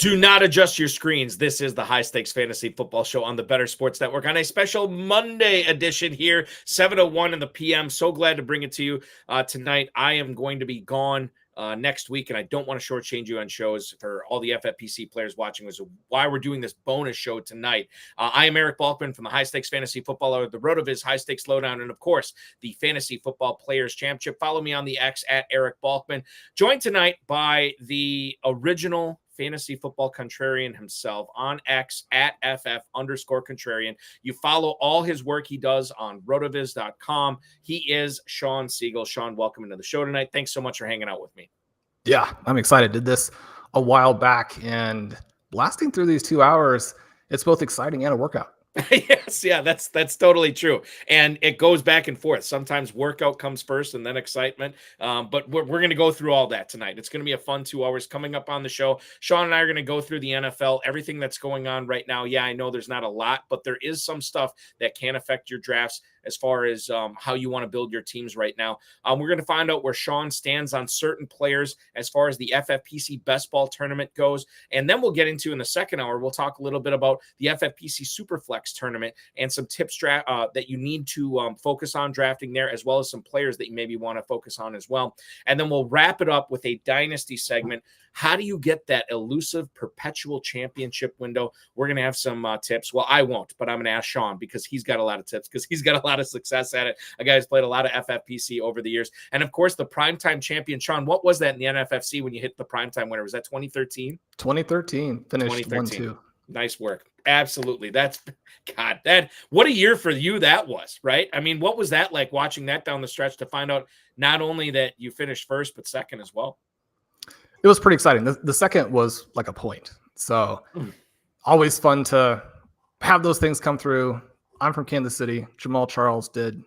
Do not adjust your screens. This is the High Stakes Fantasy Football Show on the Better Sports Network on a special Monday edition here, 7:01 in the p.m. So glad to bring it to you tonight. I am going to be gone next week, and I don't want to shortchange you on shows for all the FFPC players watching, which is why we're doing this bonus show tonight. I am Eric Balkman from the High Stakes Fantasy Football, the RotoViz High Stakes Lowdown, and of course, the Fantasy Football Players Championship. Follow me on the X at Eric Balkman. Joined tonight by the original fantasy football contrarian himself on X at FF_contrarian. You follow all his work he does on rotoviz.com. He is Shawn Siegele. Shawn, welcome into the show tonight. Thanks so much for hanging out with me. Yeah, I'm excited. Did this a while back, and blasting through these 2 hours, it's both exciting and a workout. Yes, yeah, that's totally true. And it goes back and forth. Sometimes workout comes first and then excitement. But we're going to go through all that tonight. It's going to be a fun 2 hours coming up on the show. Shawn and I are going to go through the NFL, everything that's going on right now. Yeah, I know there's not a lot, but there is some stuff that can affect your drafts as far as how you want to build your teams right now. We're going to find out where Shawn stands on certain players as far as the FFPC Best Ball Tournament goes. And then we'll get into, in the second hour, we'll talk a little bit about the FFPC SuperFlex Tournament and some tips that you need to focus on drafting there, as well as some players that you maybe want to focus on as well. And then we'll wrap it up with a Dynasty segment. How do you get that elusive perpetual championship window? We're going to have some tips. Well, I won't, but I'm going to ask Shawn because he's got a lot of tips, because he's got a lot of success at it. A guy who's played a lot of FFPC over the years. And, of course, the primetime champion. Shawn, what was that in the NFFC when you hit the primetime winner? Was that 2013? 2013. Finished 1-2. Nice work. Absolutely. What a year for you that was, right? I mean, what was that like watching that down the stretch to find out not only that you finished first, but second as well? It was pretty exciting. The second was like a point. So always fun to have those things come through. I'm from Kansas City. Jamal Charles did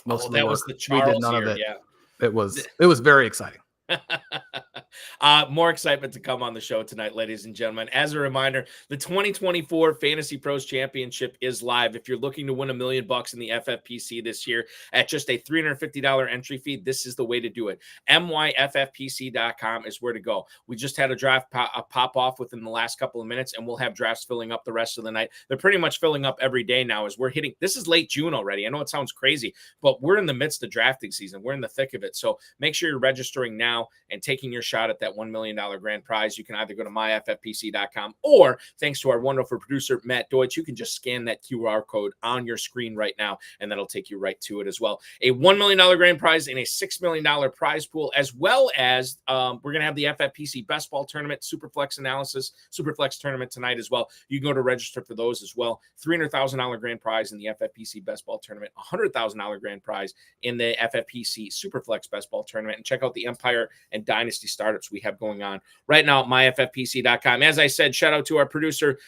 most of the work. Was the Charles we did none year, of it. Yeah. It was very exciting. More excitement to come on the show tonight, ladies and gentlemen. As a reminder, the 2024 Fantasy Pros Championship is live. If you're looking to win $1 million in the FFPC this year at just a $350 entry fee, this is the way to do it. myffpc.com is where to go. We just had a draft pop off within the last couple of minutes, and we'll have drafts filling up the rest of the night. They're pretty much filling up every day now as we're hitting. This is late June already. I know it sounds crazy, but we're in the midst of drafting season. We're in the thick of it. So make sure you're registering now and taking your shot at that $1 million grand prize. You can either go to myffpc.com, or thanks to our wonderful producer, Matt Deutsch, you can just scan that QR code on your screen right now, and that'll take you right to it as well. A $1 million grand prize and a $6 million prize pool, as well as we're going to have the FFPC Best Ball Tournament, SuperFlex Tournament tonight as well. You can go to register for those as well. $300,000 grand prize in the FFPC Best Ball Tournament, $100,000 grand prize in the FFPC SuperFlex Best Ball Tournament. And check out the Empire and Dynasty startups we have going on right now at myffpc.com. As I said, shout out to our producer,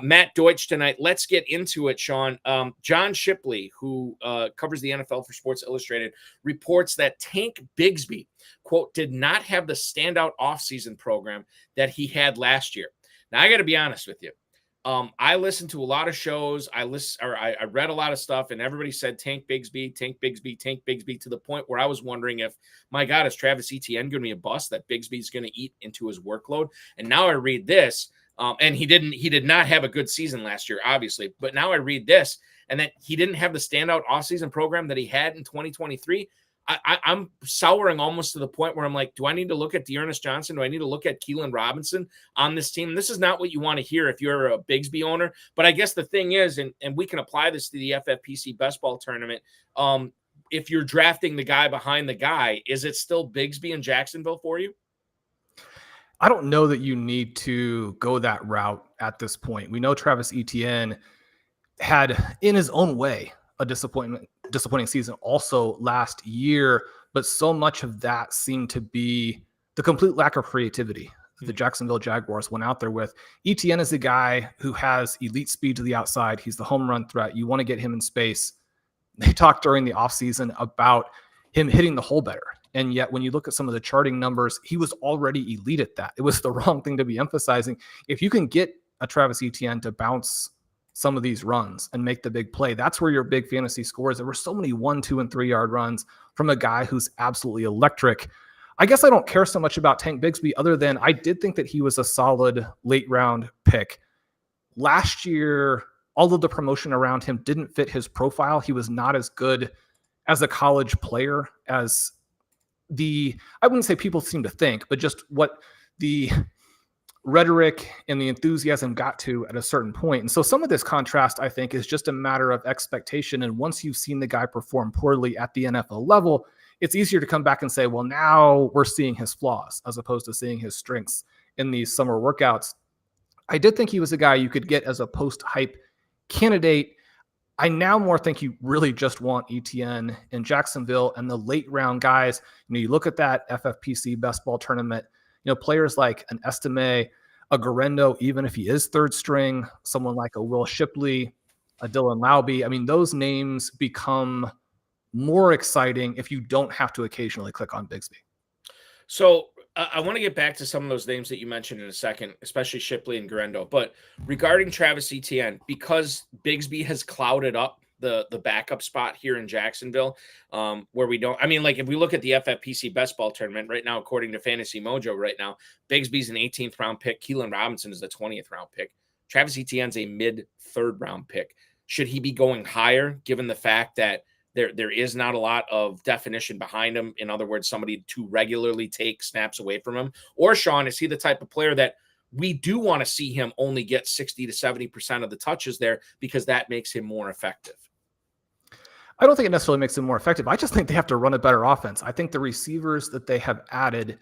Matt Deutsch tonight. Let's get into it, Shawn. John Shipley, who covers the NFL for Sports Illustrated, reports that Tank Bigsby, quote, did not have the standout offseason program that he had last year. Now, I got to be honest with you. I listened to a lot of shows. I read a lot of stuff, and everybody said Tank Bigsby, to the point where I was wondering if, my God, is Travis Etienne going to be a bust that Bigsby's going to eat into his workload? And now I read this, and he did not have a good season last year, obviously. But now I read this, and that he didn't have the standout offseason program that he had in 2023. I'm souring almost to the point where I'm like, do I need to look at D'Ernest Johnson? Do I need to look at Keelan Robinson on this team? This is not what you want to hear if you're a Bigsby owner. But I guess the thing is, and we can apply this to the FFPC Best Ball Tournament, if you're drafting the guy behind the guy, is it still Bigsby in Jacksonville for you? I don't know that you need to go that route at this point. We know Travis Etienne had, in his own way, a disappointing season also last year, but so much of that seemed to be the complete lack of creativity that the Jacksonville Jaguars went out there with. Etienne is a guy who has elite speed to the outside. He's the home run threat. You want to get him in space. They talked during the offseason about him hitting the hole better. And yet when you look at some of the charting numbers, he was already elite at that. It was the wrong thing to be emphasizing. If you can get a Travis Etienne to bounce some of these runs and make the big play, that's where your big fantasy scores. There were so many 1, 2, and 3 yard runs from a guy who's absolutely electric. I guess I don't care so much about Tank Bigsby other than I did think that he was a solid late round pick. Last year, all of the promotion around him didn't fit his profile. He was not as good as a college player as I wouldn't say people seem to think, but just what the rhetoric and the enthusiasm got to at a certain point. And so some of this contrast, I think, is just a matter of expectation. And once you've seen the guy perform poorly at the NFL level, it's easier to come back and say, well, now we're seeing his flaws as opposed to seeing his strengths in these summer workouts. I did think he was a guy you could get as a post-hype candidate. I now more think you really just want ETN in Jacksonville and the late round guys. You look at that FFPC best ball tournament, players like an Estime, a Garendo, even if he is third string, someone like a Will Shipley, a Dylan Laube. I mean, those names become more exciting if you don't have to occasionally click on Bigsby. So I want to get back to some of those names that you mentioned in a second, especially Shipley and Garendo. But regarding Travis Etienne, because Bigsby has clouded up the backup spot here in Jacksonville, where we don't, if we look at the FFPC best ball tournament right now, according to Fantasy Mojo right now, Bigsby's an 18th round pick. Keelan Robinson is the 20th round pick. Travis Etienne's a mid third round pick. Should he be going higher given the fact that there is not a lot of definition behind him? In other words, somebody to regularly take snaps away from him? Or Shawn, is he the type of player that we do want to see him only get 60 to 70% of the touches there because that makes him more effective? I don't think it necessarily makes them more effective. I just think they have to run a better offense. I think the receivers that they have added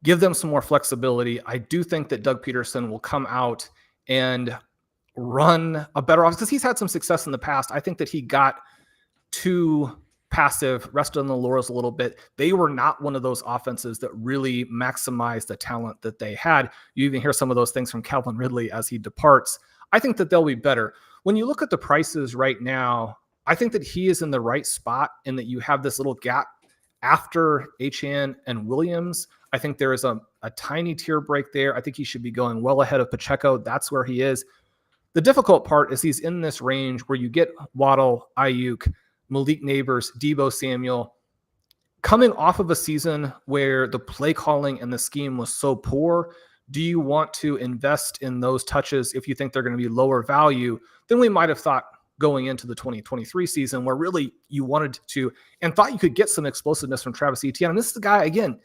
give them some more flexibility. I do think that Doug Peterson will come out and run a better offense because he's had some success in the past. I think that he got too passive, rested on the laurels a little bit. They were not one of those offenses that really maximized the talent that they had. You even hear some of those things from Calvin Ridley as he departs. I think that they'll be better. When you look at the prices right now, I think that he is in the right spot in that you have this little gap after Achane and Williams. I think there is a tiny tier break there. I think he should be going well ahead of Pacheco. That's where he is. The difficult part is he's in this range where you get Waddle, Ayuk, Malik Neighbors, Deebo Samuel, coming off of a season where the play calling and the scheme was so poor. Do you want to invest in those touches if you think they're going to be lower value than we might have thought going into the 2023 season, where really you wanted to and thought you could get some explosiveness from Travis Etienne? And this is the guy, again,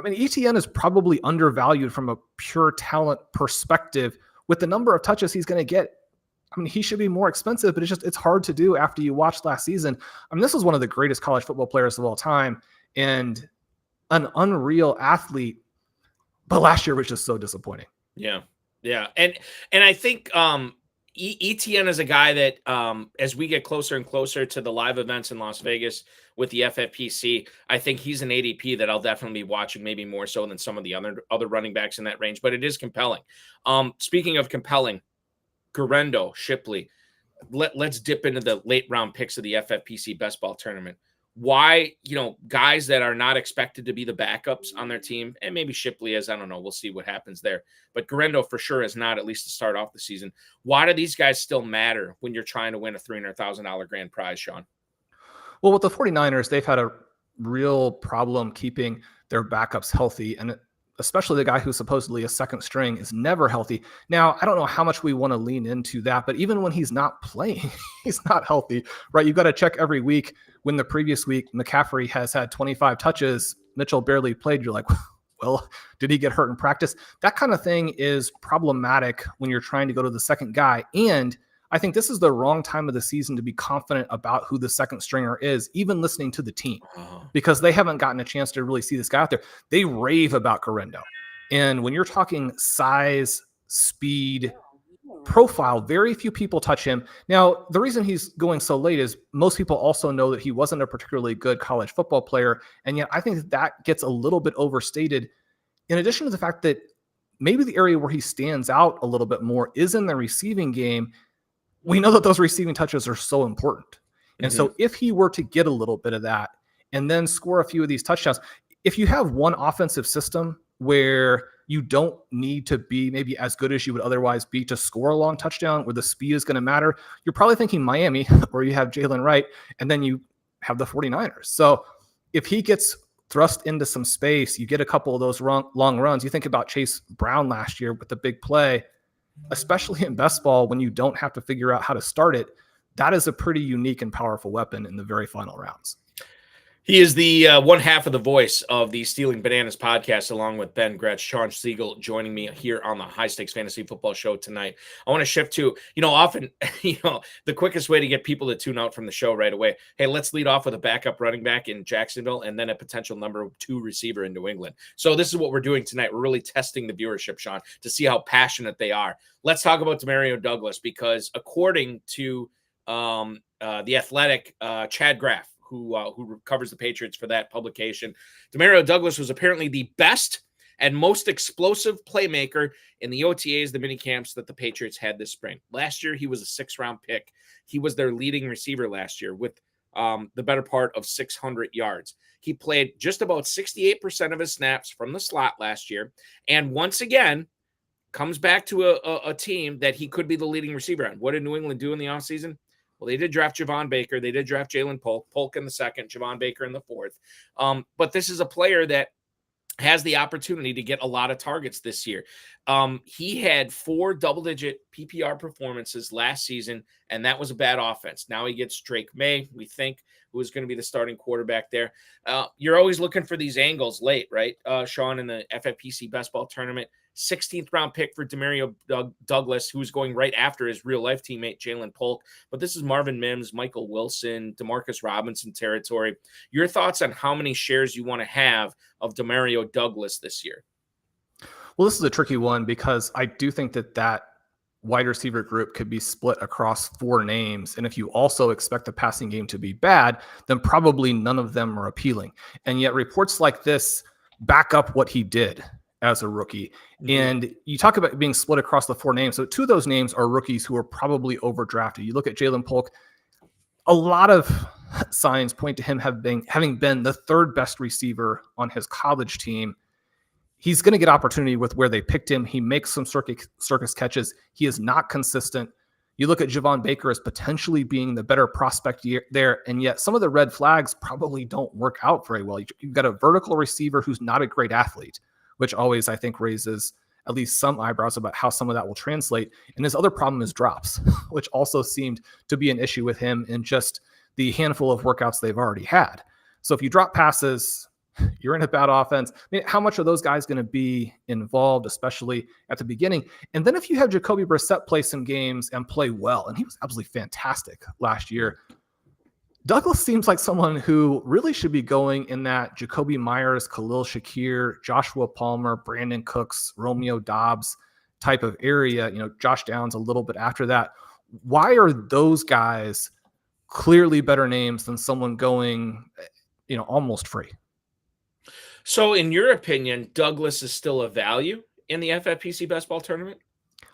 Etienne is probably undervalued from a pure talent perspective with the number of touches he's going to get. He should be more expensive, but it's hard to do after you watched last season. This was one of the greatest college football players of all time and an unreal athlete, but last year was just so disappointing. Yeah. And I think Etienne is a guy that as we get closer and closer to the live events in Las Vegas with the FFPC, I think he's an ADP that I'll definitely be watching, maybe more so than some of the other running backs in that range, but it is compelling. Speaking of compelling, Garendo, Shipley, let's dip into the late round picks of the FFPC best ball tournament. Why, guys that are not expected to be the backups on their team, and maybe Shipley is, I don't know, we'll see what happens there. But Garendo for sure is not, at least to start off the season. Why do these guys still matter when you're trying to win a $300,000 grand prize, Shawn? Well, with the 49ers, they've had a real problem keeping their backups healthy, and especially the guy who's supposedly a second string is never healthy. Now, I don't know how much we want to lean into that, but even when he's not playing, he's not healthy, right? You've got to check every week. When the previous week McCaffrey has had 25 touches, Mitchell barely played. You're like, well, did he get hurt in practice? That kind of thing is problematic when you're trying to go to the second guy. And I think this is the wrong time of the season to be confident about who the second stringer is, even listening to the team, because they haven't gotten a chance to really see this guy out there. They rave about Garendo. And when you're talking size, speed, profile, very few people touch him. Now, the reason he's going so late is most people also know that he wasn't a particularly good college football player. And yet I think that gets a little bit overstated, in addition to the fact that maybe the area where he stands out a little bit more is in the receiving game. We know that those receiving touches are so important. And so if he were to get a little bit of that and then score a few of these touchdowns, if you have one offensive system where you don't need to be maybe as good as you would otherwise be to score a long touchdown where the speed is going to matter, you're probably thinking Miami, where you have Jaylen Wright, and then you have the 49ers. So if he gets thrust into some space, you get a couple of those long runs. You think about Chase Brown last year with the big play, especially in best ball when you don't have to figure out how to start it. That is a pretty unique and powerful weapon in the very final rounds. He is the one half of the voice of the Stealing Bananas podcast, along with Ben Gretsch. Shawn Siegele joining me here on the High Stakes Fantasy Football Show tonight. I want to shift to, often, the quickest way to get people to tune out from the show right away. Hey, let's lead off with a backup running back in Jacksonville and then a potential number 2 receiver in New England. So this is what we're doing tonight. We're really testing the viewership, Shawn, to see how passionate they are. Let's talk about DeMario Douglas, because according to The Athletic, Chad Graff, who covers the Patriots for that publication, DeMario Douglas was apparently the best and most explosive playmaker in the OTAs, the mini camps that the Patriots had this spring. Last year, he was a 6th-round pick. He was their leading receiver last year with the better part of 600 yards. He played just about 68% of his snaps from the slot last year. And once again, comes back to a team that he could be the leading receiver on. What did New England do in the offseason? Well, they did draft Javon Baker. They did draft Jaylen Polk in the 2nd, Javon Baker in the 4th. But this is a player that has the opportunity to get a lot of targets this year. He had 4 double-digit PPR performances last season, and that was a bad offense. Now he gets Drake Maye, we think, who is going to be the starting quarterback there. You're always looking for these angles late, right, Shawn, in the FFPC best ball tournament. 16th round pick for DeMario Douglas, who's going right after his real-life teammate, Jaylen Polk. But this is Marvin Mims, Michael Wilson, Demarcus Robinson territory. Your thoughts on how many shares you want to have of DeMario Douglas this year? Well, this is a tricky one because I do think that wide receiver group could be split across 4 names. And if you also expect the passing game to be bad, then probably none of them are appealing. And yet reports like this back up what he did as a rookie. Mm-hmm. And you talk about being split across the 4 names. So 2 of those names are rookies who are probably overdrafted. You look at Jaylen Polk, a lot of signs point to him having been the 3rd best receiver on his college team. He's going to get opportunity with where they picked him. He makes some circus catches. He is not consistent. You look at Javon Baker as potentially being the better prospect there, and yet some of the red flags probably don't work out very well. You've got a vertical receiver who's not a great athlete, which always, I think, raises at least some eyebrows about how some of that will translate. And his other problem is drops, which also seemed to be an issue with him in just the handful of workouts they've already had. So if you drop passes, you're in a bad offense. I mean, how much are those guys going to be involved, especially at the beginning? And then if you have Jacoby Brissett play some games and play well, and he was absolutely fantastic last year, Douglas seems like someone who really should be going in that Jacoby Myers, Khalil Shakir, Joshua Palmer, Brandon Cooks, Romeo Doubs type of area. Josh Downs a little bit after that. Why are those guys clearly better names than someone going, almost free? So in your opinion, Douglas is still a value in the FFPC best ball tournament?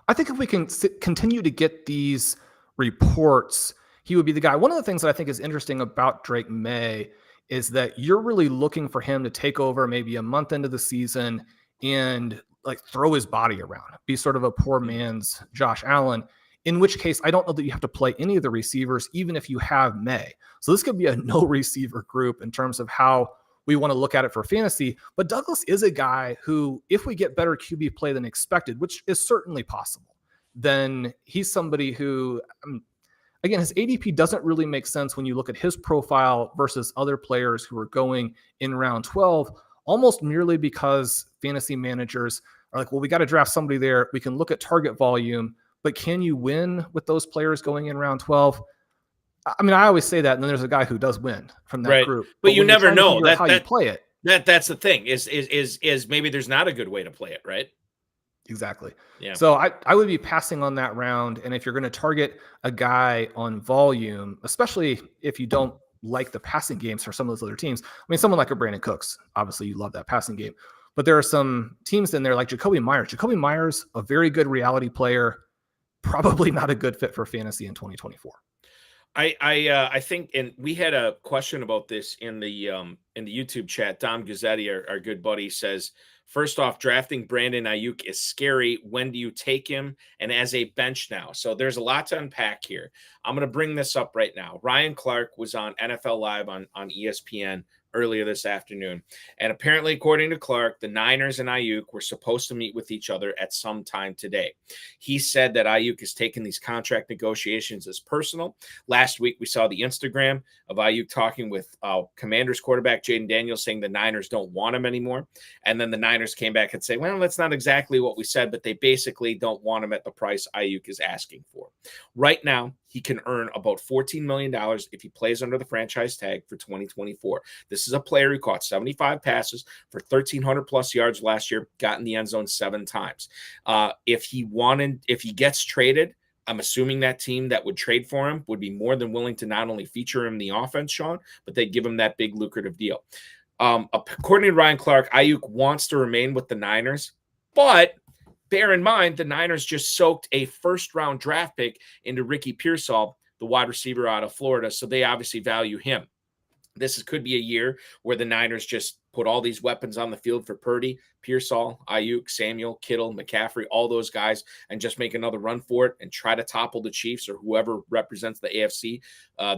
I think if we can continue to get these reports, he would be the guy. One of the things that I think is interesting about Drake Maye is that you're really looking for him to take over maybe a month into the season and throw his body around, be sort of a poor man's Josh Allen, in which case I don't know that you have to play any of the receivers, even if you have Maye. So this could be a no receiver group in terms of how we want to look at it for fantasy. But Douglas is a guy who, if we get better QB play than expected, which is certainly possible, then he's somebody who, again, his ADP doesn't really make sense when you look at his profile versus other players who are going in round 12, almost merely because fantasy managers are like, well, we got to draft somebody there. We can look at target volume, but can you win with those players going in round 12? I mean, I always say that, and then there's a guy who does win from that group. But you never know how you play it. That's the thing is maybe there's not a good way to play it, right? Exactly. Yeah. So I would be passing on that round. And if you're going to target a guy on volume, especially if you don't like the passing games for some of those other teams, I mean, someone like a Brandon Cooks, obviously you love that passing game, but there are some teams in there like Jacoby Myers. Jacoby Myers, a very good reality player, probably not a good fit for fantasy in 2024. I think, and we had a question about this in the YouTube chat. Dom Gazzetti, our good buddy, says, first off, drafting Brandon Ayuk is scary. When do you take him? And as a bench now. So there's a lot to unpack here. I'm going to bring this up right now. Ryan Clark was on NFL Live on ESPN earlier this afternoon. And apparently, according to Clark, the Niners and Ayuk were supposed to meet with each other at some time today. He said that Ayuk has taken these contract negotiations as personal. Last week, we saw the Instagram of Ayuk talking with Commanders quarterback Jayden Daniels saying the Niners don't want him anymore. And then the Niners came back and say, well, that's not exactly what we said, but they basically don't want him at the price Ayuk is asking for. Right now, he can earn about $14 million if he plays under the franchise tag for 2024. This is a player who caught 75 passes for 1,300 plus yards last year, got in the end zone 7 times. If he gets traded, I'm assuming that team that would trade for him would be more than willing to not only feature him in the offense, Shawn, but they'd give him that big lucrative deal. According to Ryan Clark, Ayuk wants to remain with the Niners, but bear in mind, the Niners just soaked a first-round draft pick into Ricky Pearsall, the wide receiver out of Florida, so they obviously value him. This could be a year where the Niners just put all these weapons on the field for Purdy, Pearsall, Ayuk, Samuel, Kittle, McCaffrey, all those guys, and just make another run for it and try to topple the Chiefs or whoever represents the AFC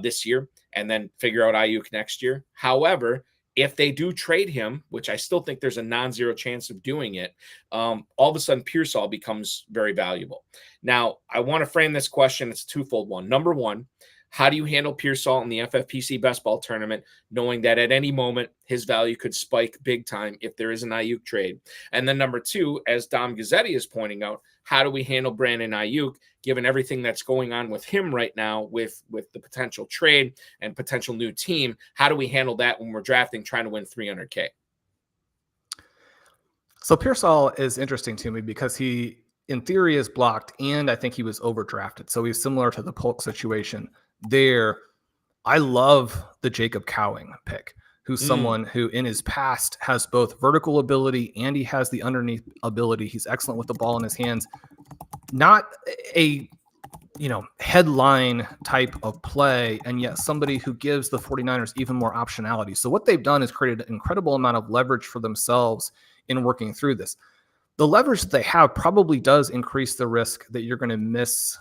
this year, and then figure out Ayuk next year. However, if they do trade him, which I still think there's a non-zero chance of doing it, all of a sudden Pearsall becomes very valuable. Now, I want to frame this question. It's a twofold one. Number one, how do you handle Pearsall in the FFPC best ball tournament, knowing that at any moment his value could spike big time if there is an Ayuk trade? And then number two, as Dom Gazzetti is pointing out, how do we handle Brandon Ayuk, given everything that's going on with him right now with the potential trade and potential new team? How do we handle that when we're drafting, trying to win $300K? So Pearsall is interesting to me because he, in theory, is blocked, and I think he was overdrafted. So he's similar to the Polk situation there. I love the Jacob Cowing pick, who's someone who in his past has both vertical ability and he has the underneath ability. He's excellent with the ball in his hands. Not a, headline type of play, and yet somebody who gives the 49ers even more optionality. So what they've done is created an incredible amount of leverage for themselves in working through this. The leverage that they have probably does increase the risk that you're going to miss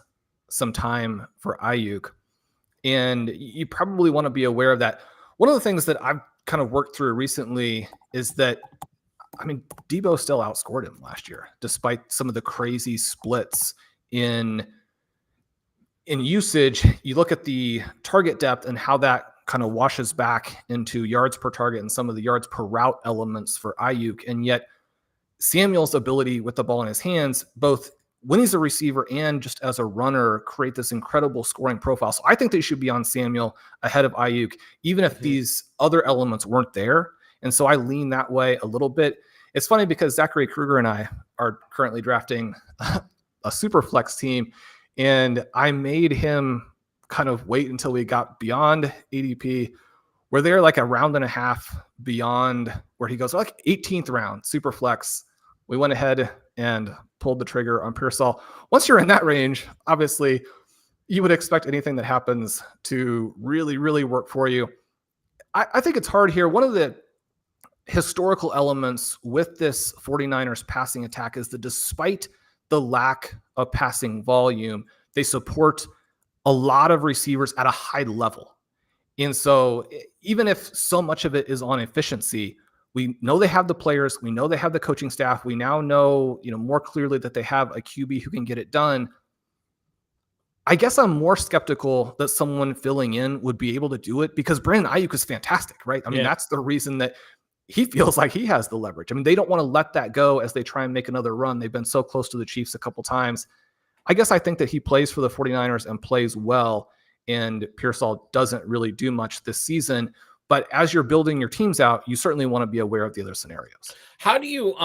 some time for Ayuk. And you probably want to be aware of that. One of the things that I've kind of worked through recently is that, Debo still outscored him last year, despite some of the crazy splits in usage. You look at the target depth and how that kind of washes back into yards per target and some of the yards per route elements for Ayuk. And yet Samuel's ability with the ball in his hands, both when he's a receiver and just as a runner, create this incredible scoring profile. So I think they should be on Samuel ahead of Ayuk, even if these other elements weren't there. And so I lean that way a little bit. It's funny because Zachary Kruger and I are currently drafting a SuperFlex team, and I made him kind of wait until we got beyond ADP. We're there like a round and a half beyond where he goes, like 18th round, SuperFlex. We went ahead and pulled the trigger on Pearsall. Once you're in that range, obviously, you would expect anything that happens to really, really work for you. I think it's hard here. One of the historical elements with this 49ers passing attack is that despite the lack of passing volume, they support a lot of receivers at a high level. And so even if so much of it is on efficiency, we know they have the players, we know they have the coaching staff, we now know, more clearly that they have a QB who can get it done. I guess I'm more skeptical that someone filling in would be able to do it because Brandon Ayuk is fantastic, right? That's the reason that he feels like he has the leverage. They don't want to let that go as they try and make another run. They've been so close to the Chiefs a couple times. I guess I think that he plays for the 49ers and plays well, and Pearsall doesn't really do much this season. But as you're building your teams out, you certainly want to be aware of the other scenarios. How do you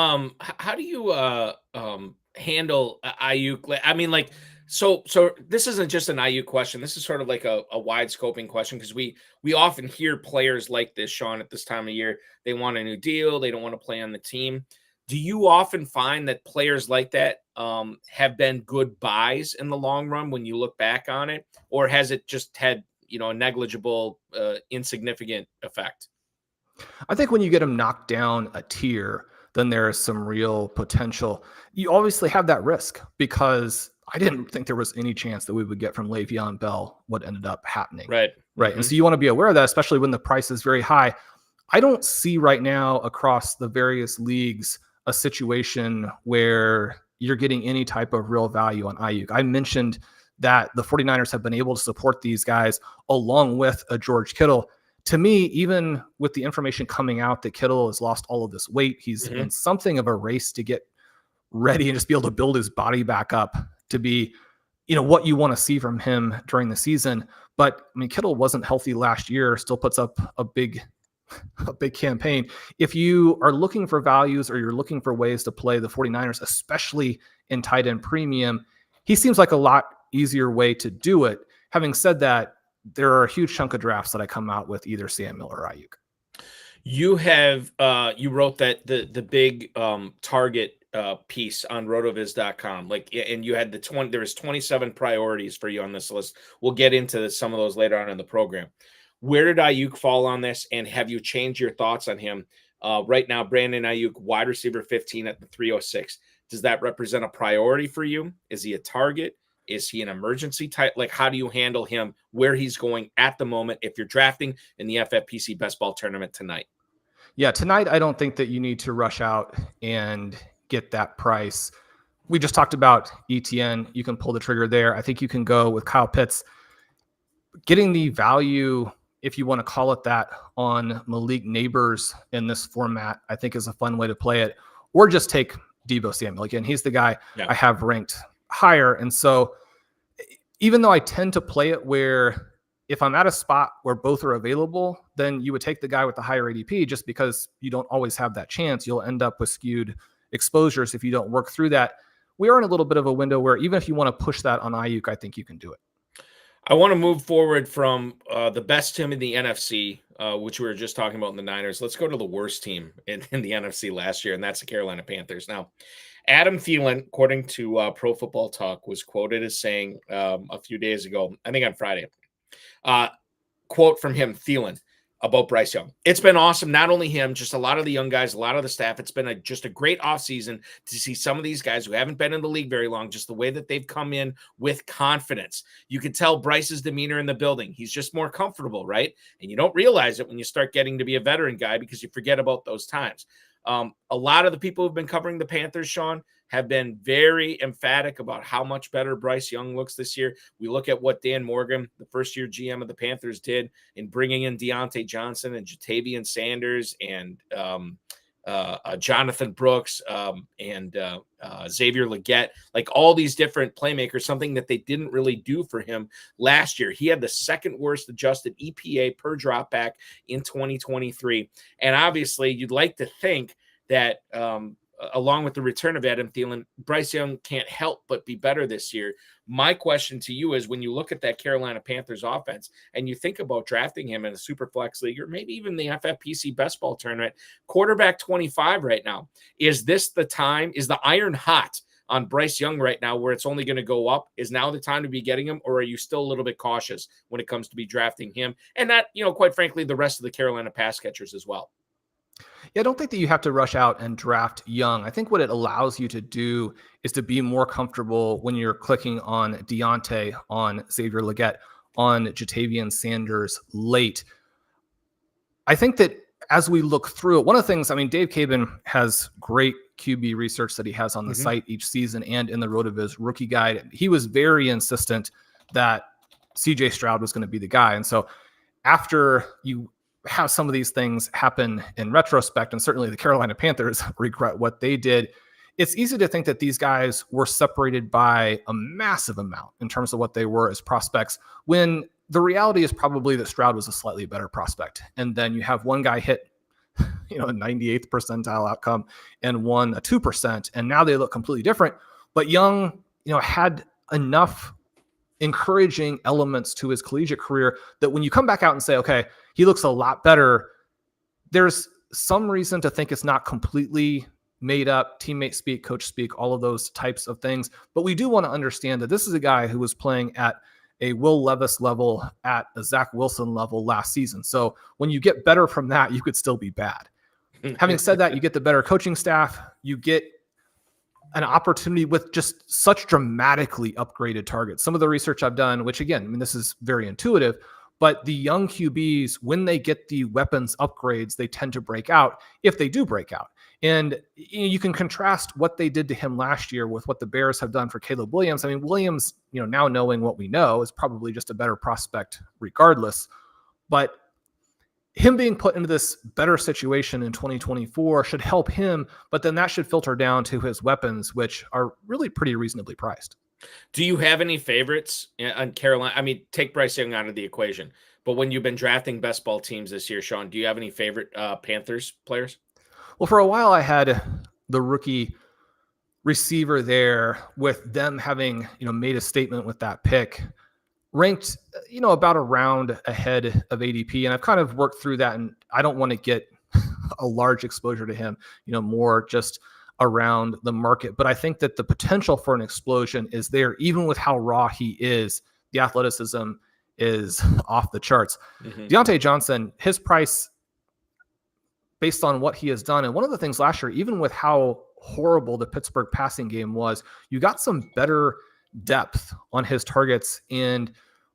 handle Ayuk? So this isn't just an Ayuk question. This is sort of like a wide scoping question because we often hear players like this, Shawn, at this time of year. They want a new deal. They don't want to play on the team. Do you often find that players like that have been good buys in the long run when you look back on it, or has it just had a negligible, insignificant effect? I think when you get them knocked down a tier, then there is some real potential. You obviously have that risk because I didn't think there was any chance that we would get from Le'Veon Bell what ended up happening. Right. And so you want to be aware of that, especially when the price is very high. I don't see right now across the various leagues a situation where you're getting any type of real value on Ayuk. I mentioned that the 49ers have been able to support these guys along with a George Kittle. To me, even with the information coming out that Kittle has lost all of this weight, he's in something of a race to get ready and just be able to build his body back up to be, what you want to see from him during the season. But I mean, Kittle wasn't healthy last year, still puts up a big campaign. If you are looking for values or you're looking for ways to play the 49ers, especially in tight end premium, he seems like a lot easier way to do it. Having said that, there are a huge chunk of drafts that I come out with either Samuel or Ayuk. You have you wrote that the big target piece on rotoviz.com, and you had there was 27 priorities for you on this list. We'll get into some of those later on in the program. Where did Ayuk fall on this, and have you changed your thoughts on him? Right now, Brandon Ayuk, wide receiver 15 at the 306. Does that represent a priority for you? Is he a target? Is he an emergency type? How do you handle him, where he's going at the moment if you're drafting in the FFPC Best Ball Tournament tonight? Yeah, tonight I don't think that you need to rush out and get that price. We just talked about ETN. You can pull the trigger there. I think you can go with Kyle Pitts. Getting the value, if you want to call it that, on Malik Neighbors in this format, I think is a fun way to play it. Or just take Deebo Samuel. Again, he's the guy I have ranked higher. And so even though I tend to play it where if I'm at a spot where both are available, then you would take the guy with the higher ADP just because you don't always have that chance. You'll end up with skewed exposures if you don't work through that. We are in a little bit of a window where even if you want to push that on Ayuk, I think you can do it. I want to move forward from the best team in the NFC, which we were just talking about in the Niners. Let's go to the worst team in the NFC last year, and that's the Carolina Panthers. Now, Adam Thielen, according to Pro Football Talk, was quoted as saying a few days ago, I think on Friday, quote from him, Thielen, about Bryce Young. It's been awesome. Not only him, just a lot of the young guys, a lot of the staff. It's been just a great offseason to see some of these guys who haven't been in the league very long, just the way that they've come in with confidence. You can tell Bryce's demeanor in the building. He's just more comfortable, right? And you don't realize it when you start getting to be a veteran guy because you forget about those times. A lot of the people who've been covering the Panthers, Shawn, have been very emphatic about how much better Bryce Young looks this year. We look at what Dan Morgan, the first-year GM of the Panthers, did in bringing in Deontay Johnson and Jatavian Sanders and Jonathan Brooks and Xavier Legette, all these different playmakers, something that they didn't really do for him last year. He had the second worst adjusted EPA per dropback in 2023. And obviously you'd like to think that along with the return of Adam Thielen, Bryce Young can't help but be better this year. My question to you is, when you look at that Carolina Panthers offense and you think about drafting him in a SuperFlex league or maybe even the FFPC Best Ball Tournament, quarterback 25 right now, is this the time? Is the iron hot on Bryce Young right now where it's only going to go up? Is now the time to be getting him, or are you still a little bit cautious when it comes to be drafting him? And that, quite frankly, the rest of the Carolina pass catchers as well. Yeah, I don't think that you have to rush out and draft Young. I think what it allows you to do is to be more comfortable when you're clicking on Deontay, on Xavier Legette, on Jatavian Sanders late. I think that as we look through it, one of the things, Dave Cabin has great QB research that he has on the site each season and in the RotoViz rookie guide. He was very insistent that CJ Stroud was going to be the guy. And so after you have some of these things happen in retrospect, and certainly the Carolina Panthers regret what they did, it's easy to think that these guys were separated by a massive amount in terms of what they were as prospects, when the reality is probably that Stroud was a slightly better prospect. And then you have one guy hit, a 98th percentile outcome and one a 2%, and now they look completely different. But Young, had enough encouraging elements to his collegiate career that when you come back out and say, okay, he looks a lot better, there's some reason to think it's not completely made up, teammate speak, coach speak, all of those types of things. But we do want to understand that this is a guy who was playing at a Will Levis level, at a Zach Wilson level last season. So when you get better from that, you could still be bad. Having said that, you get the better coaching staff, you get an opportunity with just such dramatically upgraded targets. Some of the research I've done, which again, this is very intuitive, But the young QBs, when they get the weapons upgrades, they tend to break out if they do break out. And you can contrast what they did to him last year with what the Bears have done for Caleb Williams. I mean, Williams, now knowing what we know, is probably just a better prospect regardless. But him being put into this better situation in 2024 should help him, but then that should filter down to his weapons, which are really pretty reasonably priced. Do you have any favorites on Carolina? I mean, take Bryce Young out of the equation, but when you've been drafting best ball teams this year, Shawn, do you have any favorite Panthers players? Well, for a while I had the rookie receiver there, with them having, made a statement with that pick, ranked, about a round ahead of ADP. And I've kind of worked through that, and I don't want to get a large exposure to him, more just around the market. But I think that the potential for an explosion is there, even with how raw he is. The athleticism is off the charts. Deontay Johnson, his price based on what he has done. And one of the things last year, even with how horrible the Pittsburgh passing game was, you got some better depth on his targets, and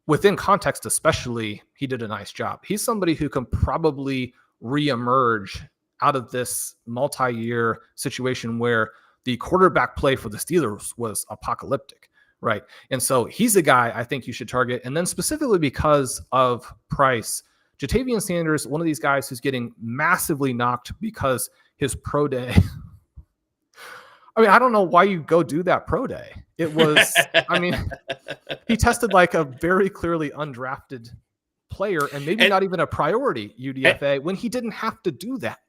within context especially, he did a nice job. He's somebody who can probably reemerge out of this multi-year situation where the quarterback play for the Steelers was apocalyptic, right? And so he's a guy I think you should target. And then specifically because of price, Jatavian Sanders, one of these guys who's getting massively knocked because his pro day. I mean, I don't know why you go do that pro day. It was, he tested like a very clearly undrafted player and maybe not even a priority UDFA when he didn't have to do that.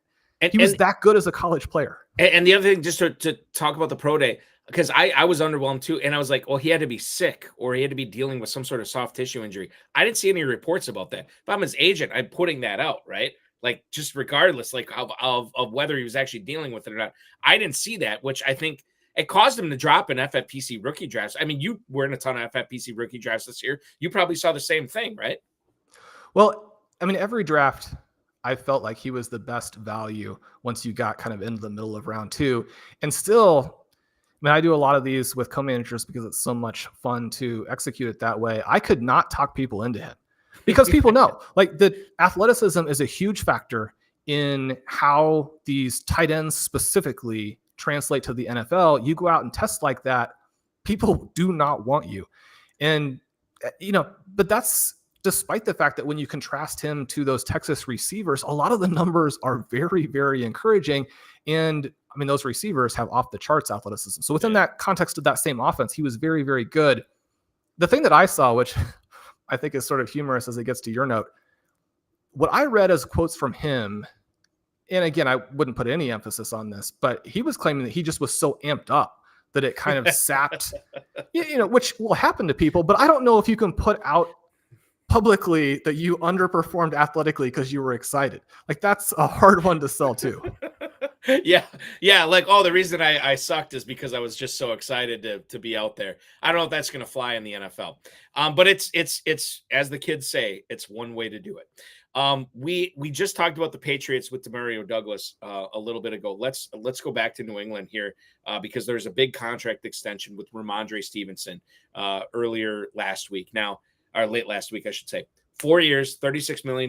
He was that good as a college player. And the other thing, just to talk about the pro day, because I was underwhelmed too. And I was like, well, he had to be sick or he had to be dealing with some sort of soft tissue injury. I didn't see any reports about that. If I'm his agent, I'm putting that out, right? Like, just regardless, like of whether he was actually dealing with it or not. I didn't see that, which I think it caused him to drop in FFPC rookie drafts. I mean, you were in a ton of FFPC rookie drafts this year. You probably saw the same thing, right? Well, I mean, every draft, I felt like he was the best value once you got kind of into the middle of round 2. And still, I mean, I do a lot of these with co-managers because it's so much fun to execute it that way. I could not talk people into him because people know, like, the athleticism is a huge factor in how these tight ends specifically translate to the NFL. You go out and test like that, people do not want you. And, but that's despite the fact that when you contrast him to those Texas receivers, a lot of the numbers are very, very encouraging. And I mean, those receivers have off the charts athleticism. So within that context of that same offense, he was very, very good. The thing that I saw, which I think is sort of humorous as it gets to your note, what I read as quotes from him, and again, I wouldn't put any emphasis on this, but he was claiming that he just was so amped up that it kind of sapped, which will happen to people. But I don't know if you can put out publicly that you underperformed athletically because you were excited. Like, that's a hard one to sell too. Yeah. Like, the reason I sucked is because I was just so excited to be out there. I don't know if that's going to fly in the NFL. But it's as the kids say, it's one way to do it. We just talked about the Patriots with DeMario Douglas a little bit ago. Let's go back to New England here because there's a big contract extension with Ramondre Stevenson earlier last week. Now, or late last week, I should say. 4 years, $36 million.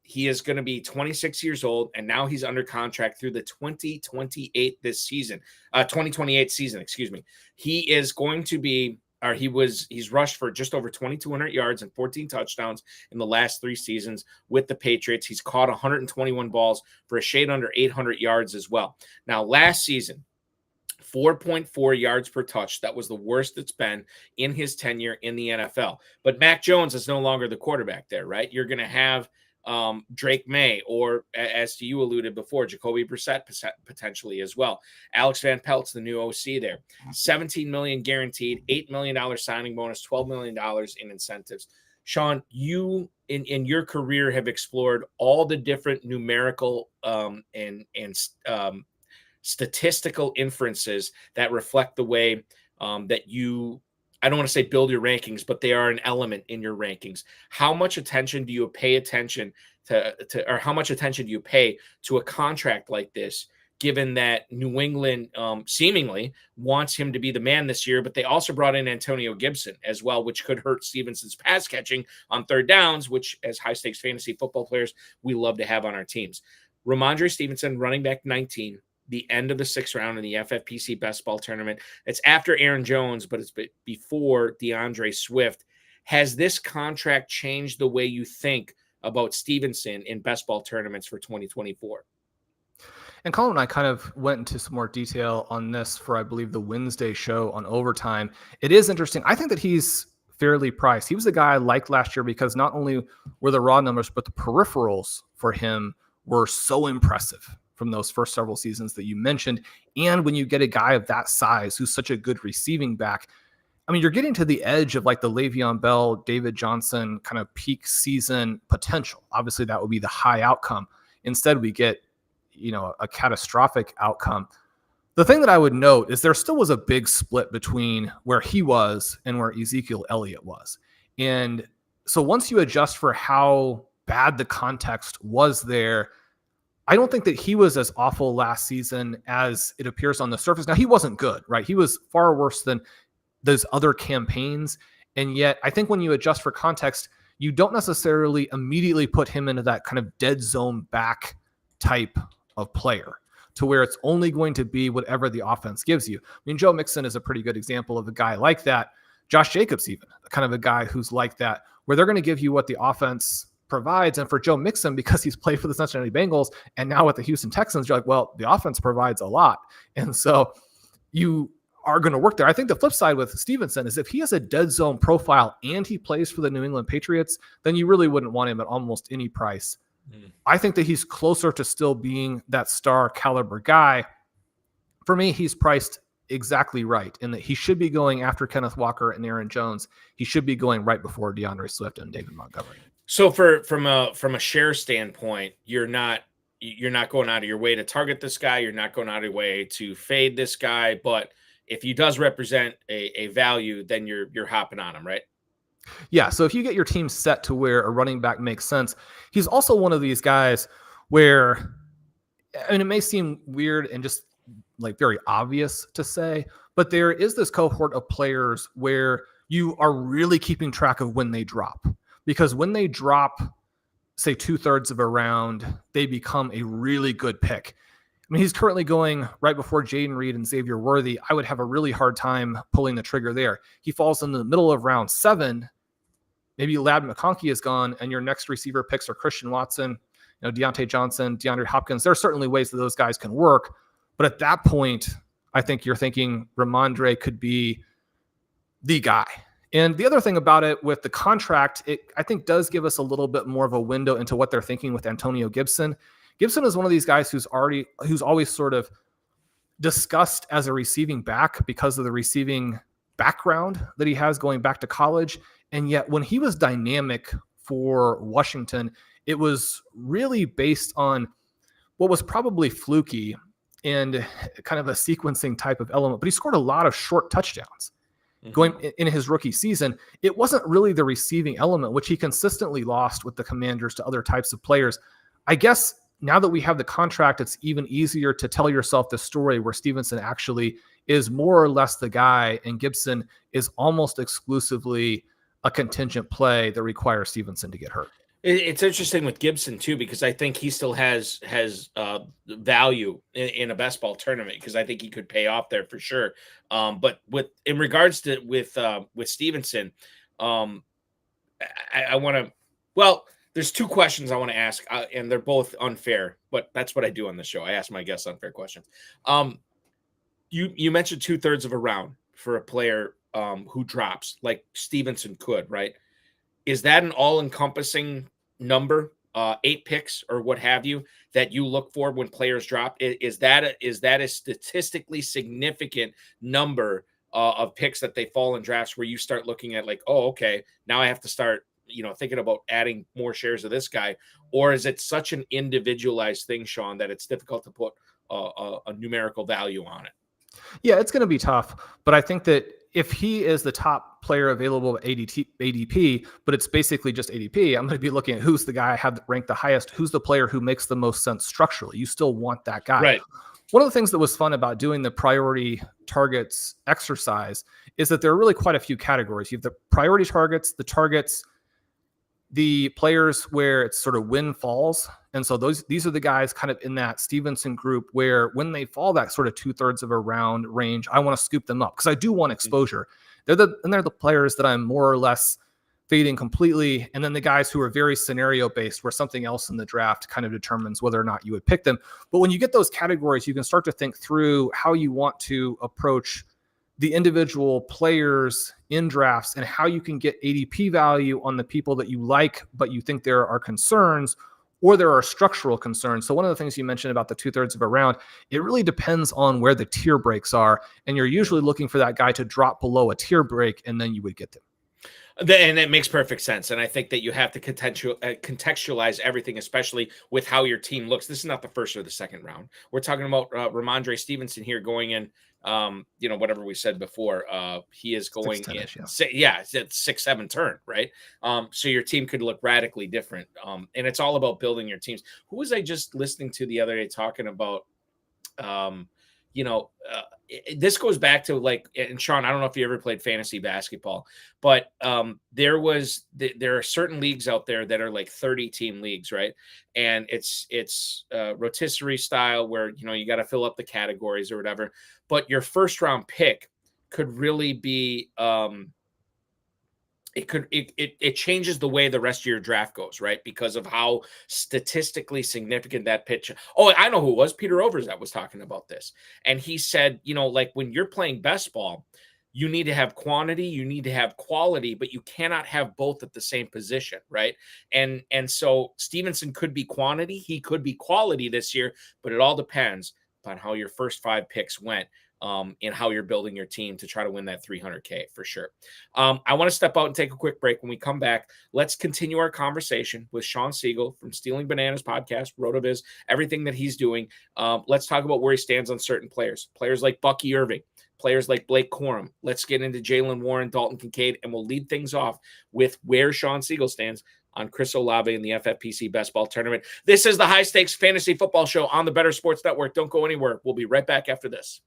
He is going to be 26 years old, and now he's under contract through the 2028 season, excuse me. He is going to be, he's rushed for just over 2,200 yards and 14 touchdowns in the last 3 seasons with the Patriots. He's caught 121 balls for a shade under 800 yards as well. Now, last season, 4.4 yards per touch. That was the worst it's been in his tenure in the NFL. But Mac Jones is no longer the quarterback there, right? You're going to have Drake Maye, or as you alluded before, Jacoby Brissett potentially as well. Alex Van Pelt's the new OC there. $17 million guaranteed, $8 million signing bonus, $12 million in incentives. Shawn, you in your career have explored all the different numerical and statistical inferences that reflect the way that you, I don't want to say build your rankings, but they are an element in your rankings. How much attention do you pay to or how much attention do you pay to a contract like this given that New England seemingly wants him to be the man this year, but they also brought in Antonio Gibson as well, which could hurt Stevenson's pass catching on third downs, which as high-stakes fantasy football players, we love to have on our teams. Ramondre Stevenson, running back 19, the end of the 6th round in the FFPC best ball tournament. It's after Aaron Jones, but it's before DeAndre Swift. Has this contract changed the way you think about Stevenson in best ball tournaments for 2024? And Colin and I kind of went into some more detail on this for, I believe, the Wednesday show on Overtime. It is interesting. I think that he's fairly priced. He was a guy I liked last year because not only were the raw numbers, but the peripherals for him were so impressive from those first several seasons that you mentioned. And when you get a guy of that size who's such a good receiving back, I mean, you're getting to the edge of like the Le'Veon Bell, David Johnson kind of peak season potential. Obviously, that would be the high outcome. Instead, we get, a catastrophic outcome. The thing that I would note is there still was a big split between where he was and where Ezekiel Elliott was. And so once you adjust for how bad the context was there, I don't think that he was as awful last season as it appears on the surface. Now, he wasn't good, right? He was far worse than those other campaigns. And yet, I think when you adjust for context, you don't necessarily immediately put him into that kind of dead zone back type of player to where it's only going to be whatever the offense gives you. I mean, Joe Mixon is a pretty good example of a guy like that. Josh Jacobs, even kind of a guy who's like that, where they're going to give you what the offense provides. And for Joe Mixon, because he's played for the Cincinnati Bengals and now with the Houston Texans, you're like, well, the offense provides a lot. And so you are going to work there. I think the flip side with Stevenson is if he has a dead zone profile and he plays for the New England Patriots, then you really wouldn't want him at almost any price. I think that he's closer to still being that star caliber guy. For me, he's priced exactly right in that he should be going after Kenneth Walker and Aaron Jones. He should be going right before DeAndre Swift and David Montgomery. So from a share standpoint, you're not going out of your way to target this guy. You're not going out of your way to fade this guy. But if he does represent a value, then you're hopping on him, right? Yeah, so if you get your team set to where a running back makes sense, he's also one of these guys where, I mean, it may seem weird and just like very obvious to say, but there is this cohort of players where you are really keeping track of when they drop. Because when they drop, say, 2/3 of a round, they become a really good pick. I mean, he's currently going right before Jayden Reed and Xavier Worthy. I would have a really hard time pulling the trigger there. He falls in the middle of round 7. Maybe Ladd McConkey is gone, and your next receiver picks are Christian Watson, Deontay Johnson, DeAndre Hopkins. There are certainly ways that those guys can work. But at that point, I think you're thinking Ramondre could be the guy. And the other thing about it with the contract, it I think does give us a little bit more of a window into what they're thinking with Antonio Gibson. Gibson is one of these guys who's always sort of discussed as a receiving back because of the receiving background that he has going back to college. And yet when he was dynamic for Washington, it was really based on what was probably fluky and kind of a sequencing type of element, but he scored a lot of short touchdowns. Going in his rookie season. It wasn't really the receiving element, which he consistently lost with the Commanders to other types of players. I guess now that we have the contract, it's even easier to tell yourself the story where Stevenson actually is more or less the guy and Gibson is almost exclusively a contingent play that requires Stevenson to get hurt. It's interesting with Gibson too, because I think he still has value in a best ball tournament because I think he could pay off there for sure. But in regards to with Stevenson, I want to. Well, there's two questions I want to ask, and they're both unfair. But that's what I do on the show. I ask my guests unfair questions. You mentioned 2/3 of a round for a player who drops like Stevenson could, right? Is that an all-encompassing number, 8 picks or what have you, that you look for when players drop? Is that a statistically significant number of picks that they fall in drafts where you start looking at like, oh, okay, now I have to start, thinking about adding more shares of this guy? Or is it such an individualized thing, Shawn, that it's difficult to put a numerical value on it? Yeah, it's going to be tough, but I think that if he is the top player available at ADP, but it's basically just ADP, I'm going to be looking at who's the guy I have ranked the highest, who's the player who makes the most sense structurally. You still want that guy. Right. One of the things that was fun about doing the priority targets exercise is that there are really quite a few categories. You have the priority targets, the players where it's sort of win falls. And so these are the guys kind of in that Stevenson group where when they fall that sort of 2/3 of a round range, I want to scoop them up because I do want exposure. They're the players that I'm more or less fading completely. And then the guys who are very scenario based where something else in the draft kind of determines whether or not you would pick them. But when you get those categories, you can start to think through how you want to approach the individual players in drafts and how you can get ADP value on the people that you like, but you think there are concerns or there are structural concerns. So one of the things you mentioned about the 2/3 of a round, it really depends on where the tier breaks are. And you're usually looking for that guy to drop below a tier break, and then you would get them. And it makes perfect sense. And I think that you have to contextualize everything, especially with how your team looks. This is not the first or the second round. We're talking about Ramondre Stevenson here going in, whatever we said before. He is going in. It's at 6-7 turn, right? So your team could look radically different. And it's all about building your teams. Who was I just listening to the other day talking about, this goes back to and Shawn, I don't know if you ever played fantasy basketball, but there are certain leagues out there that are like 30-team leagues, right? And it's rotisserie style where, you got to fill up the categories or whatever, but your first round pick could really be, it changes the way the rest of your draft goes, right? Because of how statistically significant that pitch. Oh, I know who it was. Peter Overs that was talking about this. And he said, when you're playing best ball, you need to have quantity, you need to have quality, but you cannot have both at the same position, right? And so Stevenson could be quantity, he could be quality this year, but it all depends upon how your first 5 picks went. And how you're building your team to try to win that $300K for sure. I want to step out and take a quick break. When we come back, let's continue our conversation with Shawn Siegele from Stealing Bananas podcast, RotoViz, everything that he's doing. Let's talk about where he stands on certain players like Bucky Irving, players like Blake Corum. Let's get into Jaylen Warren, Dalton Kincaid, and we'll lead things off with where Shawn Siegele stands on Chris Olave in the FFPC Best Ball Tournament. This is the High Stakes Fantasy Football Show on the Better Sports Network. Don't go anywhere. We'll be right back after this.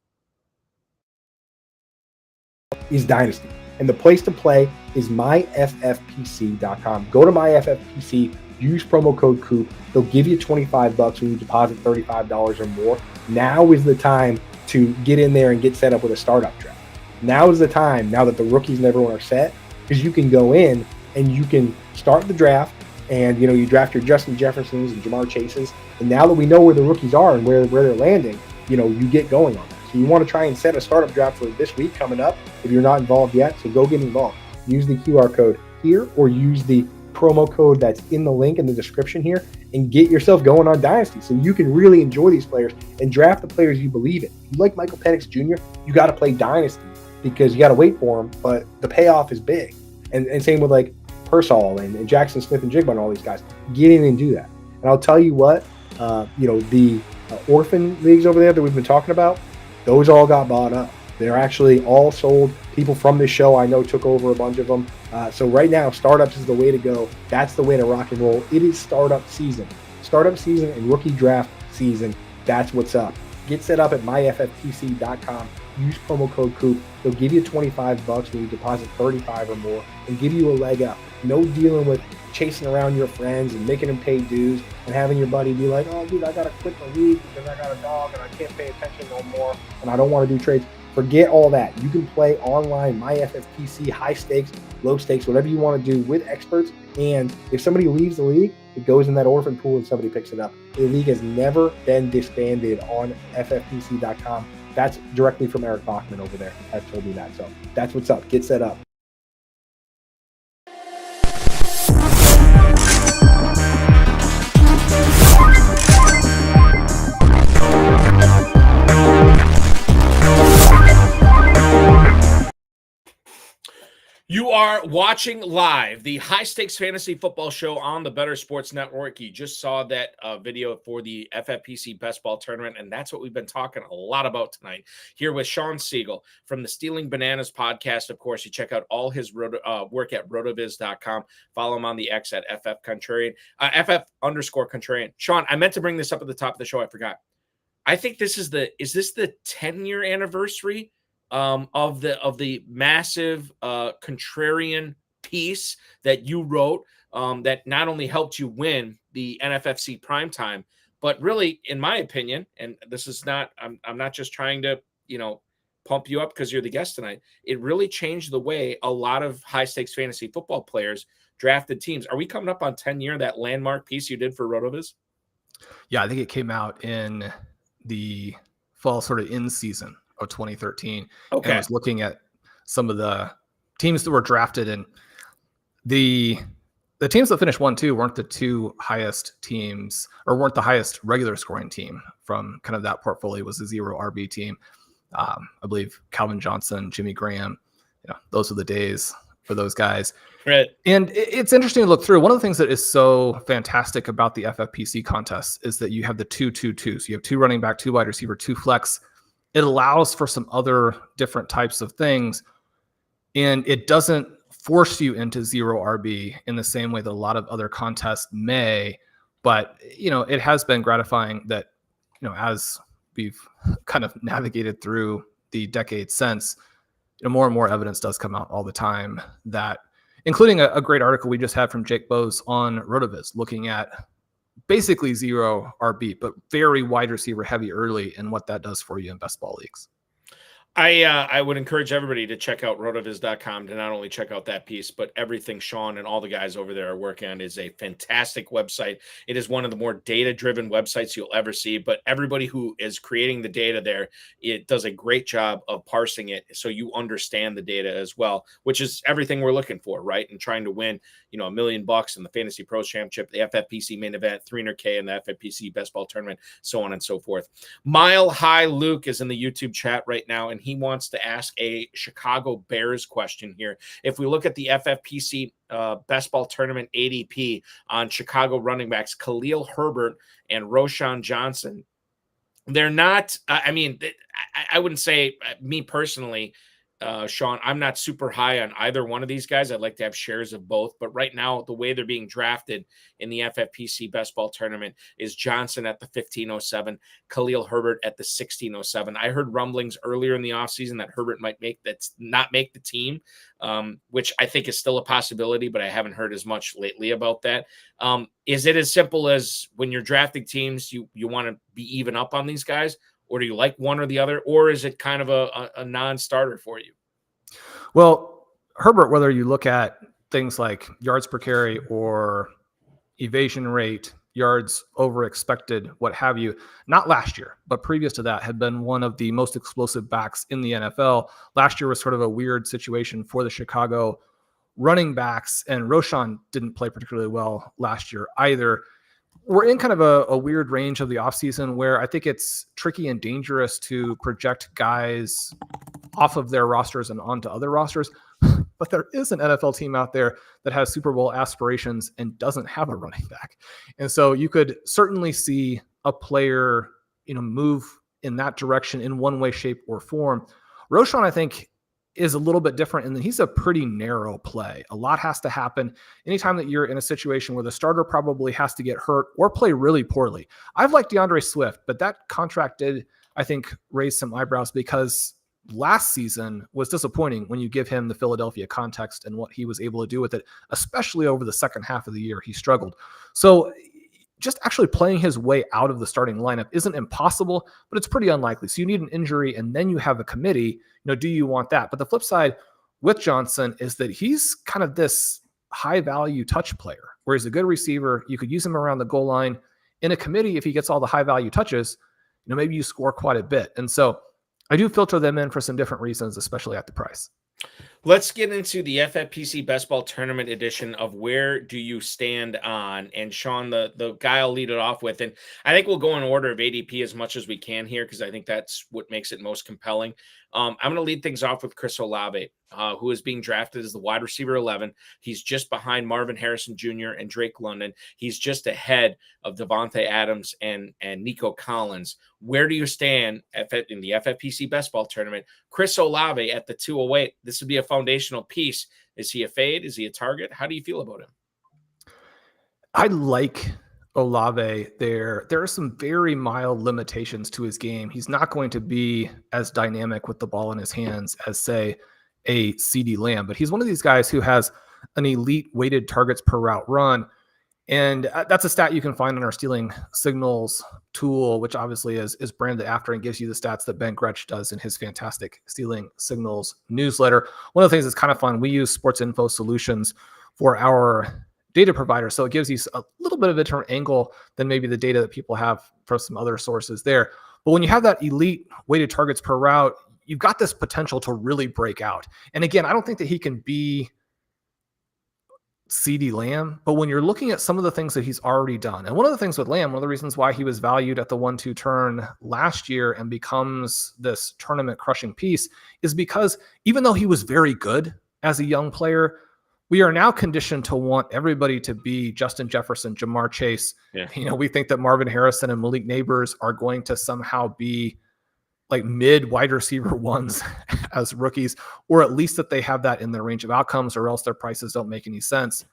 Is Dynasty. And the place to play is myffpc.com. Go to myffpc, use promo code COOP. They'll give you $25 when you deposit $35 or more. Now is the time to get in there and get set up with a startup draft. Now is the time, now that the rookies and everyone are set, because you can go in and you can start the draft and, you draft your Justin Jeffersons and Jamar Chases. And now that we know where the rookies are and where they're landing, you get going on that. So you want to try and set a startup draft for this week coming up if you're not involved yet. So go get involved. Use the QR code here or use the promo code that's in the link in the description here and get yourself going on Dynasty so you can really enjoy these players and draft the players you believe in. If you like Michael Penix Jr., you got to play Dynasty because you got to wait for him, but the payoff is big. And same with like Pearsall and Jackson Smith and Jigba and all these guys. Get in and do that. And I'll tell you what, the orphan leagues over there that we've been talking about, those all got bought up. They're actually all sold. People from this show I know took over a bunch of them. So right now, startups is the way to go. That's the way to rock and roll. It is startup season. Startup season and rookie draft season. That's what's up. Get set up at myffpc.com. Use promo code COOP. They'll give you $25 when you deposit $35 or more and give you a leg up. No dealing with chasing around your friends and making them pay dues and having your buddy be like, oh, dude, I got to quit the league because I got a dog and I can't pay attention no more and I don't want to do trades. Forget all that. You can play online, MyFFPC, high stakes, low stakes, whatever you want to do with experts. And if somebody leaves the league, it goes in that orphan pool and somebody picks it up. The league has never been disbanded on FFPC.com. That's directly from Eric Balkman over there has told me that. So that's what's up. Get set up. You are watching live the High Stakes Fantasy Football Show on the Better Sports Network. You just saw that video for the FFPC Best Ball Tournament, and that's what we've been talking a lot about tonight here with Shawn Siegele from the Stealing Bananas podcast. Of course, you check out all his work at RotoViz.com. Follow him on the X at FF_Contrarian. Shawn, I meant to bring this up at the top of the show. I forgot. I think this is the 10-year anniversary of the massive contrarian piece that you wrote that not only helped you win the NFFC primetime, but really, in my opinion, and this is not, I'm not just trying to, pump you up because you're the guest tonight. It really changed the way a lot of high stakes fantasy football players drafted teams. Are we coming up on 10-year, that landmark piece you did for RotoViz? Yeah, I think it came out in the fall, sort of in season of 2013. Okay. And I was looking at some of the teams that were drafted, and the teams that finished 1-2 weren't the two highest teams, or weren't the highest regular scoring team from kind of that portfolio. It was a 0 RB team. I believe Calvin Johnson, Jimmy Graham, those are the days for those guys. Right. And it's interesting to look through. One of the things that is so fantastic about the FFPC contest is that you have the 2-2-2. So you have 2 running back, 2 wide receiver, 2 flex. It allows for some other different types of things, and it doesn't force you into 0 RB in the same way that a lot of other contests may. But, it has been gratifying that, as we've kind of navigated through the decades since, more and more evidence does come out all the time, that, including a great article we just had from Jake Bose on RotoViz, looking at basically 0 RB, but very wide receiver heavy early, and what that does for you in best ball leagues. I would encourage everybody to check out rotoviz.com to not only check out that piece, but everything Shawn and all the guys over there are working on is a fantastic website. It is one of the more data-driven websites you'll ever see, but everybody who is creating the data there, it does a great job of parsing it so you understand the data as well, which is everything we're looking for, right? And trying to win, $1 million in the Fantasy Pros Championship, the FFPC main event, $300K in the FFPC Best Ball Tournament, so on and so forth. Mile High Luke is in the YouTube chat right now, and he wants to ask a Chicago Bears question here. If we look at the FFPC Best Ball Tournament ADP on Chicago running backs, Khalil Herbert and Roshan Johnson, they're not, I wouldn't say, me personally, Shawn, I'm not super high on either one of these guys. I'd like to have shares of both. But right now, the way they're being drafted in the FFPC Best Ball Tournament is Johnson at the 1507, Khalil Herbert at the 1607. I heard rumblings earlier in the offseason that Herbert might not make the team, which I think is still a possibility, but I haven't heard as much lately about that. Is it as simple as when you're drafting teams, you want to be even up on these guys? Or do you like one or the other? Or is it kind of a non-starter for you? Well, Herbert, whether you look at things like yards per carry or evasion rate, yards over expected, what have you, not last year, but previous to that, had been one of the most explosive backs in the NFL. Last year was sort of a weird situation for the Chicago running backs, and Roshan didn't play particularly well last year either. We're in kind of a weird range of the offseason where I think it's tricky and dangerous to project guys off of their rosters and onto other rosters. But there is an NFL team out there that has Super Bowl aspirations and doesn't have a running back. And so you could certainly see a player, move in that direction in one way, shape, or form. Roshan, I think, is a little bit different in that he's a pretty narrow play. A lot has to happen anytime that you're in a situation where the starter probably has to get hurt or play really poorly. I've liked DeAndre Swift, but that contract did, I think, raise some eyebrows because last season was disappointing when you give him the Philadelphia context and what he was able to do with it, especially over the second half of the year. He struggled. So just actually playing his way out of the starting lineup isn't impossible, but it's pretty unlikely. So you need an injury and then you have a committee. Do you want that? But the flip side with Johnson is that he's kind of this high value touch player where he's a good receiver. You could use him around the goal line. In a committee, if he gets all the high value touches, maybe you score quite a bit. And so I do filter them in for some different reasons, especially at the price. Let's get into the FFPC Best Ball Tournament edition of Where Do You Stand On? And Shawn, the guy I'll lead it off with, and I think we'll go in order of ADP as much as we can here because I think that's what makes it most compelling. I'm going to lead things off with Chris Olave, who is being drafted as the wide receiver 11. He's just behind Marvin Harrison Jr. and Drake London. He's just ahead of Devontae Adams and Nico Collins. Where do you stand in the FFPC Best Ball Tournament? Chris Olave at the 208. This would be a foundational piece. Is he a fade? Is he a target? How do you feel about him? I like Olave there. There are some very mild limitations to his game. He's not going to be as dynamic with the ball in his hands as, say, a CeeDee Lamb, but he's one of these guys who has an elite weighted targets per route run. And that's a stat you can find on our Stealing Signals tool, which obviously is branded after and gives you the stats that Ben Gretsch does in his fantastic Stealing Signals newsletter. One of the things that's kind of fun, we use Sports Info Solutions for our data provider. So it gives you a little bit of a different angle than maybe the data that people have from some other sources there. But when you have that elite weighted targets per route, you've got this potential to really break out. And again, I don't think that he can be CeeDee Lamb, but when you're looking at some of the things that he's already done, and one of the things with Lamb, one of the reasons why he was valued at the 1-2 turn last year and becomes this tournament crushing piece is because even though he was very good as a young player, we are now conditioned to want everybody to be Justin Jefferson, Jamar Chase. Yeah. We think that Marvin Harrison and Malik Neighbors are going to somehow be like mid wide receiver ones as rookies, or at least that they have that in their range of outcomes, or else their prices don't make any sense.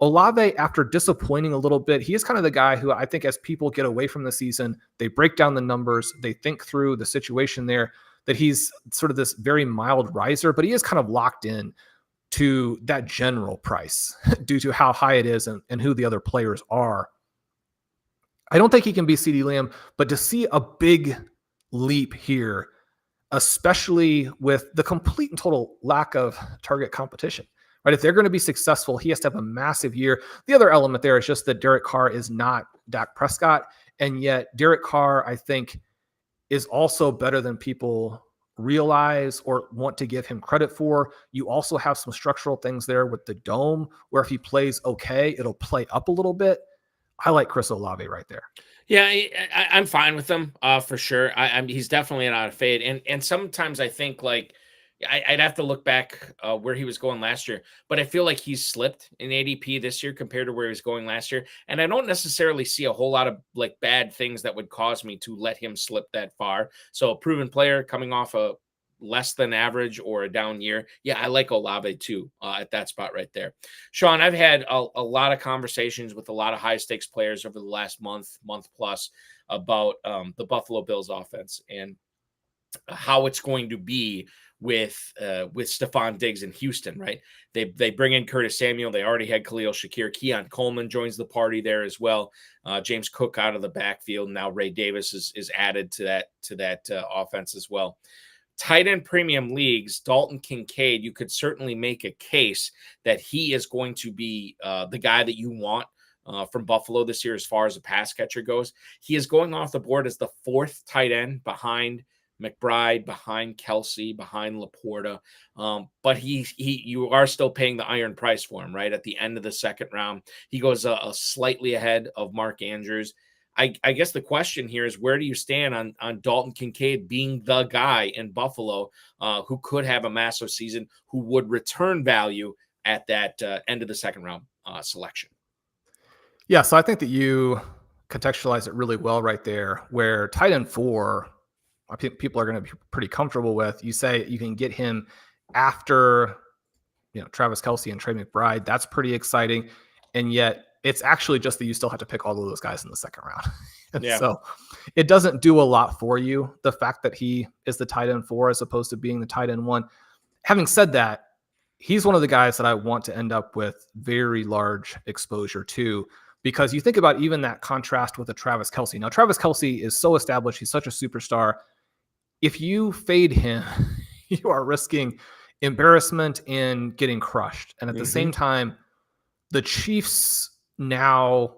Olave, after disappointing a little bit, he is kind of the guy who I think as people get away from the season, they break down the numbers, they think through the situation there, that he's sort of this very mild riser, but he is kind of locked in to that general price due to how high it is and who the other players are. I don't think he can be CeeDee Lamb, but to see a big leap here, especially with the complete and total lack of target competition, right? If they're going to be successful, he has to have a massive year. The other element there is just that Derek Carr is not Dak Prescott. And yet Derek Carr, I think, is also better than people realize or want to give him credit for. You also have some structural things there with the dome, where if he plays okay, it'll play up a little bit. I like Chris Olave right there. Yeah, I'm fine with him for sure. He's definitely not a fade, and sometimes I think like I'd have to look back where he was going last year, but I feel like he's slipped in ADP this year compared to where he was going last year, and I don't necessarily see a whole lot of like bad things that would cause me to let him slip that far. So a proven player coming off a less than average or a down year. Yeah, I like Olave too at that spot right there. Shawn, I've had a lot of conversations with a lot of high stakes players over the last month plus about the Buffalo Bills offense and how it's going to be with Stephon Diggs in Houston, right? They bring in Curtis Samuel. They already had Khalil Shakir. Keon Coleman joins the party there as well. James Cook out of the backfield. Now Ray Davis is added to that offense as well. Tight end premium leagues, Dalton Kincaid, you could certainly make a case that he is going to be the guy that you want from Buffalo this year as far as a pass catcher goes. He is going off the board as the 4th tight end behind McBride, behind Kelsey, behind Laporta. But you are still paying the iron price for him, right? At the end of the 2nd round, he goes a slightly ahead of Mark Andrews. I guess the question here is, where do you stand on Dalton Kincaid being the guy in Buffalo who could have a massive season, who would return value at that end of the 2nd round selection? Yeah, so I think that you contextualize it really well right there, where tight end 4, people are going to be pretty comfortable with. You say you can get him after, Travis Kelce and Trey McBride. That's pretty exciting. And yet it's actually just that you still have to pick all of those guys in the 2nd round. And so it doesn't do a lot for you, the fact that he is the tight end 4 as opposed to being the tight end 1. Having said that, he's one of the guys that I want to end up with very large exposure to, because you think about even that contrast with a Travis Kelce. Now, Travis Kelce is so established. He's such a superstar. If you fade him, you are risking embarrassment and getting crushed. And at the same time, the Chiefs now,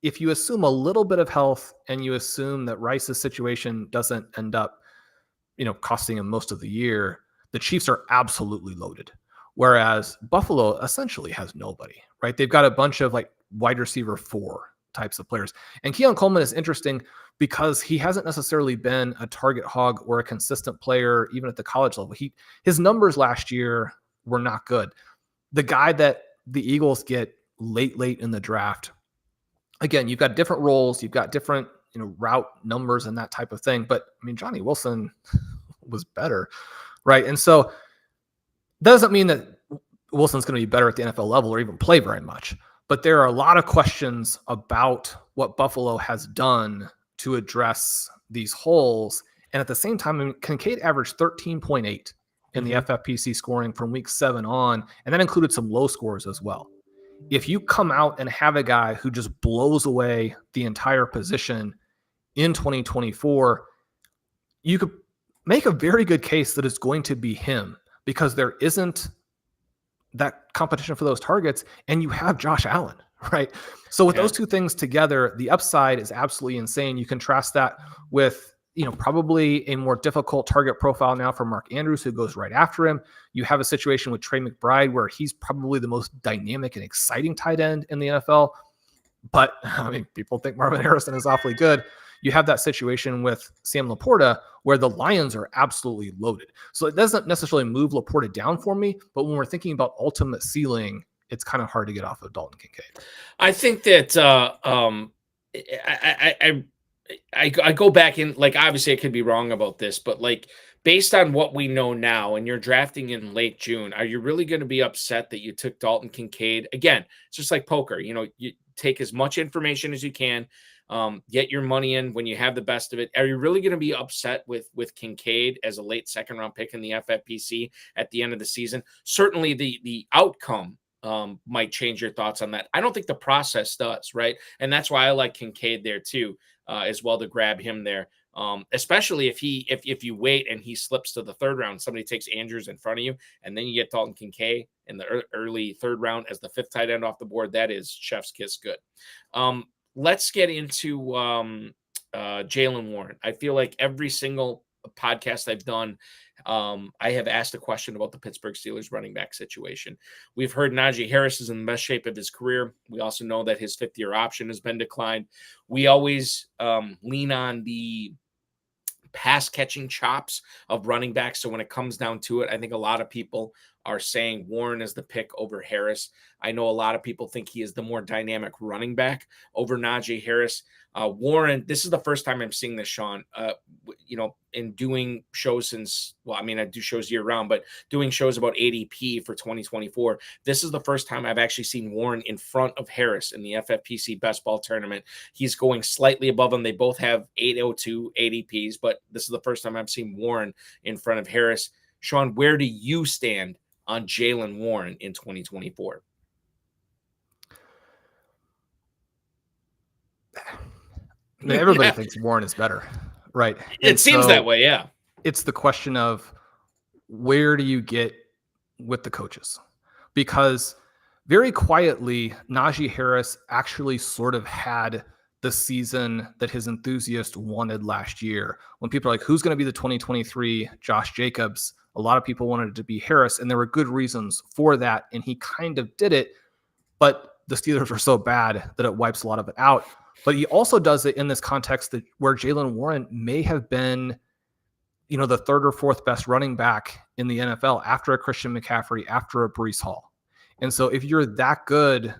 if you assume a little bit of health and you assume that Rice's situation doesn't end up, costing him most of the year, the Chiefs are absolutely loaded. Whereas Buffalo essentially has nobody, right? They've got a bunch of like wide receiver 4 types of players. And Keon Coleman is interesting because he hasn't necessarily been a target hog or a consistent player, even at the college level. His numbers last year were not good. The guy that the Eagles get late in the draft, again, you've got different roles, you've got different, route numbers and that type of thing. But I mean, Johnny Wilson was better, right? And so that doesn't mean that Wilson's going to be better at the NFL level or even play very much. But there are a lot of questions about what Buffalo has done to address these holes. And at the same time, I mean, Kincaid averaged 13.8 in the FFPC scoring from week 7 on, and that included some low scores as well. If you come out and have a guy who just blows away the entire position in 2024, you could make a very good case that it's going to be him, because there isn't that competition for those targets, and you have Josh Allen, right? So with those two things together, the upside is absolutely insane. You contrast that with, probably a more difficult target profile now for Mark Andrews, who goes right after him. You have a situation with Trey McBride where he's probably the most dynamic and exciting tight end in the NFL. But I mean, people think Marvin Harrison is awfully good. You have that situation with Sam Laporta where the Lions are absolutely loaded. So it doesn't necessarily move Laporta down for me, but when we're thinking about ultimate ceiling, it's kind of hard to get off of Dalton Kincaid. I think that I go back in, like, obviously I could be wrong about this, but like, based on what we know now, and you're drafting in late June, are you really going to be upset that you took Dalton Kincaid? Again, it's just like poker. You take as much information as you can, get your money in when you have the best of it. Are you really going to be upset with Kincaid as a late second round pick in the FFPC at the end of the season? Certainly the outcome might change your thoughts on that. I don't think the process does, right? And that's why I like Kincaid there too, as well, to grab him there. Especially if you wait and he slips to the 3rd round, somebody takes Andrews in front of you, and then you get Dalton Kincaid in the early 3rd round as the 5th tight end off the board. That is chef's kiss good. Let's get into Jaylen Warren. I feel like every single podcast I've done, I have asked a question about the Pittsburgh Steelers running back situation. We've heard Najee Harris is in the best shape of his career. We also know that his 5th-year option has been declined. We always lean on the pass catching chops of running backs. So when it comes down to it, I think a lot of people are saying Warren is the pick over Harris. I know a lot of people think he is the more dynamic running back over Najee Harris. Warren, this is the first time I'm seeing this, Shawn, in doing shows since, well, I mean, I do shows year round, but doing shows about ADP for 2024. This is the first time I've actually seen Warren in front of Harris in the FFPC best ball tournament. He's going slightly above him. They both have 802 ADPs, but this is the first time I've seen Warren in front of Harris. Shawn, where do you stand on Jaylen Warren in 2024? Everybody thinks Warren is better, right? It seems that way, yeah. It's the question of where do you get with the coaches? Because very quietly, Najee Harris actually sort of had the season that his enthusiast wanted last year. When people are like, who's going to be the 2023 Josh Jacobs? A lot of people wanted it to be Harris, and there were good reasons for that, and he kind of did it, but the Steelers were so bad that it wipes a lot of it out. But he also does it in this context that where Jaylen Warren may have been, the 3rd or 4th best running back in the NFL after a Christian McCaffrey, after a Breece Hall. And so if you're that good,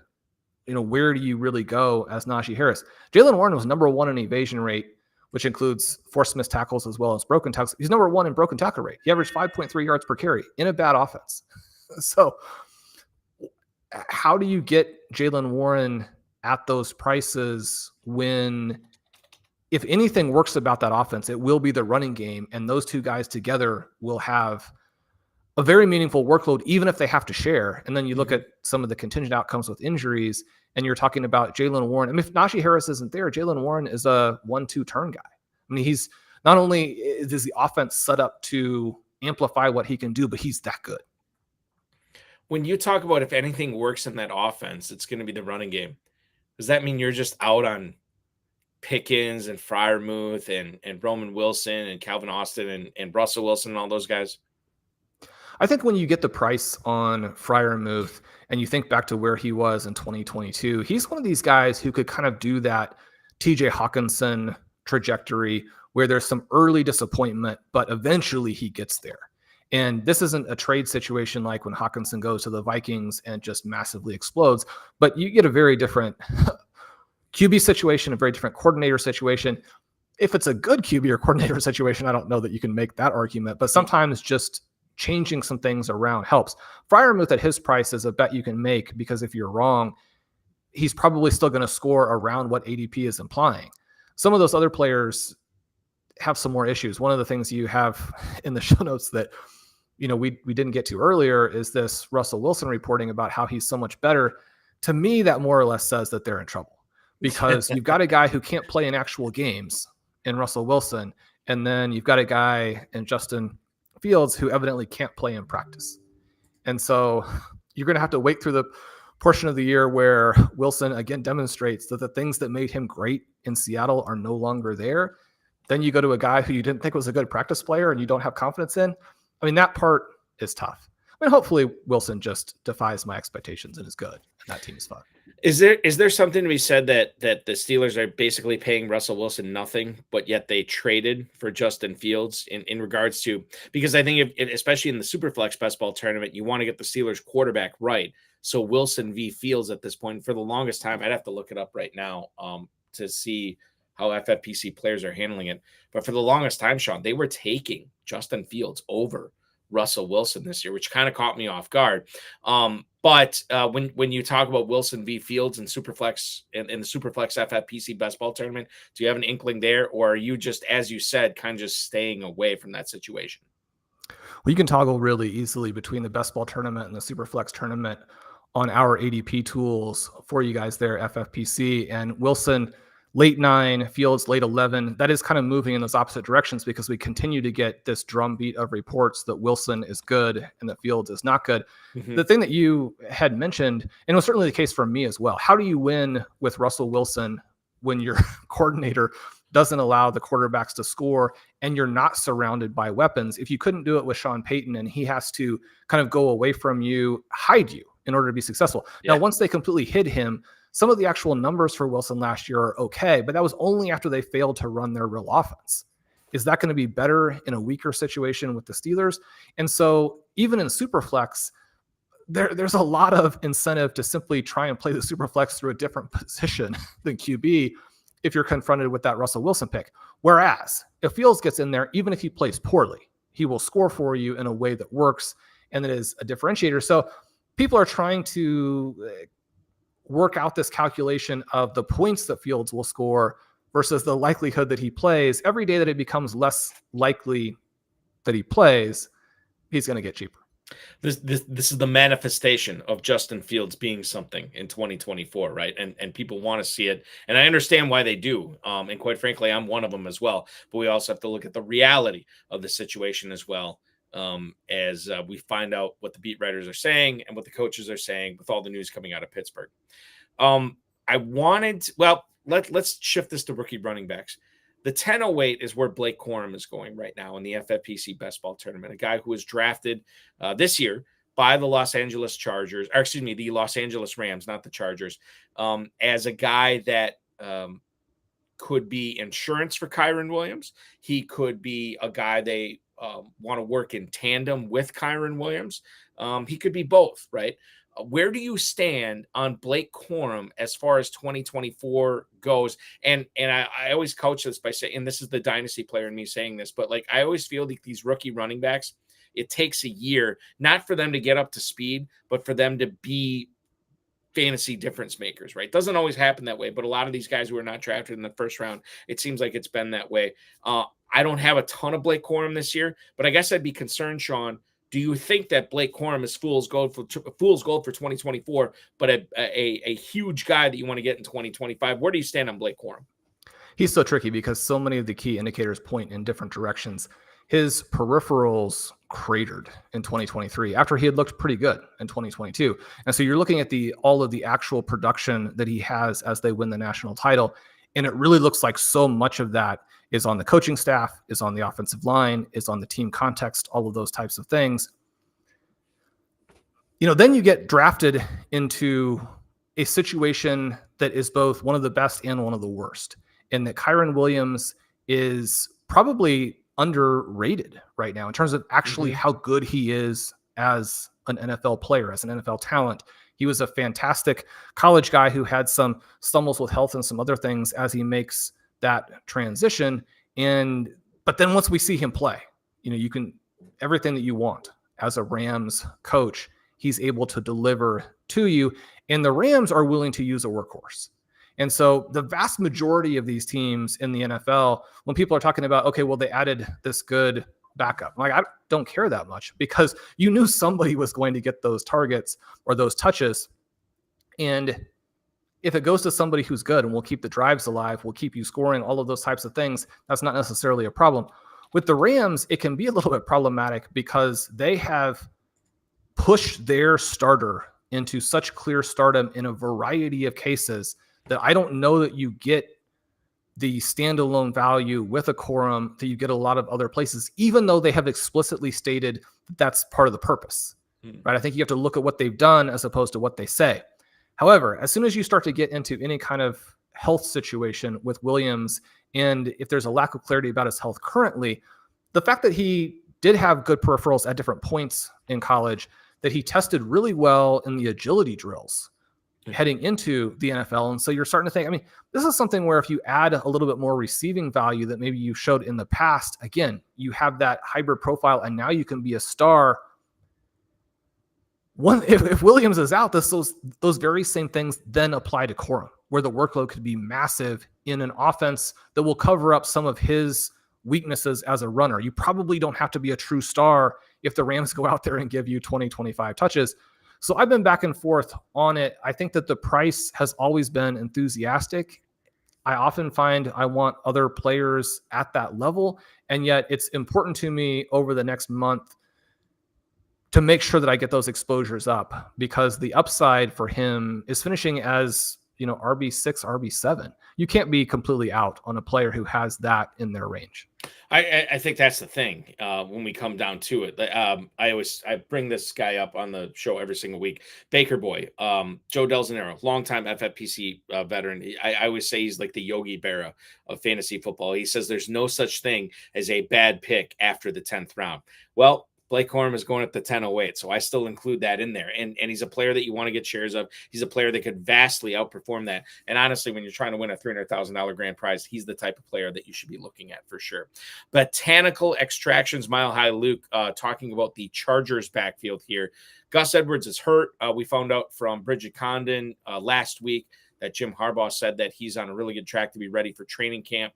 where do you really go as Najee Harris? Jaylen Warren was number 1 in evasion rate, which includes forced missed tackles as well as broken tackles. He's number 1 in broken tackle rate. He averaged 5.3 yards per carry in a bad offense. So how do you get Jaylen Warren at those prices when, if anything works about that offense, it will be the running game, and those two guys together will have a very meaningful workload, even if they have to share. And then you look at some of the contingent outcomes with injuries, and you're talking about Jaylen Warren. I mean, if Najee Harris isn't there, Jaylen Warren is a 1-2 turn guy. I mean, he's not only is the offense set up to amplify what he can do, but he's that good. When you talk about if anything works in that offense, it's going to be the running game. Does that mean you're just out on Pickens and Freiermuth and Roman Wilson and Calvin Austin and Russell Wilson and all those guys? I think when you get the price on Freiermuth and you think back to where he was in 2022, he's one of these guys who could kind of do that TJ Hawkinson trajectory where there's some early disappointment, but eventually he gets there. And this isn't a trade situation like when Hawkinson goes to the Vikings and just massively explodes, but you get a very different QB situation, a very different coordinator situation. If it's a good QB or coordinator situation, I don't know that you can make that argument, but sometimes just changing some things around helps. Freiermuth at his price is a bet you can make, because if you're wrong, he's probably still going to score around what ADP is implying. Some of those other players have some more issues. One of the things you have in the show notes that, you know, we didn't get to earlier is this Russell Wilson reporting about how he's so much better. To me, that more or less says that they're in trouble, because you've got a guy who can't play in actual games in Russell Wilson, and then you've got a guy in Justin Fields who evidently can't play in practice. And so you're going to have to wait through the portion of the year where Wilson again demonstrates that the things that made him great in Seattle are no longer there. Then you go to a guy who you didn't think was a good practice player and you don't have confidence in. I mean, that part is tough. I mean, hopefully Wilson just defies my expectations and is good, and that team is fun. Is there something to be said that the Steelers are basically paying Russell Wilson nothing, but yet they traded for Justin Fields in regards to, because I think especially in the SuperFlex best ball tournament, you want to get the Steelers quarterback right. So Wilson v. Fields at this point, for the longest time, I'd have to look it up right now to see how FFPC players are handling it. But for the longest time, Shawn, they were taking Justin Fields over Russell Wilson this year, which kind of caught me off guard. But when you talk about Wilson v. Fields and SuperFlex in the SuperFlex FFPC best ball tournament, do you have an inkling there, or are you just, as you said, kind of just staying away from that situation? Well, you can toggle really easily between the best ball tournament and the SuperFlex tournament on our ADP tools for you guys there, FFPC. And Wilson, late 9, Fields late 11. That is kind of moving in those opposite directions, because we continue to get this drumbeat of reports that Wilson is good and that Fields is not good. Mm-hmm. The thing that you had mentioned, and it was certainly the case for me as well, how do you win with Russell Wilson when your coordinator doesn't allow the quarterbacks to score and you're not surrounded by weapons? If you couldn't do it with Sean Payton and he has to kind of go away from you, hide you in order to be successful. Yeah. Now, once they completely hid him, some of the actual numbers for Wilson last year are okay, but that was only after they failed to run their real offense. Is that going to be better in a weaker situation with the Steelers? And so even in SuperFlex, there's a lot of incentive to simply try and play the SuperFlex through a different position than QB if you're confronted with that Russell Wilson pick. Whereas if Fields gets in there, even if he plays poorly, he will score for you in a way that works and that is a differentiator. So people are trying to work out this calculation of the points that Fields will score versus the likelihood that he plays. Every day that it becomes less likely that he plays, he's going to get cheaper. This is the manifestation of Justin Fields being something in 2024, right? And people want to see it. And I understand why they do. And quite frankly, I'm one of them as well. But we also have to look at the reality of the situation as well. As we find out what the beat writers are saying and what the coaches are saying with all the news coming out of Pittsburgh. Let's shift this to rookie running backs. The 1008 is where Blake Corum is going right now in the FFPC best ball tournament, a guy who was drafted this year by the Los Angeles Rams, not the Chargers, as a guy that could be insurance for Kyren Williams. He could be a guy they want to work in tandem with Kyren Williams. He could be both, right? Where do you stand on Blake Corum as far as 2024 goes? And I always couch this by saying, and this is the dynasty player in me saying this, but like I always feel like these rookie running backs, it takes a year, not for them to get up to speed, but for them to be fantasy difference makers, right? Doesn't always happen that way, but a lot of these guys who are not drafted in the first round, it seems like it's been that way. I don't have a ton of Blake Corum this year, but I guess I'd be concerned, Shawn. Do you think that Blake Corum is fool's gold for 2024, but a huge guy that you want to get in 2025? Where do you stand on Blake Corum? He's so tricky because so many of the key indicators point in different directions. His peripherals cratered in 2023 after he had looked pretty good in 2022. And so you're looking at all of the actual production that he has as they win the national title. And it really looks like so much of that is on the coaching staff, is on the offensive line, is on the team context, all of those types of things. Then you get drafted into a situation that is both one of the best and one of the worst. and that Kyren Williams is probably underrated right now in terms of actually how good he is as an NFL player, as an NFL talent. He was a fantastic college guy who had some stumbles with health and some other things as he makes that transition. But then once we see him play, you can everything that you want as a Rams coach, he's able to deliver to you. And the Rams are willing to use a workhorse. And so the vast majority of these teams in the NFL, when people are talking about, okay, well, they added this good backup, I'm like, I don't care that much, because you knew somebody was going to get those targets or those touches. And if it goes to somebody who's good and will keep the drives alive, will keep you scoring, all of those types of things, that's not necessarily a problem. With the Rams, it can be a little bit problematic because they have pushed their starter into such clear stardom in a variety of cases that I don't know that you get the standalone value with a Corum that you get a lot of other places, even though they have explicitly stated that that's part of the purpose, right? I think you have to look at what they've done as opposed to what they say. However, as soon as you start to get into any kind of health situation with Williams, and if there's a lack of clarity about his health currently, the fact that he did have good peripherals at different points in college, that he tested really well in the agility drills heading into the NFL. And so you're starting to think, this is something where if you add a little bit more receiving value that maybe you showed in the past, again, you have that hybrid profile and now you can be a star. If Williams is out, those very same things then apply to Corum, where the workload could be massive in an offense that will cover up some of his weaknesses as a runner. You probably don't have to be a true star if the Rams go out there and give you 20, 25 touches. So I've been back and forth on it. I think that the price has always been enthusiastic. I often find I want other players at that level, and yet it's important to me over the next month to make sure that I get those exposures up, because the upside for him is finishing as, RB6, RB7. You can't be completely out on a player who has that in their range. I think that's the thing when we come down to it. I bring this guy up on the show every single week. Baker Boy, Joe Delzanero, longtime FFPC veteran. I always say he's like the Yogi Berra of fantasy football. He says there's no such thing as a bad pick after the 10th round. Well, Blake Corum is going at the 10:08, so I still include that in there. And he's a player that you want to get shares of. He's a player that could vastly outperform that. And honestly, when you're trying to win a $300,000 grand prize, he's the type of player that you should be looking at for sure. Botanical Extractions, Mile High Luke, talking about the Chargers backfield here. Gus Edwards is hurt. We found out from Bridget Condon last week that Jim Harbaugh said that he's on a really good track to be ready for training camp.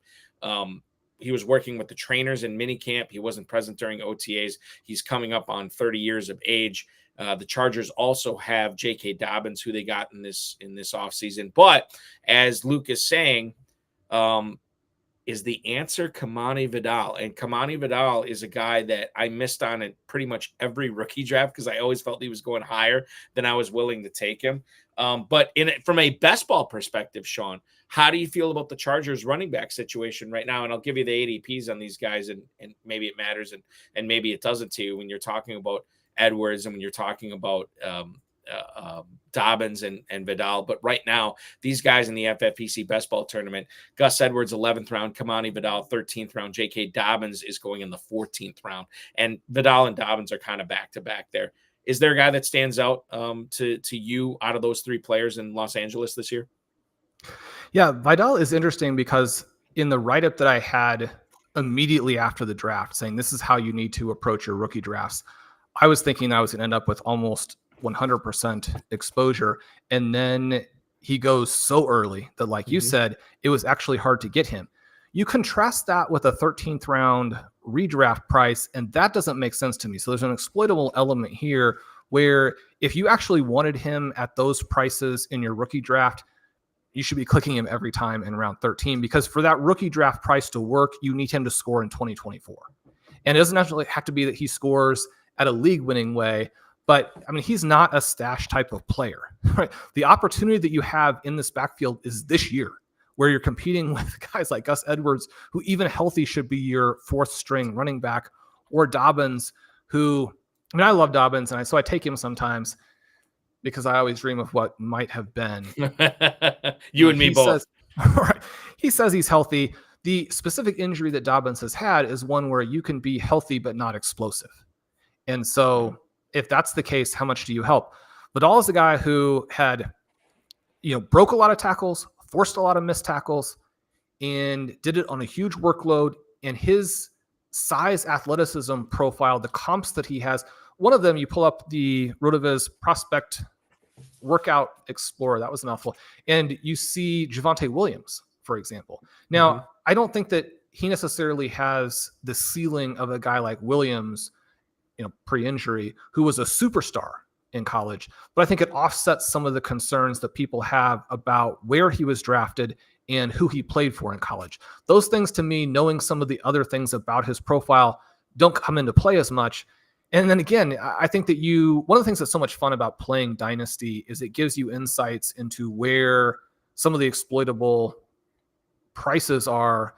He was working with the trainers in minicamp. He wasn't present during OTAs. He's coming up on 30 years of age. The Chargers also have J.K. Dobbins, who they got in this offseason. But as Luke is saying, is the answer Kamani Vidal. And Kamani Vidal is a guy that I missed on in pretty much every rookie draft because I always felt he was going higher than I was willing to take him. But from a best ball perspective, Shawn, how do you feel about the Chargers running back situation right now? And I'll give you the ADPs on these guys, and maybe it matters and maybe it doesn't to you when you're talking about Edwards and when you're talking about Dobbins and Vidal. But right now, these guys in the FFPC best ball tournament, Gus Edwards, 11th round, Kamani Vidal, 13th round, J.K. Dobbins is going in the 14th round. And Vidal and Dobbins are kind of back-to-back there. Is there a guy that stands out to you out of those three players in Los Angeles this year? Yeah, Vidal is interesting because in the write-up that I had immediately after the draft saying this is how you need to approach your rookie drafts, I was thinking I was going to end up with almost 100% exposure. And then he goes so early that, like you said, it was actually hard to get him. You contrast that with a 13th round redraft price, and that doesn't make sense to me. So there's an exploitable element here where if you actually wanted him at those prices in your rookie draft, you should be clicking him every time in round 13, because for that rookie draft price to work, you need him to score in 2024. And it doesn't actually have to be that he scores at a league winning way, but he's not a stash type of player, right? The opportunity that you have in this backfield is this year, where you're competing with guys like Gus Edwards, who even healthy should be your fourth string running back, or Dobbins, who, I love Dobbins, and so I take him sometimes because I always dream of what might have been. You and me both. Right. he says he's healthy. The specific injury that Dobbins has had is one where you can be healthy but not explosive. And so if that's the case, how much do you help? Vidal is a guy who had, broke a lot of tackles, forced a lot of missed tackles, and did it on a huge workload. And his size, athleticism profile, the comps that he has, one of them, you pull up the RotoViz prospect workout explorer. That was a mouthful. And you see Javonte Williams, for example. Now, I don't think that he necessarily has the ceiling of a guy like Williams, pre-injury, who was a superstar in college. But I think it offsets some of the concerns that people have about where he was drafted and who he played for in college. Those things, to me, knowing some of the other things about his profile, don't come into play as much. And then again, I think that one of the things that's so much fun about playing Dynasty is it gives you insights into where some of the exploitable prices are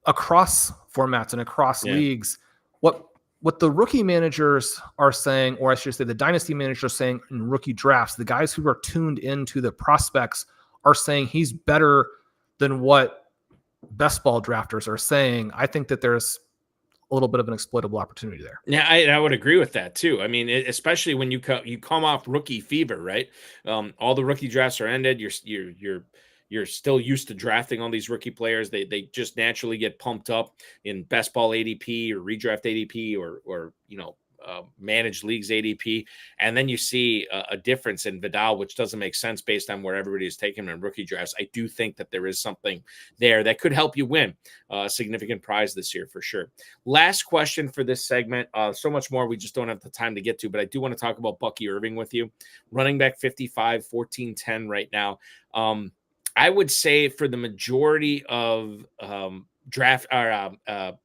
across formats and across leagues. What the rookie managers are saying, or I should say the Dynasty managers are saying in rookie drafts, the guys who are tuned into the prospects are saying he's better than what best ball drafters are saying. I think that there's a little bit of an exploitable opportunity there. Yeah, I would agree with that too. I mean, especially when you come off rookie fever, right? All the rookie drafts are ended. You're still used to drafting all these rookie players. They just naturally get pumped up in best ball ADP or redraft ADP or managed leagues ADP. And then you see a difference in Vidal, which doesn't make sense based on where everybody is taking him in rookie drafts. I do think that there is something there that could help you win a significant prize this year for sure. Last question for this segment. So much more we just don't have the time to get to, but I do want to talk about Bucky Irving with you. Running back 55, 14-10 right now. I would say for the majority of draft or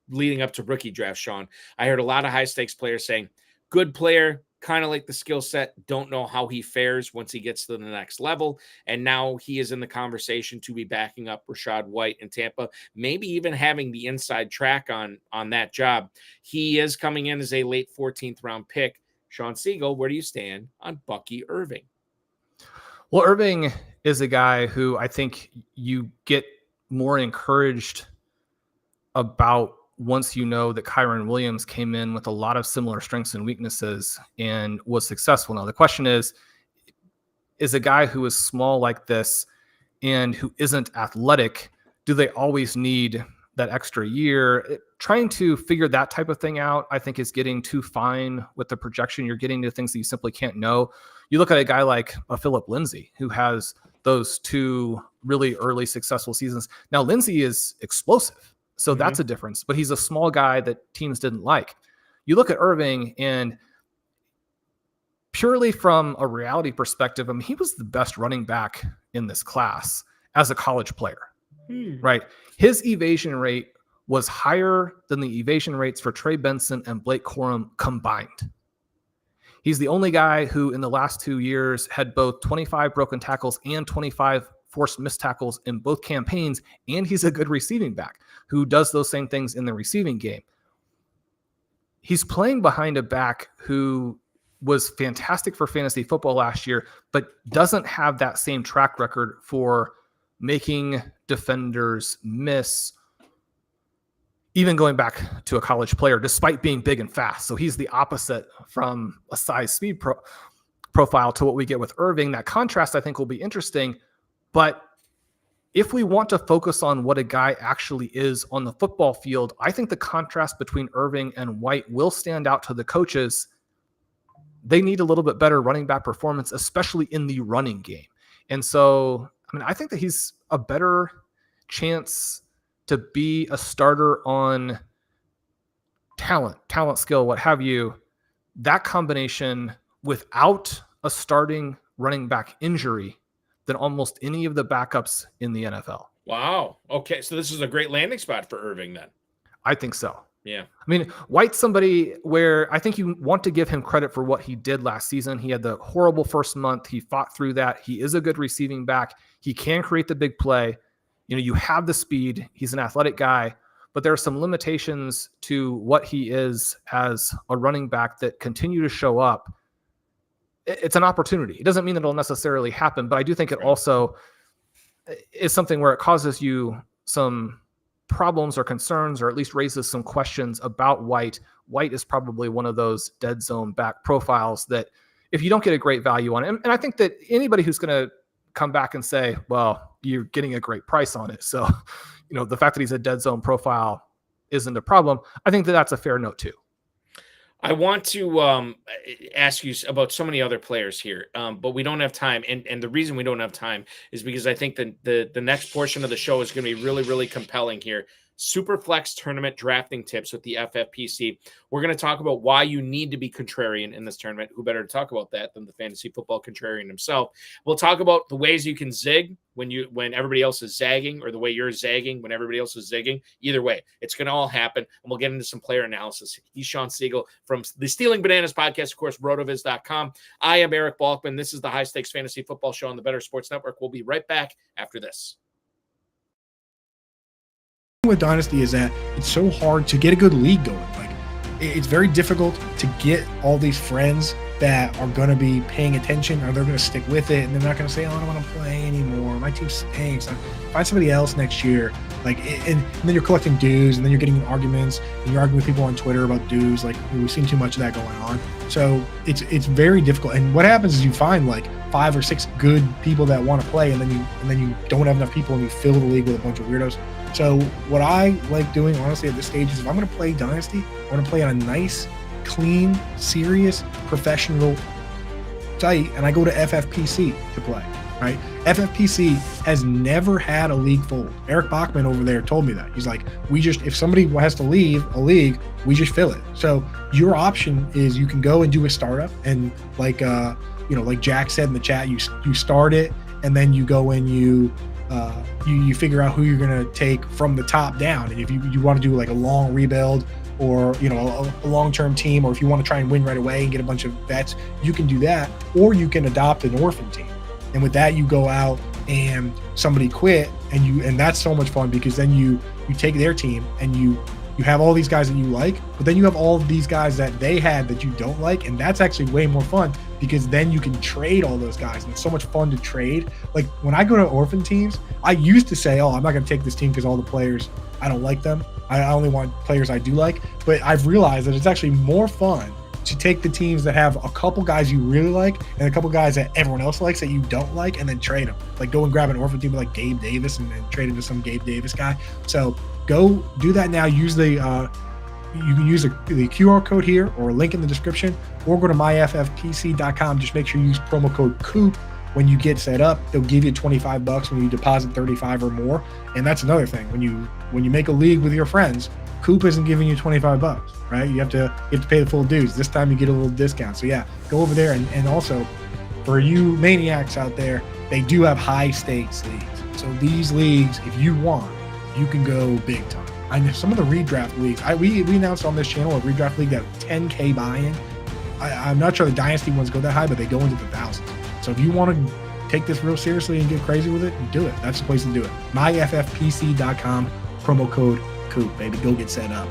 leading up to rookie draft, Shawn, I heard a lot of high stakes players saying, good player, kind of like the skill set, don't know how he fares once he gets to the next level. And now he is in the conversation to be backing up Rachaad White in Tampa, maybe even having the inside track on that job. He is coming in as a late 14th round pick. Shawn Siegele, where do you stand on Bucky Irving? Well, Irving is a guy who I think you get more encouraged about once you know that Kyren Williams came in with a lot of similar strengths and weaknesses and was successful. Now, the question is a guy who is small like this and who isn't athletic, do they always need that extra year? Trying to figure that type of thing out, I think, is getting too fine with the projection. You're getting to things that you simply can't know. You look at a guy like a Phillip Lindsay, who has those two really early successful seasons. Now, Lindsay is explosive, so that's a difference, but he's a small guy that teams didn't like. You look at Irving, and purely from a reality perspective, I mean, he was the best running back in this class as a college player, right? His evasion rate was higher than the evasion rates for Trey Benson and Blake Corum combined. He's the only guy who in the last 2 years had both 25 broken tackles and 25 forced missed tackles in both campaigns, and he's a good receiving back who does those same things in the receiving game. He's playing behind a back who was fantastic for fantasy football last year, but doesn't have that same track record for making defenders miss, even going back to a college player, despite being big and fast. So he's the opposite from a size speed profile to what we get with Irving. That contrast, I think, will be interesting. But if we want to focus on what a guy actually is on the football field, I think the contrast between Irving and White will stand out to the coaches. They need a little bit better running back performance, especially in the running game. And so, I mean, I think that he's a better chance to be a starter on talent, skill, what have you. That combination without a starting running back injury than almost any of the backups in the NFL. Wow. Okay. So this is a great landing spot for Irving then. I think so. Yeah. I mean, White's somebody where I think you want to give him credit for what he did last season. He had the horrible first month. He fought through that. He is a good receiving back. He can create the big play. You know, you have the speed. He's an athletic guy, but there are some limitations to what he is as a running back that continue to show up. It's an opportunity. It doesn't mean that it'll necessarily happen, but I do think it also is something where it causes you some problems or concerns, or at least raises some questions about White. White is probably one of those dead zone back profiles that if you don't get a great value on it, and I think that anybody who's going to come back and say, well, you're getting a great price on it, so the fact that he's a dead zone profile isn't a problem, I think that that's a fair note too. I want to ask you about so many other players here, but we don't have time. And the reason we don't have time is because I think that the next portion of the show is going to be really, really compelling here. SuperFlex tournament drafting tips with the FFPC. We're going to talk about why you need to be contrarian in this tournament. Who better to talk about that than the fantasy football contrarian himself? We'll talk about the ways you can zig when everybody else is zagging, or the way you're zagging when everybody else is zigging. Either way, it's going to all happen, and we'll get into some player analysis. He's Shawn Siegele from the Stealing Bananas podcast, of course, RotoViz.com. I am Eric Balkman. This is the High Stakes Fantasy Football Show on the Better Sports Network. We'll be right back after this. With Dynasty is that it's so hard to get a good league going. Like, it's very difficult to get all these friends that are going to be paying attention, or they're going to stick with it, and they're not going to say, oh, I don't want to play anymore, my team stinks, find somebody else next year. Like, and then you're collecting dues, and then you're getting in arguments, and you're arguing with people on Twitter about dues. Like, we've seen too much of that going on. So it's very difficult. And what happens is you find like 5 or 6 good people that want to play, and then you don't have enough people, and you fill the league with a bunch of weirdos. So what I like doing, honestly, at this stage is, if I'm going to play Dynasty, I want to play on a nice, clean, serious, professional site, and I go to FFPC to play, right? FFPC has never had a league fold. Eric Balkman over there told me that. He's like, if somebody has to leave a league, we just fill it. So your option is you can go and do a startup, and like Jack said in the chat, you start it, and then you go and you figure out who you're going to take from the top down. And if you want to do like a long rebuild, or a long-term team, or if you want to try and win right away and get a bunch of vets, you can do that. Or you can adopt an orphan team, and with that you go out and somebody quit, and that's so much fun, because then you take their team and you have all these guys that you like, but then you have all of these guys that they had that you don't like, and that's actually way more fun, because then you can trade all those guys, and it's so much fun to trade. Like, when I go to orphan teams, I used to say, oh, I'm not going to take this team because all the players, I don't like them. I only want players I do like. But I've realized that it's actually more fun to take the teams that have a couple guys you really like and a couple guys that everyone else likes that you don't like, and then trade them. Like, go and grab an orphan team like Gabe Davis and then trade him to some Gabe Davis guy. So go do that now. Use you can use the QR code here, or a link in the description, or go to myffpc.com. Just make sure you use promo code COOP when you get set up. They'll give you $25 when you deposit $35 or more. And that's another thing. When you make a league with your friends, Coop isn't giving you $25, right? You have to pay the full dues. This time you get a little discount. So yeah, go over there. And also, for you maniacs out there, they do have high stakes leagues. So these leagues, if you want, you can go big time. I know some of the redraft leagues, we announced on this channel a redraft league that 10K buy-in. I'm not sure the Dynasty ones go that high, but they go into the thousands. So if you want to take this real seriously and get crazy with it, do it. That's the place to do it. myffpc.com, promo code COOP, baby. Go get set up.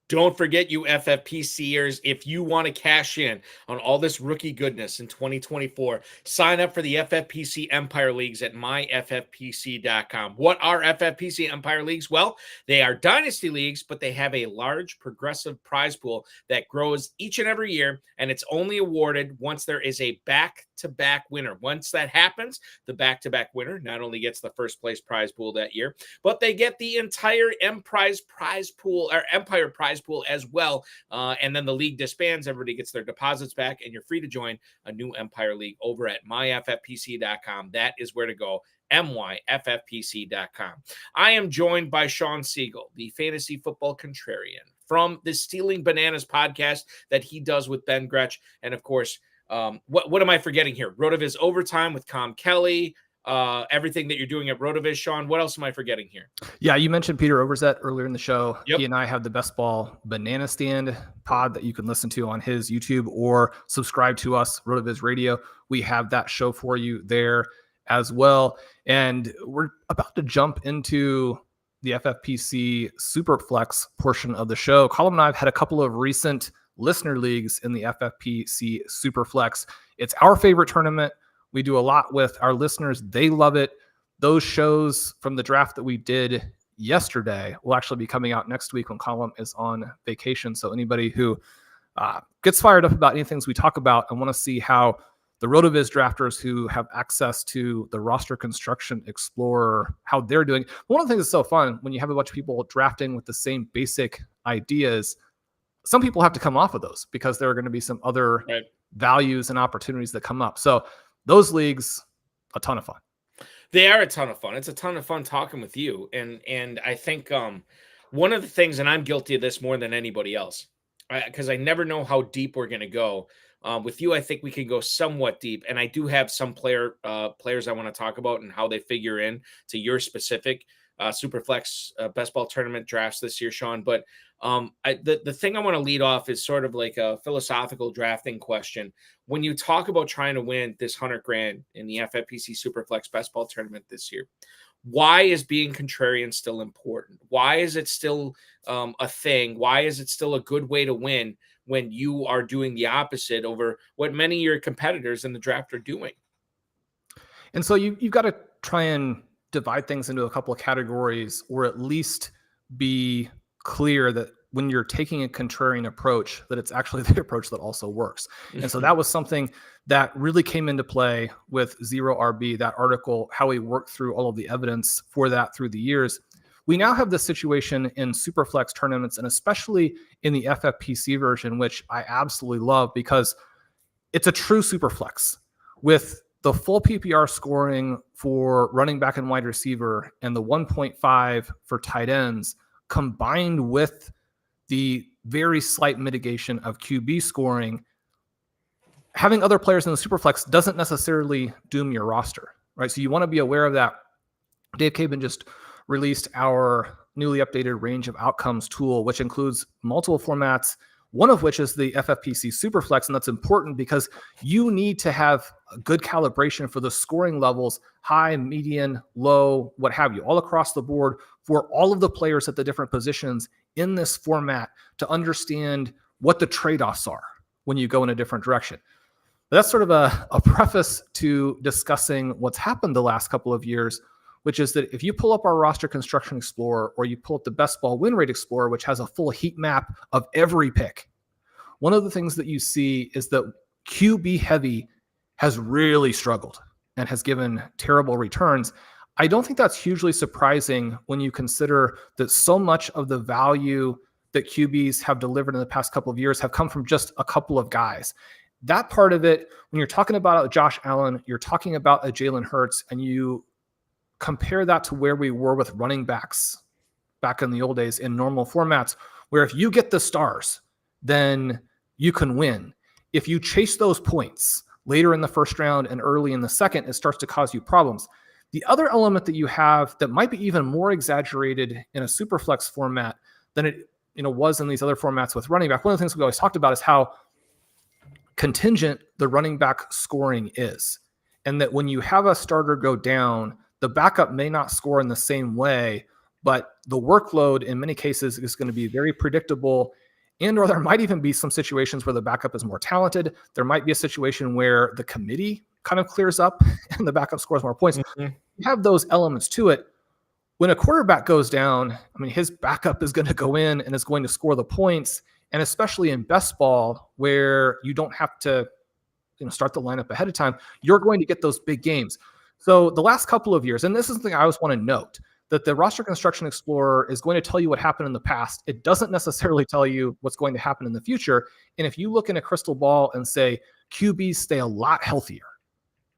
Don't forget, you FFPCers, if you want to cash in on all this rookie goodness in 2024, sign up for the FFPC Empire Leagues at myffpc.com. What are FFPC Empire Leagues? Well, they are Dynasty Leagues, but they have a large progressive prize pool that grows each and every year, and it's only awarded once there is a back-to-back winner. Once that happens, the back-to-back winner not only gets the first place prize pool that year, but they get the entire Empire prize pool as well. And then the league disbands, everybody gets their deposits back, and you're free to join a new Empire League over at myffpc.com. That is where to go, myffpc.com. I am joined by Shawn Siegele, the fantasy football contrarian from the Stealing Bananas podcast that he does with Ben Gretsch. And of course, what am I forgetting here? RotoViz Overtime with Com Kelly, everything that you're doing at RotoViz. Shawn, what else am I forgetting here? Yeah, you mentioned Peter Overzet earlier in the show. Yep. He and I have the Best Ball Banana Stand pod that you can listen to on his YouTube, or subscribe to us, RotoViz Radio. We have that show for you there as well. And we're about to jump into the FFPC SuperFlex portion of the show. Colin and I have had a couple of recent listener leagues in the FFPC SuperFlex. It's our favorite tournament. We do a lot with our listeners. They love it. Those shows from the draft that we did yesterday will actually be coming out next week when Colin is on vacation. So anybody who gets fired up about any things we talk about and want to see how the RotoViz drafters who have access to the roster construction explorer, how they're doing. One of the things that's so fun when you have a bunch of people drafting with the same basic ideas, some people have to come off of those because there are going to be some other values and opportunities that come up. So those leagues, a ton of fun. They are a ton of fun. It's a ton of fun talking with you. And I think one of the things, and I'm guilty of this more than anybody else, because I never know how deep we're going to go. With you, I think we can go somewhat deep, and I do have some players I want to talk about and how they figure in to your specific SuperFlex best ball tournament drafts this year, Shawn. But the thing I want to lead off is sort of like a philosophical drafting question. When you talk about trying to win this $100,000 in the FFPC SuperFlex best ball tournament this year, why is being contrarian still important? Why is it still a thing? Why is it still a good way to win when you are doing the opposite over what many of your competitors in the draft are doing? And so you've got to try and divide things into a couple of categories, or at least be clear that when you're taking a contrarian approach, that it's actually the approach that also works. And so that was something that really came into play with Zero RB, that article, how we worked through all of the evidence for that through the years. We now have this situation in SuperFlex tournaments, and especially in the FFPC version, which I absolutely love because it's a true SuperFlex with the full PPR scoring for running back and wide receiver and the 1.5 for tight ends, combined with the very slight mitigation of QB scoring. Having other players in the SuperFlex doesn't necessarily doom your roster, right? So you want to be aware of that. Dave Caban just released our newly updated range of outcomes tool, which includes multiple formats, one of which is the FFPC SuperFlex. And that's important because you need to have a good calibration for the scoring levels, high, median, low, what have you, all across the board for all of the players at the different positions in this format to understand what the trade-offs are when you go in a different direction. But that's sort of a preface to discussing what's happened the last couple of years, which is that if you pull up our roster construction explorer, or you pull up the best ball win rate explorer, which has a full heat map of every pick, one of the things that you see is that QB heavy has really struggled and has given terrible returns. I don't think that's hugely surprising when you consider that so much of the value that QBs have delivered in the past couple of years have come from just a couple of guys. That part of it, when you're talking about a Josh Allen, you're talking about a Jalen Hurts, and you compare that to where we were with running backs back in the old days in normal formats, where if you get the stars, then you can win. If you chase those points later in the first round and early in the second, it starts to cause you problems. The other element that you have that might be even more exaggerated in a SuperFlex format than it was in these other formats with running back. One of the things we always talked about is how contingent the running back scoring is, and that when you have a starter go down, the backup may not score in the same way, but the workload in many cases is going to be very predictable. And or there might even be some situations where the backup is more talented. There might be a situation where the committee kind of clears up and the backup scores more points. You have those elements to it. When a quarterback goes down, I mean, his backup is going to go in and is going to score the points. And especially in best ball, where you don't have to start the lineup ahead of time, you're going to get those big games. So the last couple of years, and this is something I always want to note, that the roster construction explorer is going to tell you what happened in the past. It doesn't necessarily tell you what's going to happen in the future. And if you look in a crystal ball and say QBs stay a lot healthier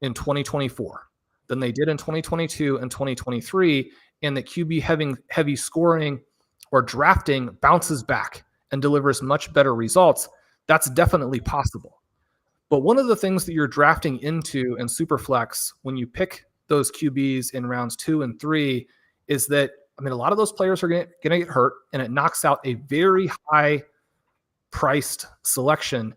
in 2024 than they did in 2022 and 2023, and that QB heavy scoring or drafting bounces back and delivers much better results, that's definitely possible. But one of the things that you're drafting into in SuperFlex when you pick those QBs in rounds 2 and 3 is that, I mean, a lot of those players are going to get hurt, and it knocks out a very high priced selection.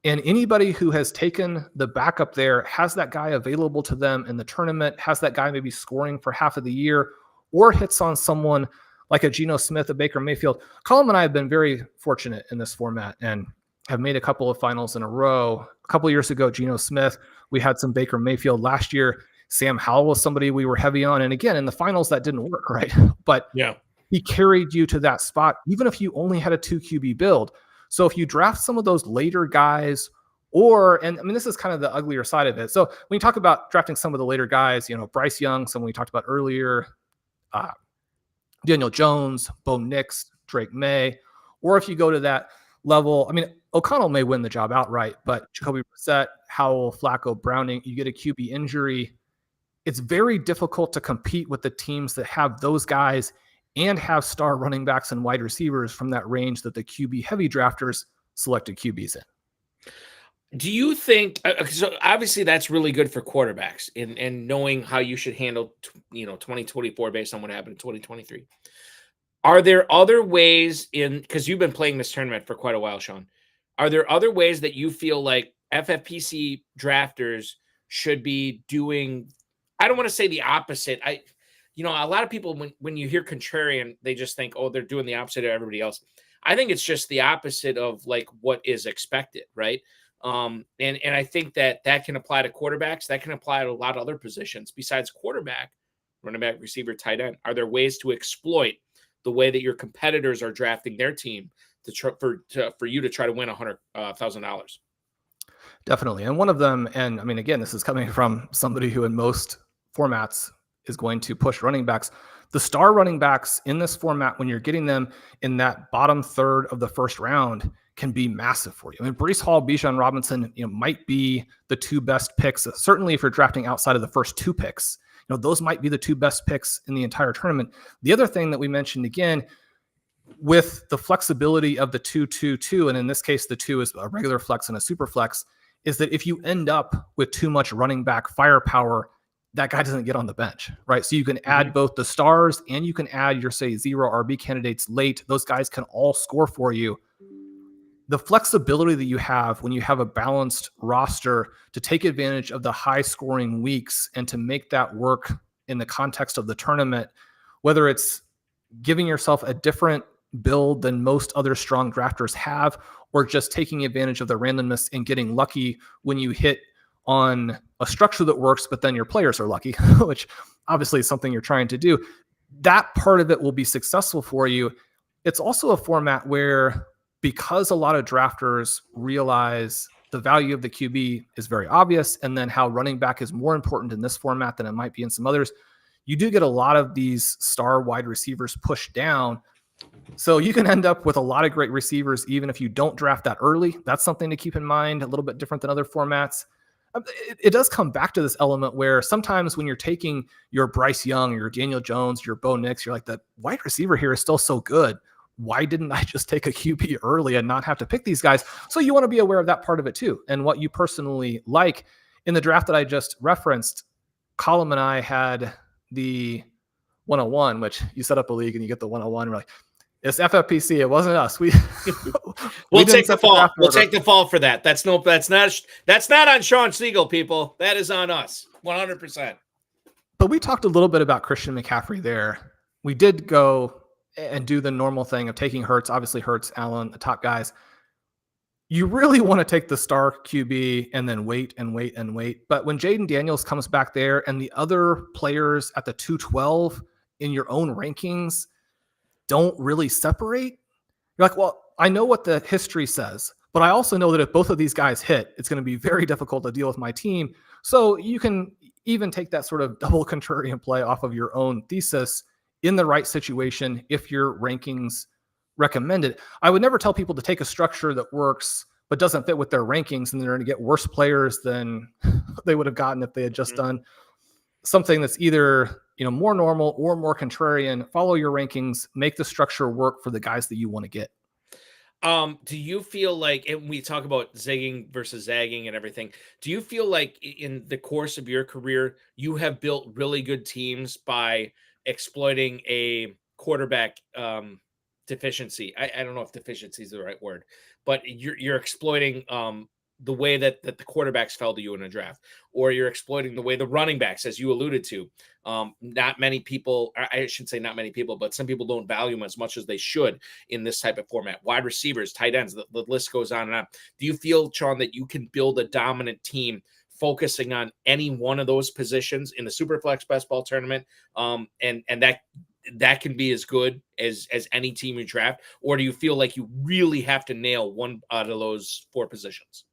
And anybody who has taken the backup there has that guy available to them in the tournament, has that guy maybe scoring for half of the year, or hits on someone like a Geno Smith, a Baker Mayfield. Colin and I have been very fortunate in this format and have made a couple of finals in a row. A couple of years ago, Geno Smith, we had some Baker Mayfield. Last year, Sam Howell was somebody we were heavy on. And again, in the finals, that didn't work, right? But Yeah. he carried you to that spot, even if you only had a 2 QB build. So if you draft some of those later guys, and I mean, this is kind of the uglier side of it. So when you talk about drafting some of the later guys, Bryce Young, someone we talked about earlier, Daniel Jones, Bo Nix, Drake May, or if you go to that level, I mean, O'Connell may win the job outright, but Jacoby Brissett, Howell, Flacco, Browning, you get a QB injury. It's very difficult to compete with the teams that have those guys and have star running backs and wide receivers from that range that the QB heavy drafters selected QBs in. Do you think, so obviously that's really good for quarterbacks and knowing how you should handle, 2024 based on what happened in 2023. Are there other ways because you've been playing this tournament for quite a while, Shawn, are there other ways that you feel like FFPC drafters should be doing? I don't want to say the opposite. A lot of people, when you hear contrarian, they just think, oh, they're doing the opposite of everybody else. I think it's just the opposite of like what is expected, right? And I think that can apply to quarterbacks. That can apply to a lot of other positions besides quarterback, running back, receiver, tight end. Are there ways to exploit the way that your competitors are drafting their team for you to try to win $100,000? Definitely. And one of them, and I mean, again, this is coming from somebody who in most formats is going to push running backs. The star running backs in this format, when you're getting them in that bottom third of the first round, can be massive for you. I mean, Breece Hall, Bijan Robinson, might be the 2 best picks. Certainly if you're drafting outside of the first 2 picks, those might be the 2 best picks in the entire tournament. The other thing that we mentioned again, with the flexibility of the 2-2-2, and in this case, the 2 is a regular flex and a super flex, is that if you end up with too much running back firepower, that guy doesn't get on the bench, right? So you can add both the stars and you can add your, say, 0 RB candidates late. Those guys can all score for you. The flexibility that you have when you have a balanced roster to take advantage of the high scoring weeks and to make that work in the context of the tournament, whether it's giving yourself a different build than most other strong drafters have, or just taking advantage of the randomness and getting lucky when you hit on a structure that works, but then your players are lucky, which obviously is something you're trying to do. That part of it will be successful for you. It's also a format where, because a lot of drafters realize the value of the QB is very obvious, and then how running back is more important in this format than it might be in some others, you do get a lot of these star wide receivers pushed down. So you can end up with a lot of great receivers, even if you don't draft that early. That's something to keep in mind, a little bit different than other formats. It does come back to this element where sometimes when you're taking your Bryce Young, your Daniel Jones, your Bo Nix, you're like, the wide receiver here is still so good. Why didn't I just take a QB early and not have to pick these guys? So you want to be aware of that part of it too. And what you personally like. In the draft that I just referenced, Colum and I had the 101, which you set up a league and you get the 101. We're like, it's FFPC. It wasn't us. We'll take the fall. We'll take the fall for that. That's not on Shawn Siegele, people. That is on us. 100%. But we talked a little bit about Christian McCaffrey there. We did go and do the normal thing of taking Hurts, obviously Hurts, Allen, the top guys. You really want to take the star QB and then wait and wait and wait. But when Jayden Daniels comes back there and the other players at the 212 in your own rankings don't really separate, you're like, well, I know what the history says, but I also know that if both of these guys hit, it's going to be very difficult to deal with my team. So you can even take that sort of double contrarian play off of your own thesis in the right situation if your rankings recommend it. I would never tell people to take a structure that works but doesn't fit with their rankings, and they're going to get worse players than they would have gotten if they had just done something that's either more normal or more contrarian. Follow your rankings, make the structure work for the guys that you want to get. Do you feel like, and we talk about zigging versus zagging and everything, do you feel like in the course of your career, you have built really good teams by exploiting a quarterback deficiency? I don't know if deficiency is the right word, but you're exploiting the way that the quarterbacks fell to you in a draft, or you're exploiting the way the running backs, as you alluded to. Not many people, I should say not many people, but some people don't value them as much as they should in this type of format. Wide receivers, tight ends, the list goes on and on. Do you feel, Shawn, that you can build a dominant team focusing on any one of those positions in the SuperFlex best ball tournament, and that can be as good as any team you draft? Or do you feel like you really have to nail one out of those 4 positions?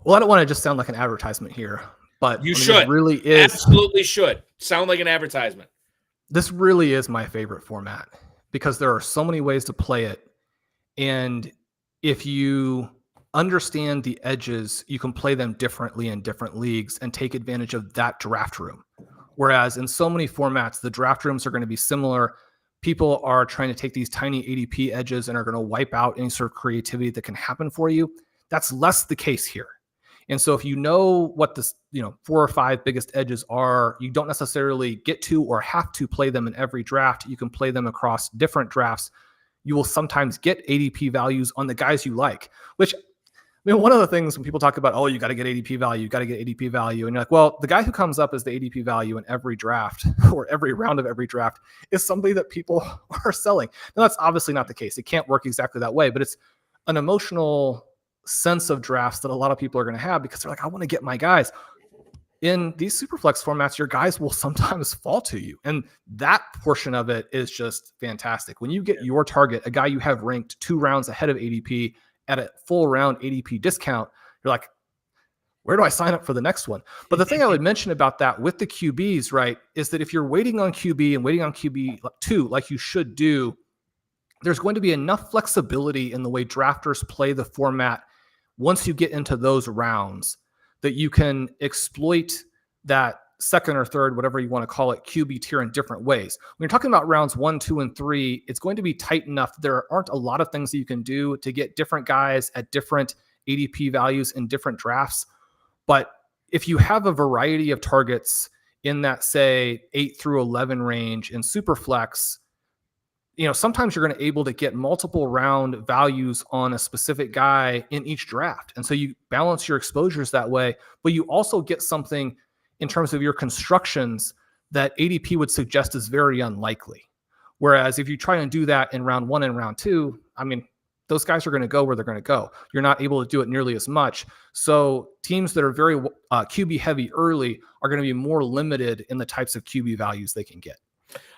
Well, I don't want to just sound like an advertisement here, but you should. Really is absolutely should sound like an advertisement. This really is my favorite format because there are so many ways to play it. And if you understand the edges, you can play them differently in different leagues and take advantage of that draft room. Whereas in so many formats, the draft rooms are going to be similar. People are trying to take these tiny ADP edges and are going to wipe out any sort of creativity that can happen for you. That's less the case here. And so if you know what the 4 or 5 biggest edges are, you don't necessarily get to or have to play them in every draft. You can play them across different drafts. You will sometimes get ADP values on the guys you like, which, one of the things when people talk about, oh, you got to get ADP value, and you're like, well, the guy who comes up as the ADP value in every draft or every round of every draft is somebody that people are selling. Now, that's obviously not the case. It can't work exactly that way, but it's an emotional sense of drafts that a lot of people are going to have because they're like, I want to get my guys. In these SuperFlex formats, your guys will sometimes fall to you. And that portion of it is just fantastic. When you get your target, a guy you have ranked 2 rounds ahead of ADP at a full round ADP discount, you're like, where do I sign up for the next one? But the thing I would mention about that with the QBs, right, is that if you're waiting on QB and waiting on QB2, like you should do, there's going to be enough flexibility in the way drafters play the format once you get into those rounds that you can exploit that second or third, whatever you want to call it, QB tier in different ways. When you're talking about rounds 1, 2, and 3, it's going to be tight enough. There aren't a lot of things that you can do to get different guys at different ADP values in different drafts. But if you have a variety of targets in that, say, 8 through 11 range in SuperFlex, sometimes you're going to be able to get multiple round values on a specific guy in each draft. And so you balance your exposures that way, but you also get something in terms of your constructions that ADP would suggest is very unlikely. Whereas if you try and do that in round 1 and round 2, those guys are going to go where they're going to go. You're not able to do it nearly as much. So teams that are very QB heavy early are going to be more limited in the types of QB values they can get.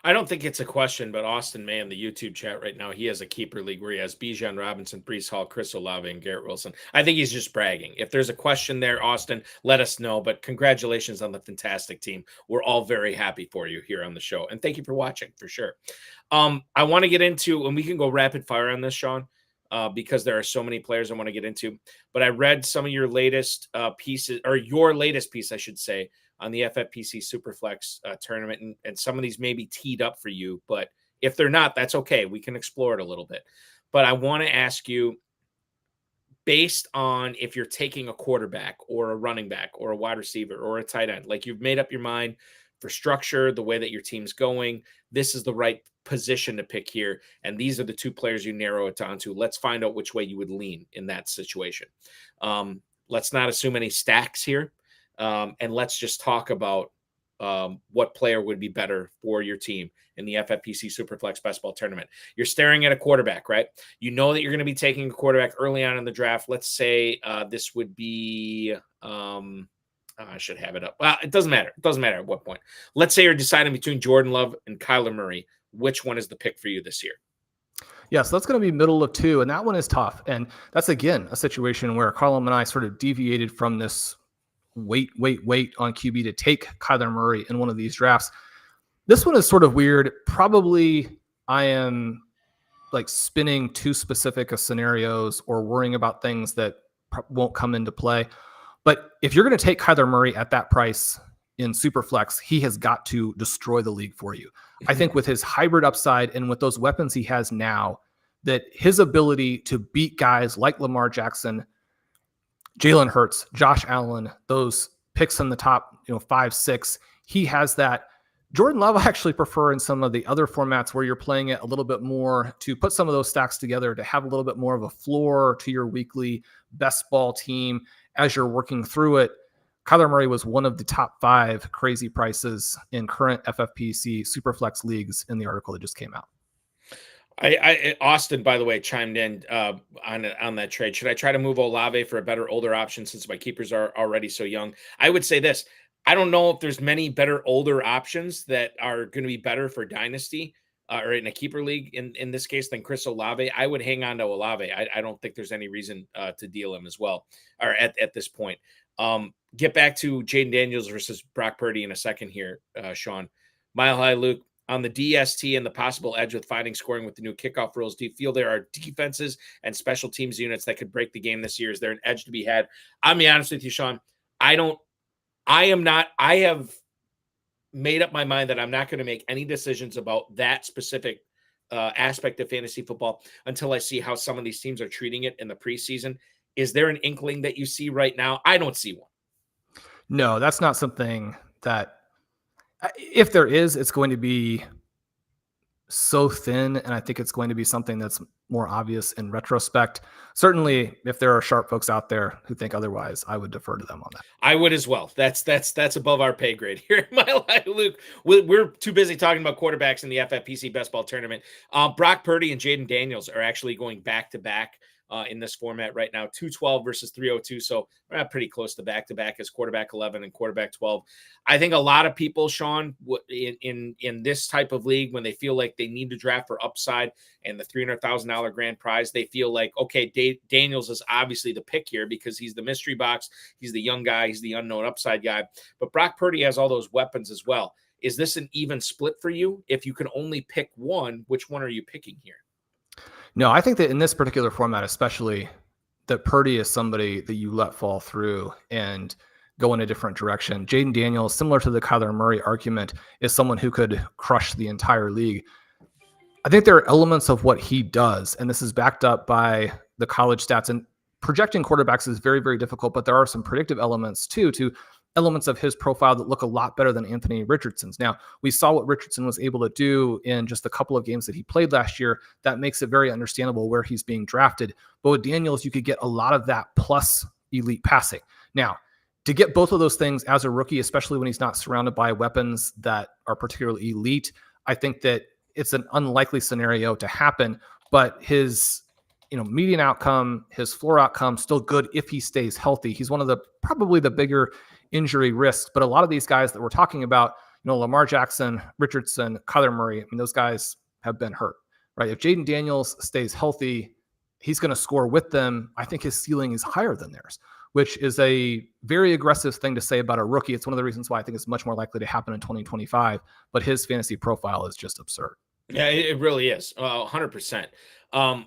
I don't think it's a question, but Austin May in the YouTube chat right now, he has a keeper league where he has Bijan Robinson, Breece Hall, Chris Olave, and Garrett Wilson. I think he's just bragging. If there's a question there, Austin, let us know. But congratulations on the fantastic team. We're all very happy for you here on the show. And thank you for watching, for sure. I want to get into, and we can go rapid fire on this, Shawn, because there are so many players I want to get into. But I read some of your latest pieces, or your latest piece, I should say, on the FFPC SuperFlex tournament, and some of these may be teed up for you, but if they're not, that's okay. We can explore it a little bit. But I want to ask you, based on if you're taking a quarterback or a running back or a wide receiver or a tight end, like you've made up your mind for structure, the way that your team's going, this is the right position to pick here, and these are the 2 players you narrow it down to. Let's find out which way you would lean in that situation. Let's not assume any stacks here. And let's just talk about what player would be better for your team in the FFPC SuperFlex Best Ball Tournament. You're staring at a quarterback, right? You know that you're going to be taking a quarterback early on in the draft. Let's say this would be I should have it up. It doesn't matter. It doesn't matter at what point. Let's say you're deciding between Jordan Love and Kyler Murray. Which one is the pick for you this year? Yeah, so that's going to be middle of 2, and that one is tough. And that's, again, a situation where Carlin and I sort of deviated from this wait on QB to take Kyler Murray in one of these drafts. This one is sort of weird. Probably I am like spinning too specific of scenarios or worrying about things that won't come into play. But if you're going to take Kyler Murray at that price in SuperFlex, he has got to destroy the league for you. I think with his hybrid upside and with those weapons he has now, that his ability to beat guys like Lamar Jackson, Jalen Hurts, Josh Allen, those picks in the top 5, 6, he has that Jordan Love, I actually prefer in some of the other formats where you're playing it a little bit more to put some of those stacks together to have a little bit more of a floor to your weekly best ball team as you're working through it. Kyler Murray was one of the top 5 crazy prices in current FFPC SuperFlex leagues in the article that just came out. Austin, by the way, chimed in on that trade. Should I try to move Olave for a better older option since my keepers are already so young? I would say this. I don't know if there's many better older options that are going to be better for Dynasty or in a keeper league in this case than Chris Olave. I would hang on to Olave. I don't think there's any reason to deal him as well, or at this point. Get back to Jayden Daniels versus Brock Purdy in a second here, Shawn. Mile High Luke, on the DST and the possible edge with finding scoring with the new kickoff rules, do you feel there are defenses and special teams units that could break the game this year? Is there an edge to be had? I'll be honest with you, Shawn. I have made up my mind that I'm not going to make any decisions about that specific aspect of fantasy football until I see how some of these teams are treating it in the preseason. Is there an inkling that you see right now? I don't see one. No, that's not something that, if there is, it's going to be so thin, and I think it's going to be something that's more obvious in retrospect. Certainly, if there are sharp folks out there who think otherwise, I would defer to them on that. I would as well. That's above our pay grade here in my life, Luke. We're too busy talking about quarterbacks in the FFPC Best Ball Tournament. Brock Purdy and Jayden Daniels are actually going back-to-back in this format right now, 212 versus 302. So we're not pretty close to back-to-back as quarterback 11 and quarterback 12. I think a lot of people, Shawn, in this type of league, when they feel like they need to draft for upside and the $300,000 grand prize, they feel like, okay, Daniels is obviously the pick here because he's the mystery box. He's the young guy. He's the unknown upside guy. But Brock Purdy has all those weapons as well. Is this an even split for you? If you can only pick one, which one are you picking here? No, I think that in this particular format, especially, that Purdy is somebody that you let fall through and go in a different direction. Jayden Daniels, similar to the Kyler Murray argument, is someone who could crush the entire league. I think there are elements of what he does, and this is backed up by the college stats. And projecting quarterbacks is very, very difficult, but there are some predictive elements too, to elements of his profile that look a lot better than Anthony Richardson's. Now, we saw what Richardson was able to do in just a couple of games that he played last year. That makes it very understandable where he's being drafted. But with Daniels, you could get a lot of that plus elite passing. Now, to get both of those things as a rookie, especially when he's not surrounded by weapons that are particularly elite, I think that it's an unlikely scenario to happen. But his median outcome, his floor outcome, still good if he stays healthy. He's one of the probably the bigger injury risks, but a lot of these guys that we're talking about, Lamar Jackson, Richardson, Kyler Murray, those guys have been hurt, right? If Jayden Daniels stays healthy, he's going to score with them. I think his ceiling is higher than theirs, which is a very aggressive thing to say about a rookie. It's one of the reasons why I think it's much more likely to happen in 2025, but his fantasy profile is just absurd. Yeah, it really is. 100%.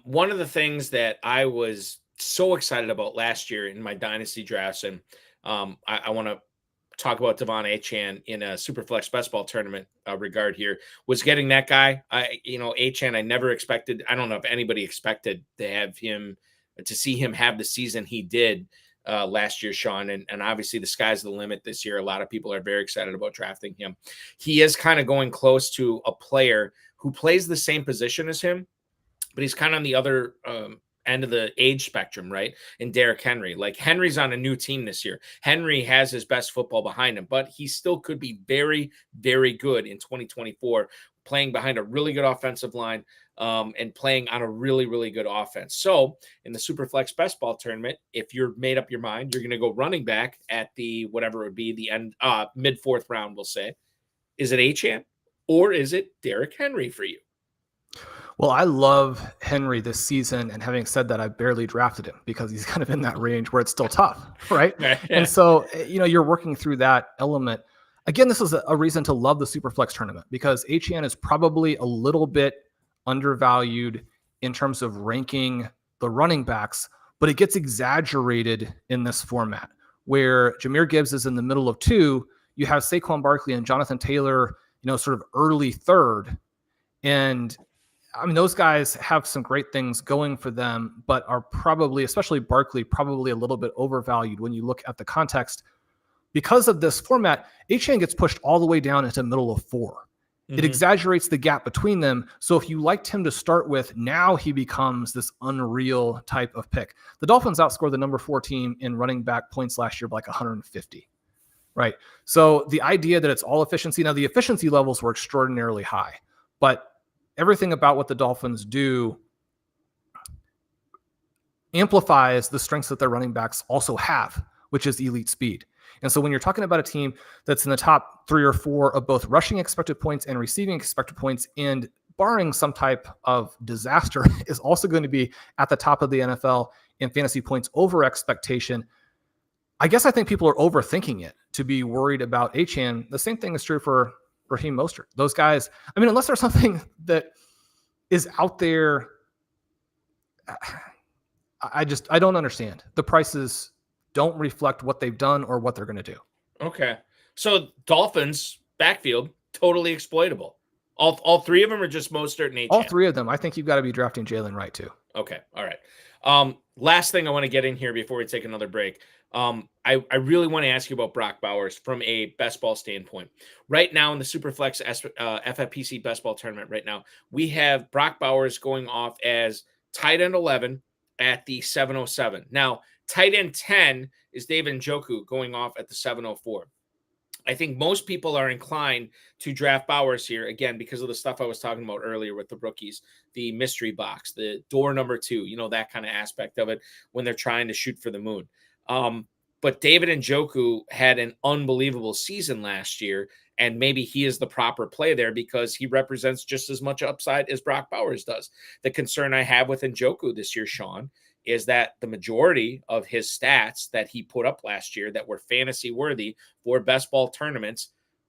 One of the things that I was so excited about last year in my dynasty drafts, and I want to talk about Devon Achane in a SuperFlex Best Ball Tournament regard here, was getting that guy. Achane, I never expected. I don't know if anybody expected to see him have the season he did last year, Shawn. And obviously the sky's the limit this year. A lot of people are very excited about drafting him. He is kind of going close to a player who plays the same position as him, but he's kind of on the other end of the age spectrum, right? And Derrick Henry. Like, Henry's on a new team this year. Henry has his best football behind him, but he still could be very, very good in 2024, playing behind a really good offensive line and playing on a really, really good offense. So in the SuperFlex Best Ball Tournament, if you're made up your mind, you're going to go running back at the, whatever it would be, the end, mid-4th round, we'll say. Is it Achane or is it Derrick Henry for you? Well, I love Henry this season, and having said that, I barely drafted him because he's kind of in that range where it's still tough, right? Yeah. And so, you're working through that element. Again, this is a reason to love the SuperFlex tournament because Achane is probably a little bit undervalued in terms of ranking the running backs, but it gets exaggerated in this format where Jahmyr Gibbs is in the middle of 2. You have Saquon Barkley and Jonathan Taylor, sort of early 3rd. And those guys have some great things going for them, but are probably, especially Barkley, probably a little bit overvalued when you look at the context. because of this format, Achane gets pushed all the way down into the middle of 4. It exaggerates the gap between them. So if you liked him to start with, now he becomes this unreal type of pick. The Dolphins outscored the number 4 team in running back points last year by like 150, right? So the idea that it's all efficiency, now the efficiency levels were extraordinarily high, but everything about what the Dolphins do amplifies the strengths that their running backs also have, which is elite speed. And so when you're talking about a team that's in the top 3 or 4 of both rushing expected points and receiving expected points, and barring some type of disaster, is also going to be at the top of the NFL in fantasy points over expectation, I guess I think people are overthinking it to be worried about Achane. The same thing is true for Raheem Mostert. Those guys, I mean, unless there's something that is out there, I don't understand. The prices don't reflect what they've done or what they're going to do. Okay. So Dolphins backfield, totally exploitable. All 3 of them are just Mostert and Achane. All 3 of them. I think you've got to be drafting Jaylen right too. Okay. All right. Last thing I want to get in here before we take another break. I really want to ask you about Brock Bowers from a best ball standpoint. Right now in the SuperFlex FFPC best ball tournament right now, we have Brock Bowers going off as tight end 11 at the 707. Now, tight end 10 is David Njoku going off at the 704. I think most people are inclined to draft Bowers here, again, because of the stuff I was talking about earlier with the rookies, the mystery box, the door number 2, that kind of aspect of it when they're trying to shoot for the moon. But David Njoku had an unbelievable season last year, and maybe he is the proper play there because he represents just as much upside as Brock Bowers does. The concern I have with Njoku this year, Shawn, is that the majority of his stats that he put up last year that were fantasy worthy for best ball tournaments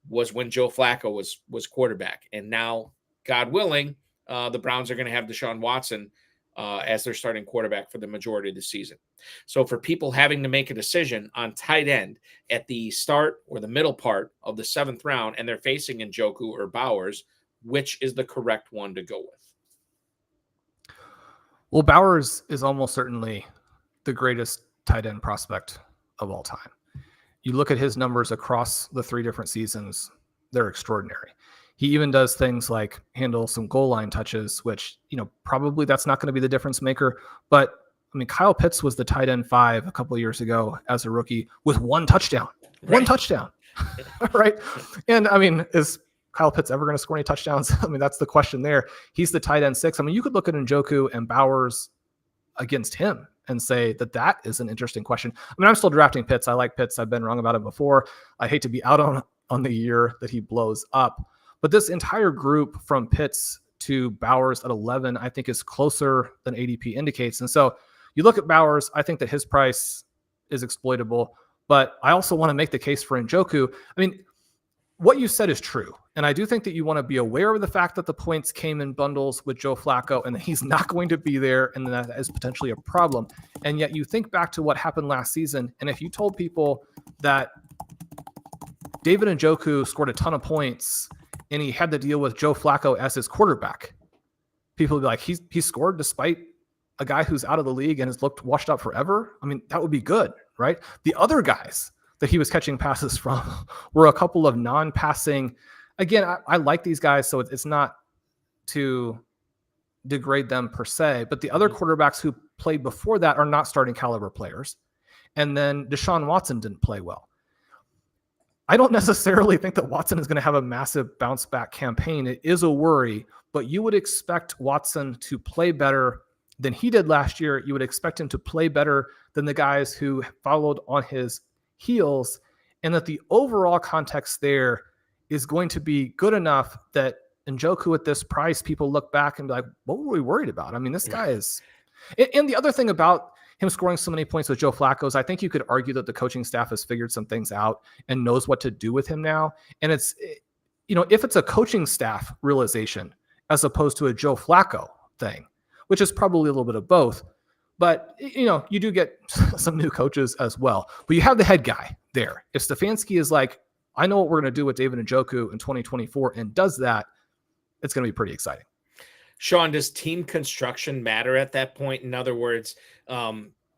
was when Joe Flacco was quarterback. And now, God willing, the Browns are going to have Deshaun Watson as their starting quarterback for the majority of the season. So for people having to make a decision on tight end at the start or the middle part of the 7th round, and they're facing Njoku or Bowers, which is the correct one to go with? Well, Bowers is almost certainly the greatest tight end prospect of all time. You look at his numbers across the 3 different seasons, they're extraordinary. He even does things like handle some goal line touches, which, probably that's not going to be the difference maker. But I mean, Kyle Pitts was the tight end 5 a couple of years ago as a rookie with 1 touchdown, Right. 1 touchdown, right? And I mean, is Kyle Pitts ever going to score any touchdowns? I mean, that's the question there. He's the tight end 6. I mean, you could look at Njoku and Bowers against him and say that is an interesting question. I mean, I'm still drafting Pitts. I like Pitts. I've been wrong about it before. I hate to be out on the year that he blows up. But this entire group from Pitts to Bowers at 11, I think is closer than ADP indicates. And so you look at Bowers, I think that his price is exploitable, but I also want to make the case for Njoku. I mean, what you said is true. And I do think that you want to be aware of the fact that the points came in bundles with Joe Flacco and that he's not going to be there and that is potentially a problem. And yet you think back to what happened last season. And if you told people that David Njoku scored a ton of points and he had to deal with Joe Flacco as his quarterback, people would be like, he scored despite a guy who's out of the league and has looked washed up forever. I mean, that would be good, right? The other guys that he was catching passes from were a couple of non-passing. Again, I like these guys, so it's not to degrade them per se, but the other quarterbacks who played before that are not starting caliber players. And then Deshaun Watson didn't play well. I don't necessarily think that Watson is going to have a massive bounce back campaign. It is a worry, but you would expect Watson to play better than he did last year. You would expect him to play better than the guys who followed on his heels, and that the overall context there is going to be good enough that Njoku at this price, people look back and be like, what were we worried about? I mean, this guy is... And the other thing about him scoring so many points with Joe Flacco is I think you could argue that the coaching staff has figured some things out and knows what to do with him now. And it's, if it's a coaching staff realization as opposed to a Joe Flacco thing, which is probably a little bit of both, but, you do get some new coaches as well. But you have the head guy there. If Stefanski is like, I know what we're going to do with David Njoku in 2024 and does that, it's going to be pretty exciting. Shawn, does team construction matter at that point? In other words,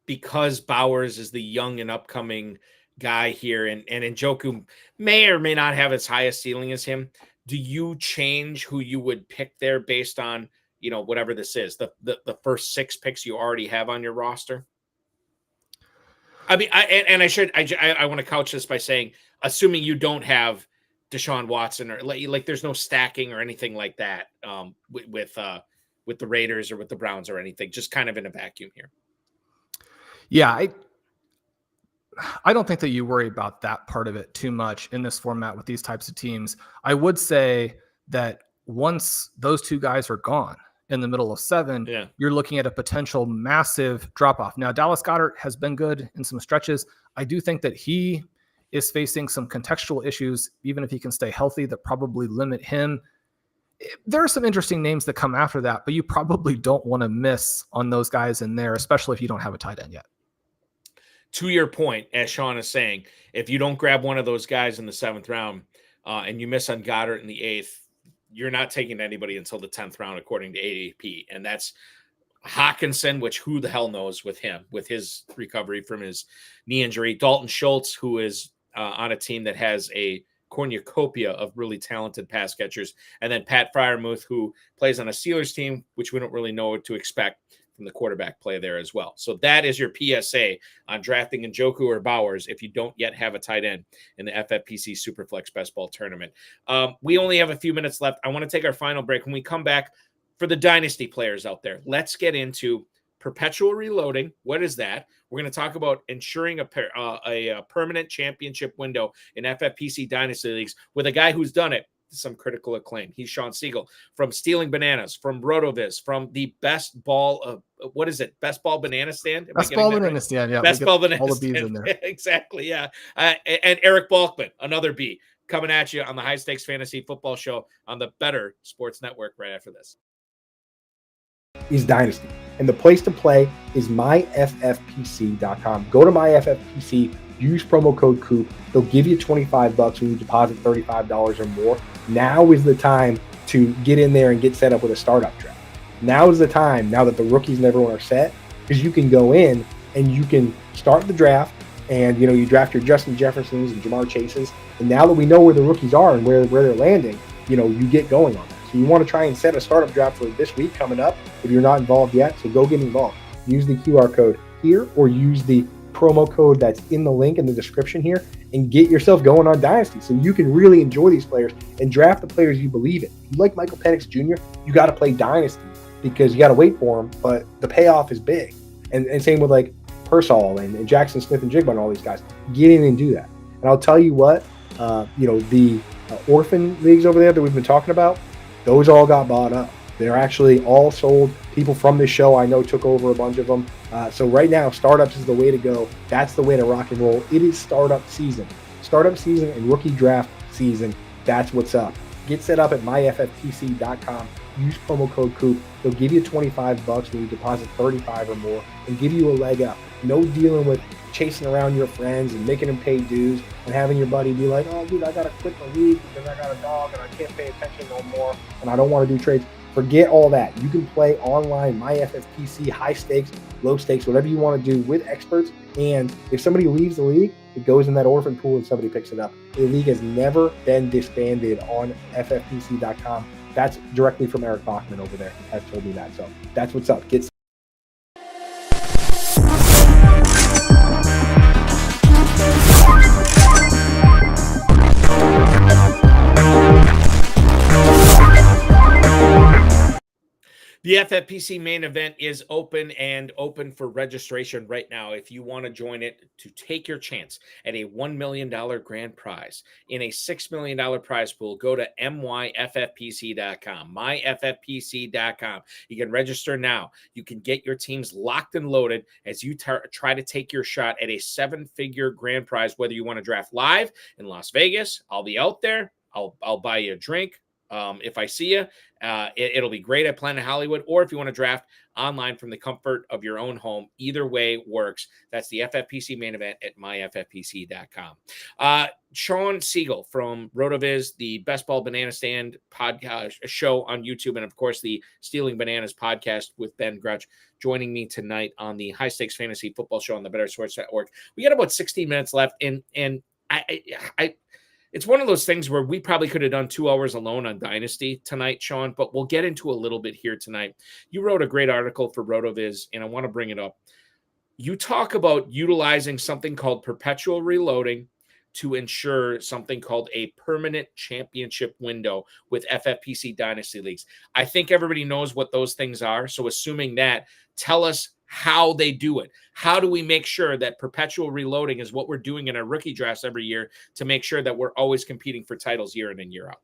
because Bowers is the young and upcoming guy here, and Njoku may or may not have as high a ceiling as him. Do you change who you would pick there based on, whatever this is, the first 6 picks you already have on your roster? I mean, I want to couch this by saying, assuming you don't have Deshaun Watson, or like there's no stacking or anything like that with the Raiders or with the Browns or anything, just kind of in a vacuum here. Yeah, I don't think that you worry about that part of it too much in this format with these types of teams. I would say that once those 2 guys are gone in the middle of 7, you're looking at a potential massive drop-off. Now, Dallas Goedert has been good in some stretches. I do think that he is facing some contextual issues, even if he can stay healthy, that probably limit him. There are some interesting names that come after that, but you probably don't want to miss on those guys in there, especially if you don't have a tight end yet. To your point, as Shawn is saying, if you don't grab one of those guys in the 7th round and you miss on Goddard in the 8th, you're not taking anybody until the 10th round, according to ADP. And that's Hawkinson, which who the hell knows with him, with his recovery from his knee injury. Dalton Schultz, who is on a team that has a cornucopia of really talented pass catchers. And then Pat Freiermuth, who plays on a Steelers team, which we don't really know what to expect from the quarterback play there as well. So that is your PSA on drafting Njoku or Bowers if you don't yet have a tight end in the FFPC SuperFlex Best Ball Tournament. We only have a few minutes left. I want to take our final break. When we come back, for the Dynasty players out there, let's get into perpetual reloading. What is that? We're going to talk about ensuring a permanent championship window in FFPC Dynasty Leagues with a guy who's done it. Some critical acclaim. He's Shawn Siegele from Stealing Bananas, from RotoViz, from the Best Ball what is it? Best Ball Banana Stand? Best Ball Banana Stand, yeah. Best Ball Banana all the Stand. B's in there. Exactly, yeah. And Eric Balkman, another B, coming at you on the High Stakes Fantasy Football Show on the Better Sports Network right after this. Is Dynasty. And the place to play is myffpc.com. Go to myffpc, use promo code COOP. They'll give you $25 when you deposit $35 or more. Now is the time to get in there and get set up with a startup draft. Now is the time, now that the rookies and everyone are set, because you can go in and you can start the draft and, you draft your Justin Jeffersons and Jamar Chases. And now that we know where the rookies are and where they're landing, you get going on that. So you want to try and set a startup draft for this week coming up if you're not involved yet. So go get involved. Use the QR code here or use the promo code that's in the link in the description here and get yourself going on Dynasty so you can really enjoy these players and draft the players you believe in. If you like Michael Penix Jr., you got to play Dynasty because you got to wait for him, but the payoff is big. And same with like Pearsall and Jackson Smith and Jigba and all these guys. Get in and do that. And I'll tell you what, the orphan leagues over there that we've been talking about, those all got bought up. They're actually all sold. People from this show I know took over a bunch of them. So right now, startups is the way to go. That's the way to rock and roll. It is startup season. Startup season and rookie draft season. That's what's up. Get set up at myffpc.com. Use promo code COOP. They'll give you $25 when you deposit $35 or more and give you a leg up. No dealing with chasing around your friends and making them pay dues and having your buddy be like, oh, dude, I got to quit the league because I got a dog and I can't pay attention no more and I don't want to do trades. Forget all that. You can play online, MyFFPC, high stakes, low stakes, whatever you want to do with experts. And if somebody leaves the league, it goes in that orphan pool and somebody picks it up. The league has never been disbanded on FFPC.com. That's directly from Eric Balkman over there has told me that. So that's what's up. Get The FFPC main event is open for registration right now. If you want to join it to take your chance at a $1 million grand prize in a $6 million prize pool, go to myffpc.com, myffpc.com. You can register now. You can get your teams locked and loaded as you try to take your shot at a 7-figure grand prize, whether you want to draft live in Las Vegas. I'll be out there. I'll buy you a drink. If I see you, it'll be great at Planet Hollywood, or if you want to draft online from the comfort of your own home, either way works. That's the FFPC main event at myffpc.com. Shawn Siegele from RotoViz, the Best Ball Banana Stand podcast show on YouTube, and of course the Stealing Bananas podcast with Ben Grutch, joining me tonight on the High Stakes Fantasy Football Show on the Better Sports Network. We got about 16 minutes left, and I it's one of those things where we probably could have done 2 hours alone on Dynasty tonight, Shawn, but we'll get into a little bit here tonight. You wrote a great article for RotoViz, and I want to bring it up. You talk about utilizing something called perpetual reloading to ensure something called a permanent championship window with FFPC Dynasty Leagues. I think everybody knows what those things are. So assuming that, tell us how they do it. How do we make sure that perpetual reloading is what we're doing in our rookie drafts every year to make sure that we're always competing for titles year in and year out?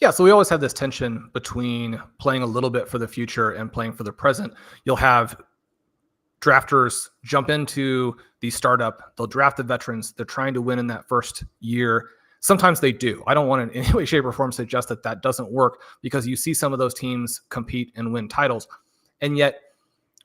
Yeah, so we always have this tension between playing a little bit for the future and playing for the present. You'll have drafters jump into the startup. They'll draft the veterans. They're trying to win in that first year. Sometimes they do. I don't want to in any way, shape, or form suggest that that doesn't work, because you see some of those teams compete and win titles. And yet,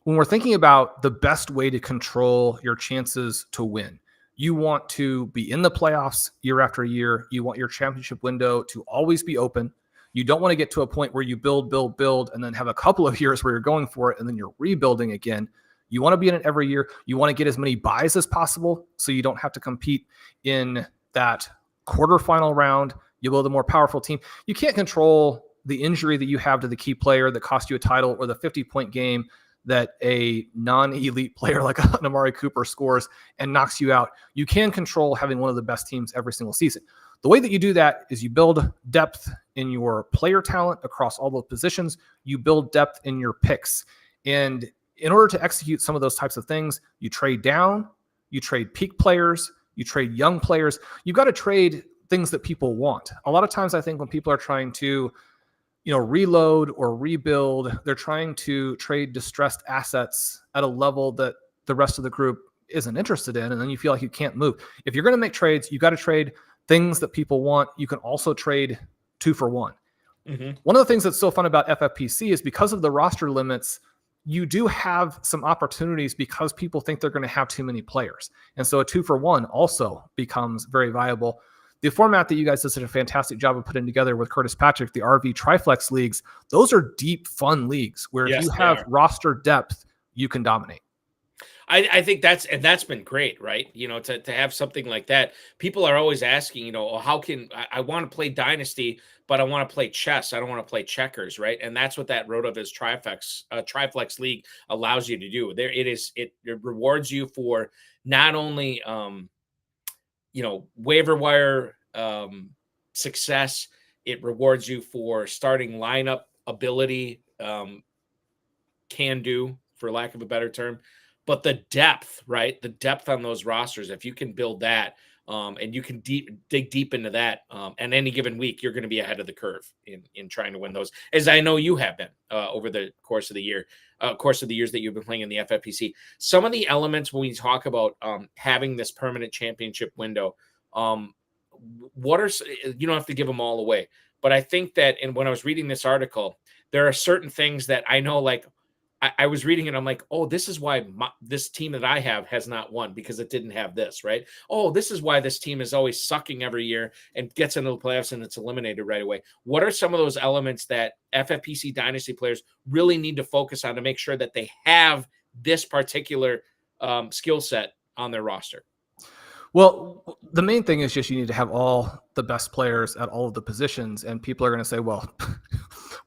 when we're thinking about the best way to control your chances to win, you want to be in the playoffs year after year. You want your championship window to always be open. You don't want to get to a point where you build, and then have a couple of years where you're going for it and then you're rebuilding again. You want to be in it every year. You want to get as many buys as possible so you don't have to compete in that quarterfinal round. You build a more powerful team. You can't control the injury that you have to the key player that cost you a title, or the 50-point game that a non-elite player like Amari Cooper scores and knocks you out. You can control having one of the best teams every single season. The way that you do that is you build depth in your player talent across all those positions. You build depth in your picks. And in order to execute some of those types of things, you trade down, you trade peak players, you trade young players. You've got to trade things that people want. A lot of times I think when people are trying to reload or rebuild, they're trying to trade distressed assets at a level that the rest of the group isn't interested in. And then you feel like you can't move. If you're going to make trades, you got to trade things that people want. You can also trade 2 for 1. Mm-hmm. One of the things that's so fun about FFPC is because of the roster limits, you do have some opportunities because people think they're going to have too many players. And so a 2 for 1 also becomes very viable. The format that you guys did such a fantastic job of putting together with Curtis Patrick, the RV Triflex leagues, those are deep, fun leagues where if you have roster depth, you can dominate. I think that's been great, right? To have something like that. People are always asking, how can I want to play Dynasty, but I want to play chess. I don't want to play checkers, right? And that's what that RotoViz Triflex league allows you to do. It rewards you for not only waiver wire success. It rewards you for starting lineup ability, can do, for lack of a better term, but the depth, right? The depth on those rosters, if you can build that, and you can dig deep into that, and any given week, you're going to be ahead of the curve in trying to win those, as I know you have been over the course of the years that you've been playing in the FFPC. Some of the elements when we talk about having this permanent championship window, what are, you don't have to give them all away, but I think that, and when I was reading this article, there are certain things that I know, like I was reading it, I'm like, oh, this is why this team that I have has not won, because it didn't have this, right? Oh, this is why this team is always sucking every year and gets into the playoffs and it's eliminated right away. What are some of those elements that FFPC Dynasty players really need to focus on to make sure that they have this particular skill set on their roster? Well, the main thing is just you need to have all the best players at all of the positions, and people are going to say, well,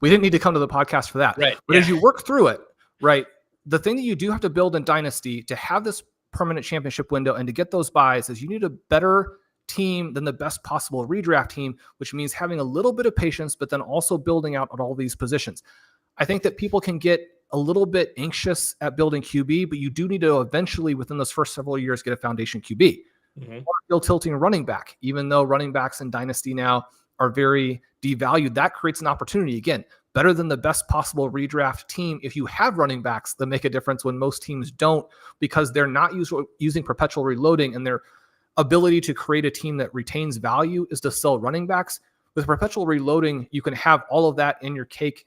we didn't need to come to the podcast for that. Right. But as you work through it, right, the thing that you do have to build in Dynasty to have this permanent championship window and to get those buys is you need a better team than the best possible redraft team, which means having a little bit of patience, but then also building out at all these positions. I think that people can get a little bit anxious at building QB, but you do need to eventually, within those first several years, get a foundation QB. Mm-hmm. Or still tilting running back, even though running backs in Dynasty now are very devalued. That creates an opportunity, again, better than the best possible redraft team if you have running backs that make a difference when most teams don't, because they're not using perpetual reloading, and their ability to create a team that retains value is to sell running backs. With perpetual reloading, you can have all of that in your cake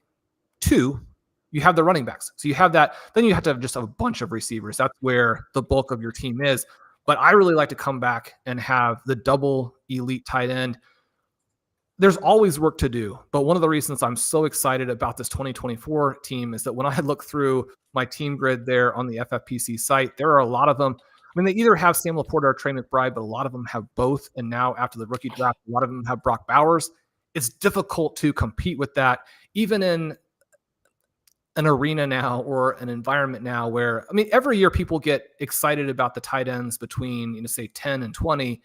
too. You have the running backs. So you have that. Then you have to have just a bunch of receivers. That's where the bulk of your team is. But I really like to come back and have the double elite tight end. There's always work to do. But one of the reasons I'm so excited about this 2024 team is that when I look through my team grid there on the FFPC site, there are a lot of them. I mean, they either have Sam Laporta or Trey McBride, but a lot of them have both. And now after the rookie draft, a lot of them have Brock Bowers. It's difficult to compete with that, even in an arena now or an environment now where, I mean, every year people get excited about the tight ends between, say 10 and 20.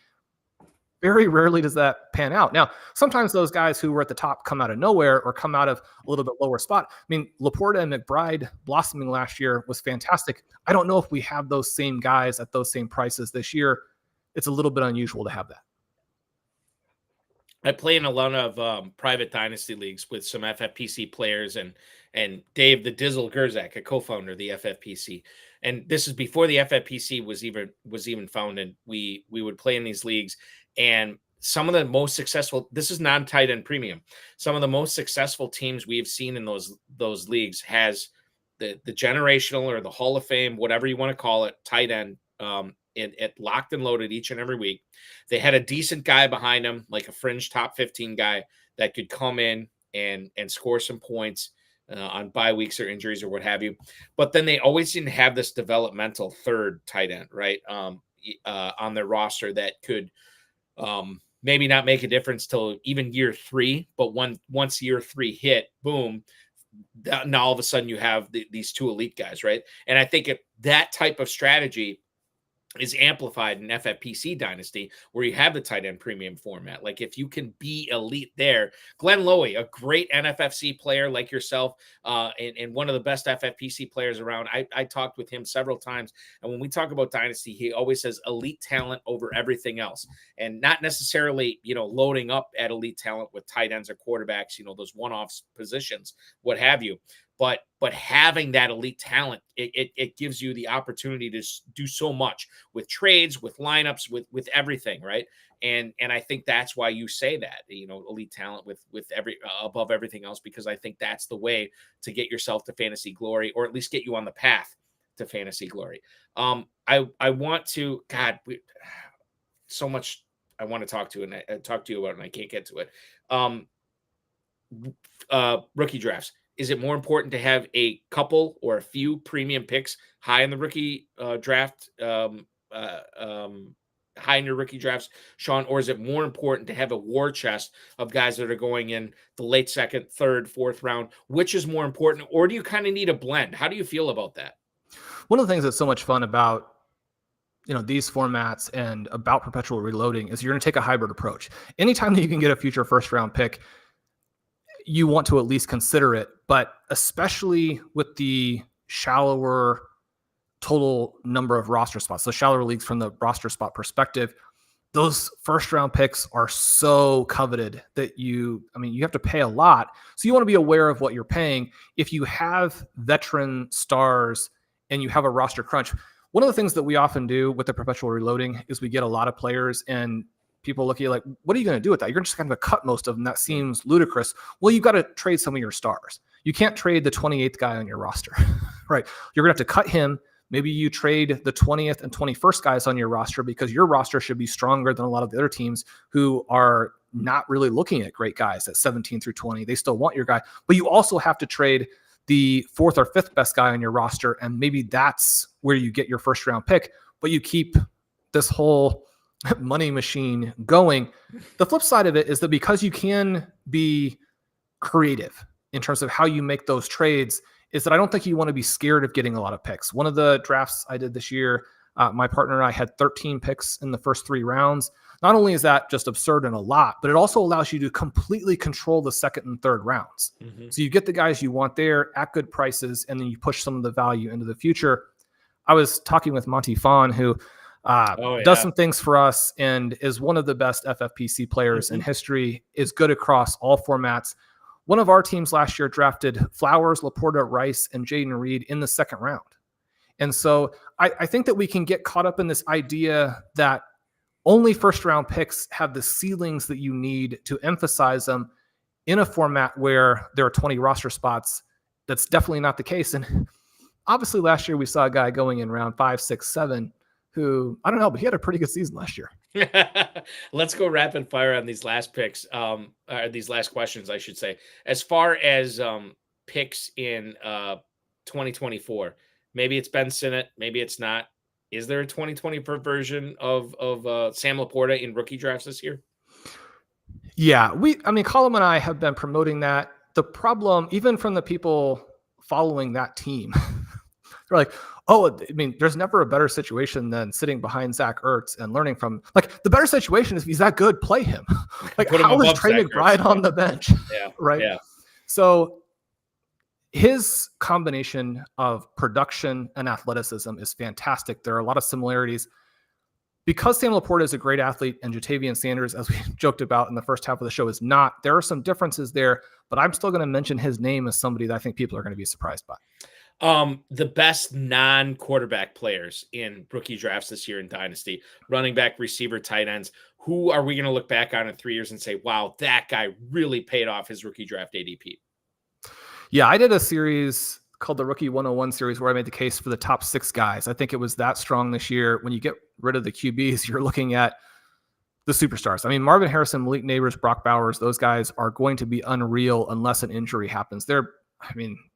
Very rarely does that pan out. Now, sometimes those guys who were at the top come out of nowhere or come out of a little bit lower spot. I mean, Laporta and McBride blossoming last year was fantastic. I don't know if we have those same guys at those same prices this year. It's a little bit unusual to have that. I play in a lot of private Dynasty Leagues with some FFPC players and Dave, the Dizzle Gerzak, a co-founder of the FFPC. And this is before the FFPC was even founded. We would play in these leagues, and some of the most successful, this is non-tight end premium. Some of the most successful teams we have seen in those leagues has the generational or the Hall of Fame, whatever you want to call it, tight end it locked and loaded each and every week. They had a decent guy behind them, like a fringe top 15 guy that could come in and score some points on bye weeks or injuries or what have you. But then they always didn't have this developmental third tight end, right? On their roster that could maybe not make a difference till even year 3, but once year 3 hit, boom, now all of a sudden you have these two elite guys, right? And I think that type of strategy is amplified in FFPC Dynasty, where you have the tight end premium format. Like if you can be elite there, Glenn Lowy, a great NFFC player like yourself, and one of the best FFPC players around. I talked with him several times, and when we talk about Dynasty, he always says elite talent over everything else, and not necessarily, loading up at elite talent with tight ends or quarterbacks, those one-off positions, what have you. But having that elite talent, it gives you the opportunity to do so much with trades, with lineups, with everything, right? And I think that's why you say that, elite talent with above everything else, because I think that's the way to get yourself to fantasy glory, or at least get you on the path to fantasy glory. I want to, so much I want to talk to you about, and I can't get to it. Rookie drafts. Is it more important to have a couple or a few premium picks high in the rookie draft, high in your rookie drafts, Shawn, or is it more important to have a war chest of guys that are going in the late second, third, fourth round? Which is more important, or do you kind of need a blend? How do you feel about that? One of the things that's so much fun about these formats and about perpetual reloading is you're going to take a hybrid approach. Anytime that you can get a future first round pick, you want to at least consider it, but especially with the shallower total number of roster spots, so shallower leagues from the roster spot perspective, those first round picks are so coveted that you have to pay a lot. So you want to be aware of what you're paying. If you have veteran stars and you have a roster crunch, one of the things that we often do with the perpetual reloading is we get a lot of players and people look at you like, what are you going to do with that? You're just going to cut most of them. That seems ludicrous. Well, you've got to trade some of your stars. You can't trade the 28th guy on your roster, right? You're going to have to cut him. Maybe you trade the 20th and 21st guys on your roster because your roster should be stronger than a lot of the other teams who are not really looking at great guys at 17 through 20. They still want your guy, but you also have to trade the 4th or 5th best guy on your roster. And maybe that's where you get your first round pick, but you keep this whole money machine going. The flip side of it is that because you can be creative in terms of how you make those trades, is that I don't think you want to be scared of getting a lot of picks. One of the drafts I did this year, my partner and I had 13 picks in the first 3 rounds. Not only is that just absurd and a lot, but it also allows you to completely control the second and third rounds. Mm-hmm. So you get the guys you want there at good prices, and then you push some of the value into the future. I was talking with Monty Fawn, who does some things for us and is one of the best FFPC players in history, is good across all formats. One of our teams last year drafted Flowers, Laporta, Rice, and Jayden Reed in the second round. And so I think that we can get caught up in this idea that only first round picks have the ceilings that you need to emphasize them in a format where there are 20 roster spots. That's definitely not the case. And obviously last year we saw a guy going in round 5, 6, 7 who, I don't know, but he had a pretty good season last year. Let's go rapid fire on these last picks, these last questions, I should say. As far as picks in 2024, maybe it's Ben Sinnott, maybe it's not. Is there a 2020 version of Sam Laporta in rookie drafts this year? Yeah, Colum and I have been promoting that. The problem, even from the people following that team, they're like, oh, I mean, there's never a better situation than sitting behind Zach Ertz and learning from, like, the better situation is if he's that good, play him. Like, how is Trey McBride on the bench? Yeah. Right. Yeah. So his combination of production and athleticism is fantastic. There are a lot of similarities. Because Sam Laporta is a great athlete and Jatavian Sanders, as we joked about in the first half of the show, is not, there are some differences there, but I'm still going to mention his name as somebody that I think people are going to be surprised by. The best non-quarterback players in rookie drafts this year in Dynasty, running back, receiver, tight ends. Who are we going to look back on in 3 years and say, wow, that guy really paid off his rookie draft ADP? Yeah, I did a series called the Rookie 101 series where I made the case for the top 6 guys. I think it was that strong this year. When you get rid of the QBs, you're looking at the superstars. I mean, Marvin Harrison, Malik Neighbors, Brock Bowers, those guys are going to be unreal unless an injury happens. Their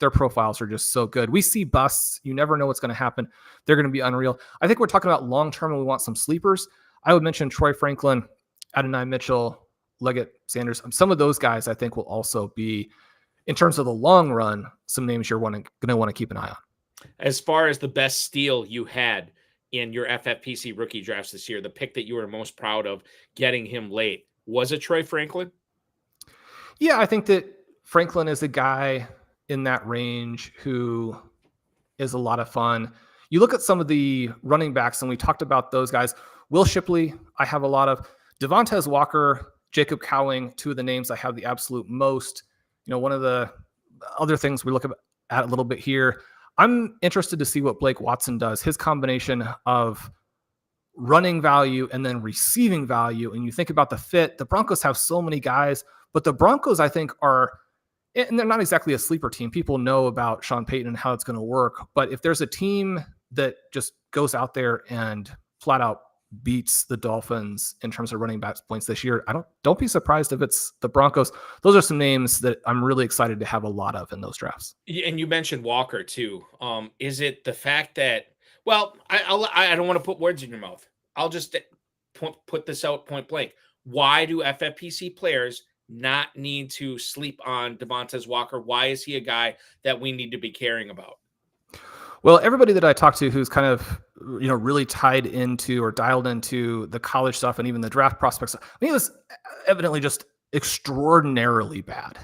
profiles are just so good. We see busts. You never know what's going to happen. They're going to be unreal. I think we're talking about long-term and we want some sleepers. I would mention Troy Franklin, Adonai Mitchell, Leggett Sanders. Some of those guys I think will also be, in terms of the long run, some names you're going to want to keep an eye on. As far as the best steal you had in your FFPC rookie drafts this year, the pick that you were most proud of getting him late, was it Troy Franklin? Yeah, I think that Franklin is a guy in that range who is a lot of fun. You look at some of the running backs, and we talked about those guys. Will Shipley, I have a lot of. Devontae Walker, Jacob Cowing, two of the names I have the absolute most. One of the other things we look at a little bit here, I'm interested to see what Blake Watson does. His combination of running value and then receiving value. And you think about the fit, the Broncos have so many guys, but the Broncos, I think, are, and they're not exactly a sleeper team. People know about Sean Payton and how it's going to work. But if there's a team that just goes out there and flat out beats the Dolphins in terms of running back points this year, don't be surprised if it's the Broncos. Those are some names that I'm really excited to have a lot of in those drafts. And you mentioned Walker too. Is it the fact that, well, I don't want to put words in your mouth. I'll just put this out point blank. Why do FFPC players not need to sleep on Devontae Walker? Why is he a guy that we need to be caring about? Well, everybody that I talk to who's kind of, really tied into or dialed into the college stuff and even the draft prospects, he was evidently just extraordinarily bad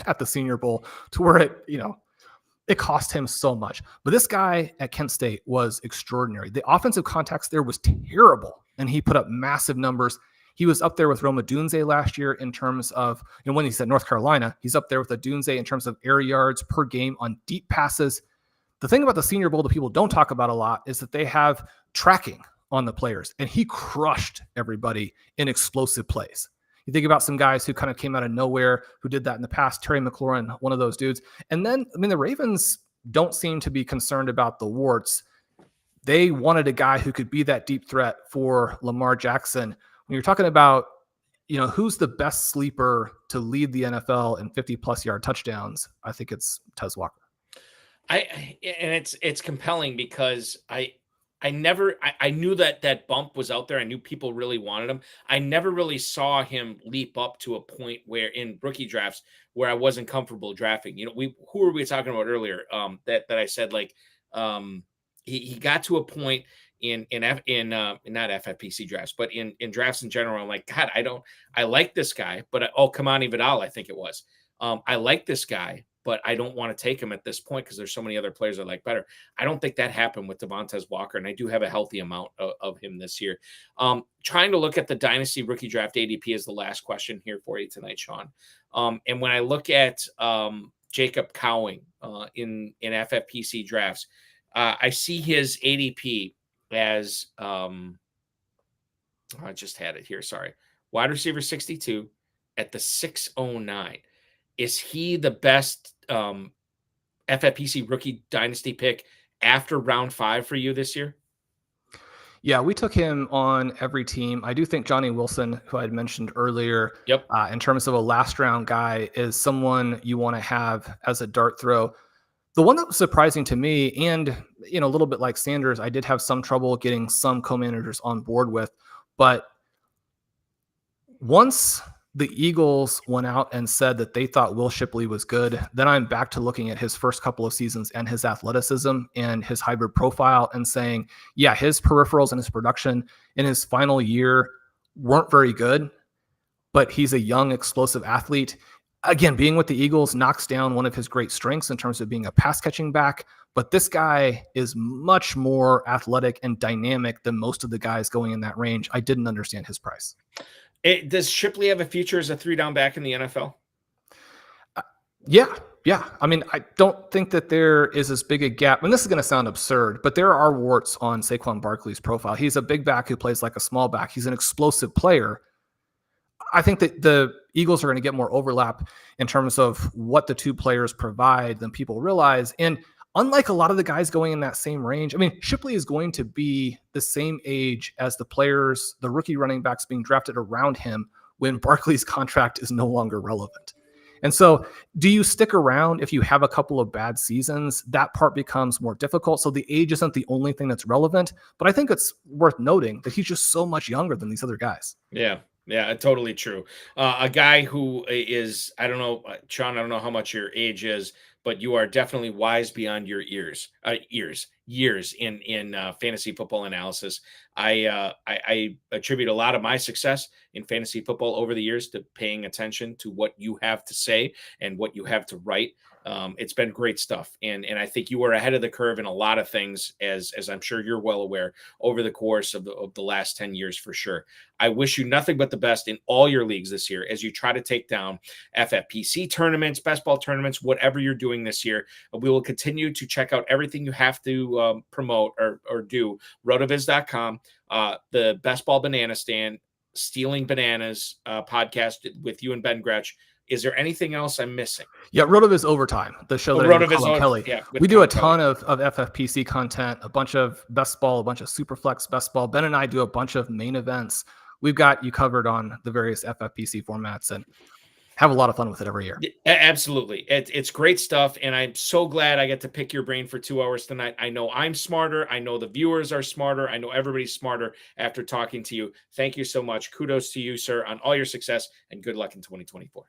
at the Senior Bowl to where it cost him so much. But this guy at Kent State was extraordinary. The offensive context there was terrible, and he put up massive numbers. He was up there with Rome Odunze last year in terms of, when he's at North Carolina, he's up there with Odunze in terms of air yards per game on deep passes. The thing about the Senior Bowl that people don't talk about a lot is that they have tracking on the players, and he crushed everybody in explosive plays. You think about some guys who kind of came out of nowhere who did that in the past. Terry McLaurin, one of those dudes. And then, the Ravens don't seem to be concerned about the warts. They wanted a guy who could be that deep threat for Lamar Jackson. When you're talking about, who's the best sleeper to lead the NFL in 50-plus yard touchdowns, I think it's Tez Walker. It's compelling because I knew that bump was out there. I knew people really wanted him. I never really saw him leap up to a point where in rookie drafts where I wasn't comfortable drafting. Who were we talking about earlier? That I said, like, he got to a point in not FFPC drafts, but in drafts in general. I'm like, God, I like this guy, but Kamani Vidal, I think it was. I like this guy, but I don't want to take him at this point because there's so many other players I like better. I don't think that happened with Devontae Walker, and I do have a healthy amount of him this year. Trying to look at the Dynasty Rookie Draft ADP is the last question here for you tonight, Shawn. And when I look at Jacob Cowing in FFPC drafts, I see his ADP as I just had it here. Sorry. Wide receiver 62 at the 609. Is he the best FFPC rookie dynasty pick after round 5 for you this year? Yeah, we took him on every team. I do think Johnny Wilson, who I had mentioned earlier, Yep. in terms of a last round guy, is someone you want to have as a dart throw. The one that was surprising to me, and a little bit like Sanders, I did have some trouble getting some co-managers on board with, but once the Eagles went out and said that they thought Will Shipley was good, then I'm back to looking at his first couple of seasons and his athleticism and his hybrid profile and saying, yeah, his peripherals and his production in his final year weren't very good, but he's a young, explosive athlete. Again, being with the Eagles knocks down one of his great strengths in terms of being a pass catching back, but this guy is much more athletic and dynamic than most of the guys going in that range. I didn't understand his price. Does Shipley have a future as a 3-down back in the NFL? Yeah. I mean, I don't think that there is as big a gap. And this is going to sound absurd, but there are warts on Saquon Barkley's profile. He's a big back who plays like a small back. He's an explosive player. I think that the Eagles are going to get more overlap in terms of what the two players provide than people realize. And unlike a lot of the guys going in that same range, I mean, Shipley is going to be the same age as the players, the rookie running backs being drafted around him when Barkley's contract is no longer relevant. And so do you stick around if you have a couple of bad seasons? That part becomes more difficult. So the age isn't the only thing that's relevant, but I think it's worth noting that he's just so much younger than these other guys. Yeah, totally true. A guy who is, I don't know, Shawn, I don't know how much your age is, but you are definitely wise beyond your years in fantasy football analysis. I attribute a lot of my success in fantasy football over the years to paying attention to what you have to say and what you have to write. It's been great stuff. And I think you were ahead of the curve in a lot of things, as I'm sure you're well aware, over the course of the last 10 years for sure. I wish you nothing but the best in all your leagues this year as you try to take down FFPC tournaments, best ball tournaments, whatever you're doing this year. We will continue to check out everything you have to promote or do. RotoViz.com, the Best Ball Banana Stand, Stealing Bananas podcast with you and Ben Gretsch. Is there anything else I'm missing? Yeah, RotoViz Overtime, the show that I do with Kelly. Yeah, we do a ton of FFPC content, a bunch of best ball, a bunch of SuperFlex best ball. Ben and I do a bunch of main events. We've got you covered on the various FFPC formats and have a lot of fun with it every year. Absolutely. It's great stuff. And I'm so glad I get to pick your brain for 2 hours tonight. I know I'm smarter. I know the viewers are smarter. I know everybody's smarter after talking to you. Thank you so much. Kudos to you, sir, on all your success, and good luck in 2024.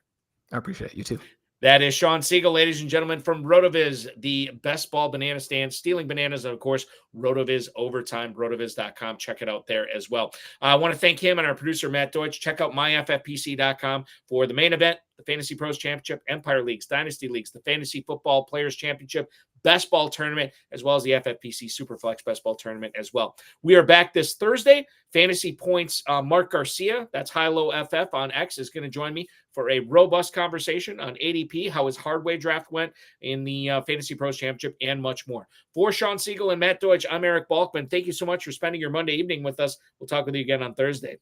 I appreciate it. You too. That is Shawn Siegele, ladies and gentlemen, from RotoViz, the Best Ball Banana Stand, Stealing Bananas, and of course, RotoViz Overtime, rotoviz.com. Check it out there as well. I want to thank him and our producer, Matt Deutsch. Check out myffpc.com for the main event, the Fantasy Pros Championship, Empire Leagues, Dynasty Leagues, the Fantasy Football Players Championship, Best Ball Tournament, as well as the FFPC SuperFlex Best Ball Tournament as well. We are back this Thursday. Fantasy Points, Mark Garcia, that's High-Low FF on X, is going to join me for a robust conversation on ADP, how his hardway draft went in the Fantasy Pros Championship, and much more. For Shawn Siegele and Matt Deutsch, I'm Eric Balkman. Thank you so much for spending your Monday evening with us. We'll talk with you again on Thursday.